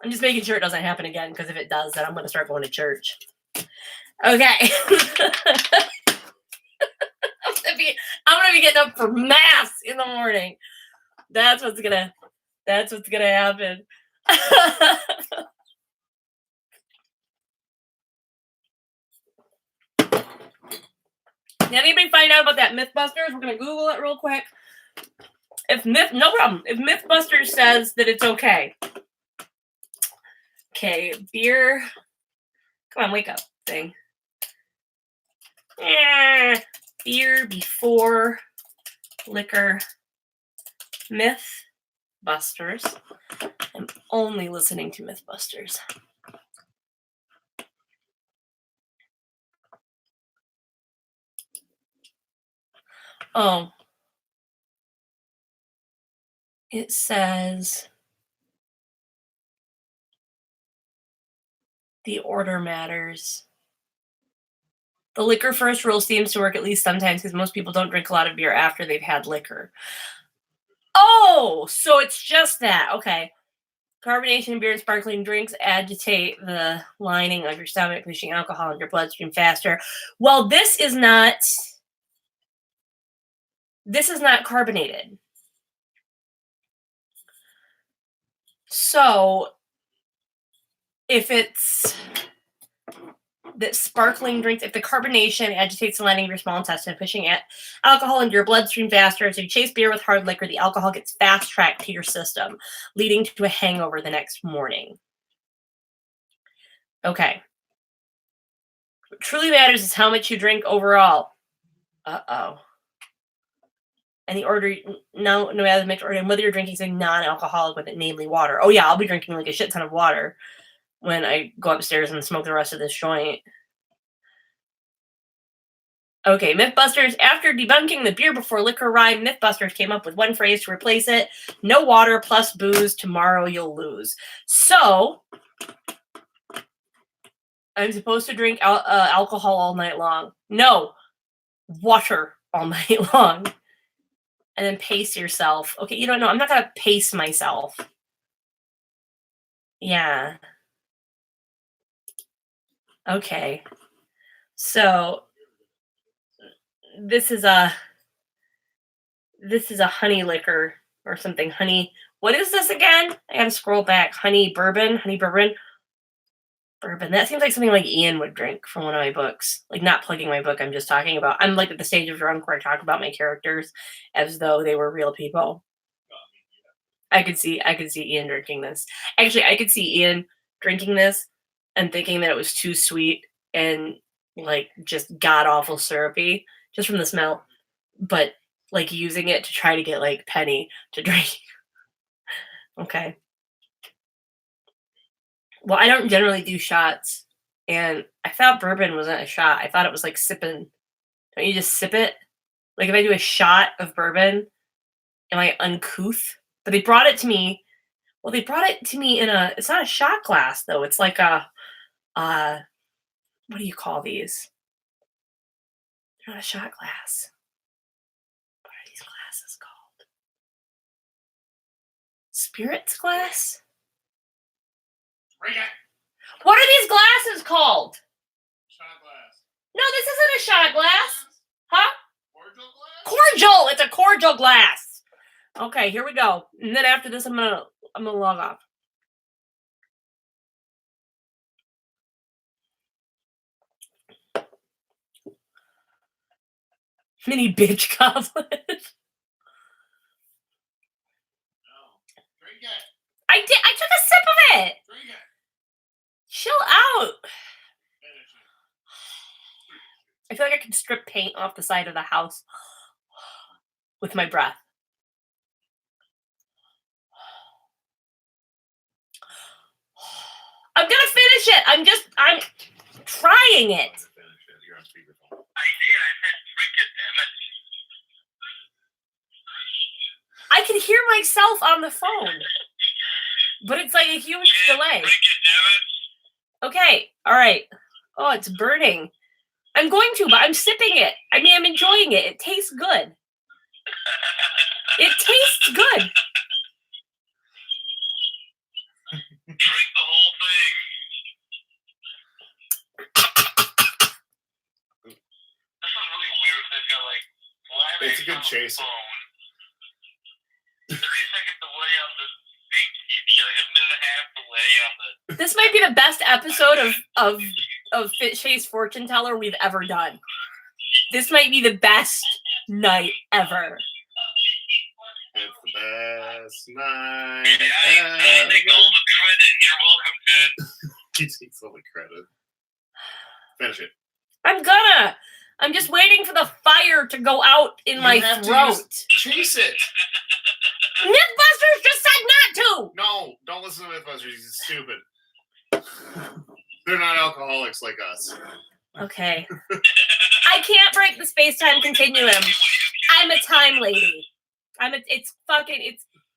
I'm just making sure it doesn't happen again, because if it does, then I'm going to start going to church. Okay. I'm gonna be getting up for mass in the morning. That's what's gonna happen. Did anybody find out about that Mythbusters? We're gonna Google it real quick. No problem. If Mythbusters says that it's okay. Okay, beer. Come on, wake up, thing. Beer before liquor. Mythbusters. I'm only listening to Mythbusters. Oh. It says the order matters. The liquor first rule seems to work at least sometimes because most people don't drink a lot of beer after they've had liquor. Oh, so it's just that. Okay. Carbonation in beer and sparkling drinks agitate the lining of your stomach, pushing alcohol in your bloodstream faster. Well, this is not carbonated. So if it's that sparkling drinks, if the carbonation agitates the lining of your small intestine, pushing alcohol into your bloodstream faster, so you chase beer with hard liquor, the alcohol gets fast-tracked to your system, leading to a hangover the next morning. Okay. What truly matters is how much you drink overall. Uh-oh. And the order, no matter the mixed order, and whether you're drinking something non-alcoholic with it, namely water. Oh yeah, I'll be drinking like a shit ton of water when I go upstairs and smoke the rest of this joint. Okay, Mythbusters. After debunking the beer before liquor rhyme, Mythbusters came up with one phrase to replace it. No water plus booze, tomorrow you'll lose. So, I'm supposed to drink alcohol all night long. No, water all night long. And then pace yourself. Okay, you don't know. I'm not going to pace myself. Yeah. Okay. So this is a honey liquor or something. Honey. What is this again? I gotta scroll back. Honey bourbon. Bourbon. That seems like something like Ian would drink from one of my books. Like, not plugging my book. I'm just talking about. I'm like at the stage of drunk where I talk about my characters as though they were real people. I could see Ian drinking this. Actually, I could see Ian drinking this and thinking that it was too sweet and like just god awful syrupy just from the smell, but like using it to try to get like Penny to drink. Okay. Well, I don't generally do shots, and I thought bourbon wasn't a shot. I thought it was like sipping. Don't you just sip it? Like if I do a shot of bourbon, am I uncouth? But they brought it to me. Well, they brought it to me in a. It's not a shot glass though. It's like a. What do you call these? They're not a shot glass. What are these glasses called? Spirits glass? Drink it. What are these glasses called? Shot glass. No, this isn't a shot glass. Huh? Cordial glass? Cordial. It's a cordial glass. Okay, here we go. And then after this, I'm gonna log off. Mini bitch goblet. No. Drink it. I did. I took a sip of it. Drink it. Chill out. Finish it. I feel like I could strip paint off the side of the house with my breath. I'm gonna finish it. I'm trying it. Finish it. You're on speakerphone. I did. I said drink it, damn it. I can hear myself on the phone, but it's like a huge delay. Drink it, damn it. Okay. All right. Oh, it's burning. I'm going to, but I'm sipping it. I mean, I'm enjoying it. It tastes good. It tastes good. Drink the whole thing. This is really weird. They've got like live It's a good action on the chaser. phone. 30 seconds delay on the big TV, like a minute and a half delay on the. This might be the best episode of Fitshaced Fortuneteller we've ever done. This might be the best night ever. It's the best night. I take all the credit. You're welcome, Ted. He takes all the credit. Finish it. I'm just waiting for the fire to go out in my throat. Chase it. Mythbusters just said not to! No, don't listen to Mythbusters. He's stupid. They're not alcoholics like us. Okay. I can't break the space-time continuum. I'm a time lady.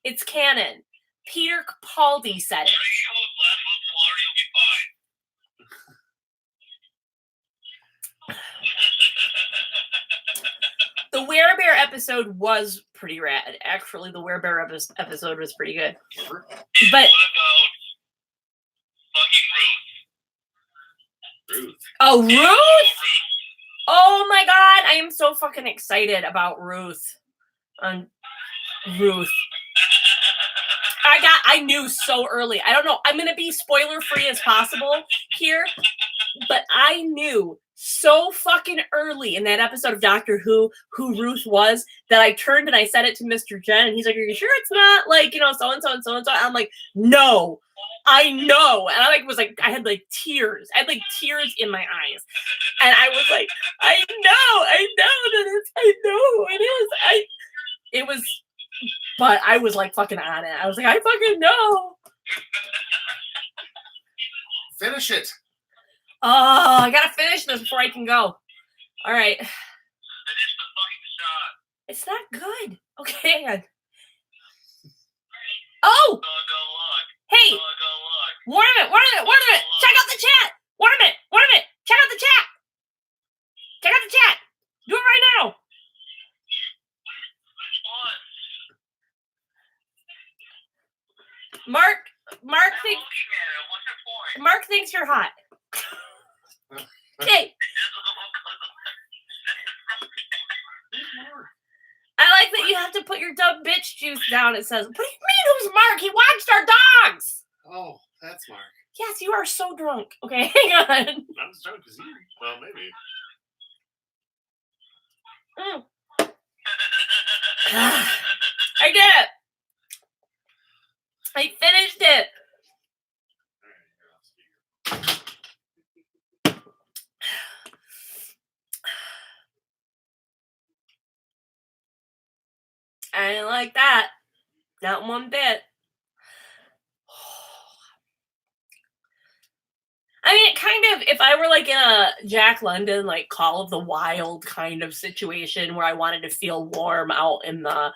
It's canon. Peter Capaldi said it. The Werebear episode was pretty rad. Actually, the Werebear episode was pretty good. But what about fucking Ruth. oh, Ruth! Oh my god, I am so fucking excited about Ruth. Ruth. I knew so early. I don't know. I'm gonna be spoiler free as possible here, but I knew so fucking early in that episode of Doctor Who Ruth was that I turned and I said it to Mr. Jen, and he's like, "Are you sure it's not like, you know, so and so and so and so?" I'm like, "No, I know." And I I had like tears. I had like tears in my eyes, and I was like, "I know it was." But I was like fucking on it. I was like, I fucking know. Finish it. Oh, I gotta finish this before I can go. All right. Finish the fucking shot. It's not good. Okay, hang on. Oh! Hey! Wait a minute. Check out the chat. Wait a minute. Check out the chat. Do it right looking at it. What's your point? Mark thinks you're hot. Okay. I like that you have to put your dumb bitch juice down. It says, what do you mean who's Mark? He watched our dogs. Oh, that's Mark. Yes, you are so drunk. Okay, hang on. Not as drunk as you. Well, maybe. I did it. I finished it. I didn't like that. Not one bit. I mean, it kind of, if I were like in a Jack London, like Call of the Wild kind of situation where I wanted to feel warm out in the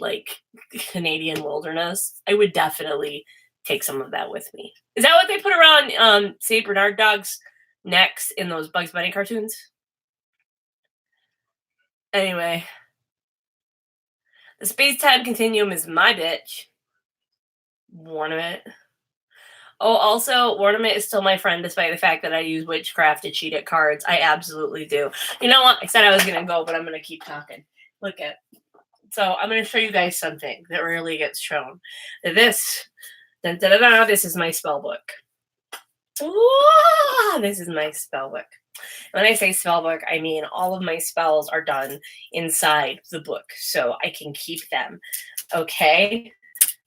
like Canadian wilderness, I would definitely take some of that with me. Is that what they put around St. Bernard dogs' necks in those Bugs Bunny cartoons? Anyway. The space-time continuum is my bitch. Ornament. Oh, also, Ornament is still my friend despite the fact that I use witchcraft to cheat at cards. I absolutely do. You know what? I said I was going to go, but I'm going to keep talking. Look at. So I'm going to show you guys something that rarely gets shown. This. Dun, dun, dun, dun, this is my spell book. Ooh, this is my spell book. When I say spell book, I mean all of my spells are done inside the book, so I can keep them. Okay?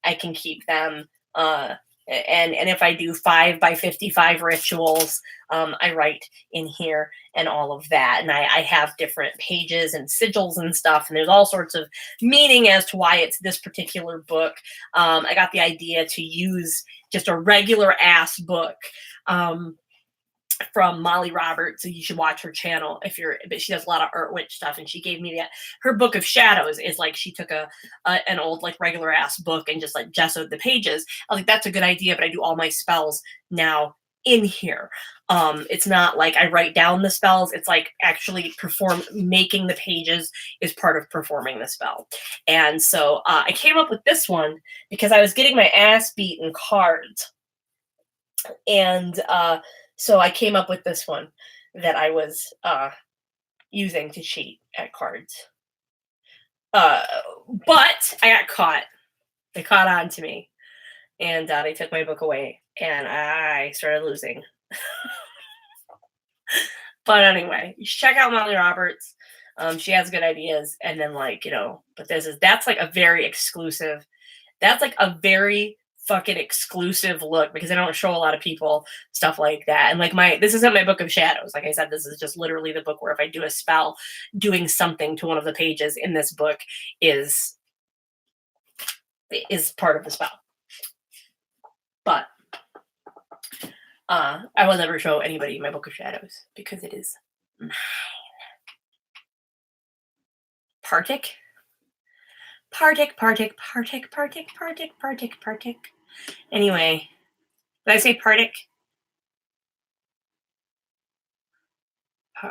I can keep them. And if I do 5 by 55 rituals, I write in here and all of that. And I have different pages and sigils and stuff. And there's all sorts of meaning as to why it's this particular book. I got the idea to use just a regular ass book. From Molly Roberts, so you should watch her channel but she does a lot of art witch stuff, and she gave me that. Her book of shadows is like she took an old like regular ass book and just like gessoed the pages. I was like, that's a good idea, but I do all my spells now in here. It's not like I write down the spells, it's like actually making the pages is part of performing the spell. And so I came up with this one because I was getting my ass beat in cards. And so I came up with this one that I was using to cheat at cards. But I got caught. They caught on to me. And they took my book away. And I started losing. But anyway, you should check out Molly Roberts. She has good ideas. And then but that's like a very exclusive. That's like a very fucking exclusive look because I don't show a lot of people stuff like that. And like this isn't my book of shadows. Like I said, this is just literally the book where if I do a spell, doing something to one of the pages in this book is part of the spell. But I will never show anybody my book of shadows because it is mine. Partic. Anyway, did I say Partic?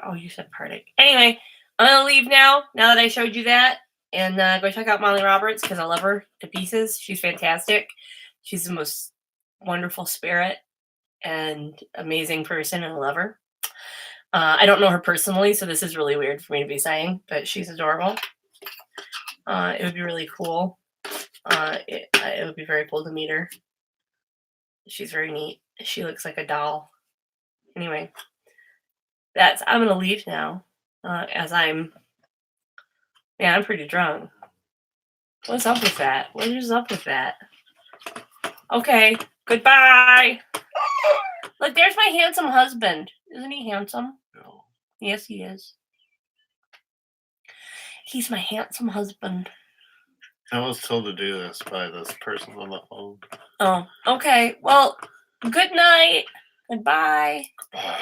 Oh, you said Partic. Anyway, I'm going to leave now that I showed you that. And go check out Molly Roberts because I love her to pieces. She's fantastic. She's the most wonderful spirit and amazing person, and I love her. I don't know her personally, so this is really weird for me to be saying, but she's adorable. It would be really cool. It would be very cool to meet her. She's very neat. She looks like a doll. Anyway, I'm gonna leave now. As I'm pretty drunk. What's up with that? What is up with that? Okay, goodbye. Look, there's my handsome husband. Isn't he handsome? No. Yes, he is. He's my handsome husband. I was told to do this by this person on the phone. Oh, okay. Well, good night. Goodbye. Bye.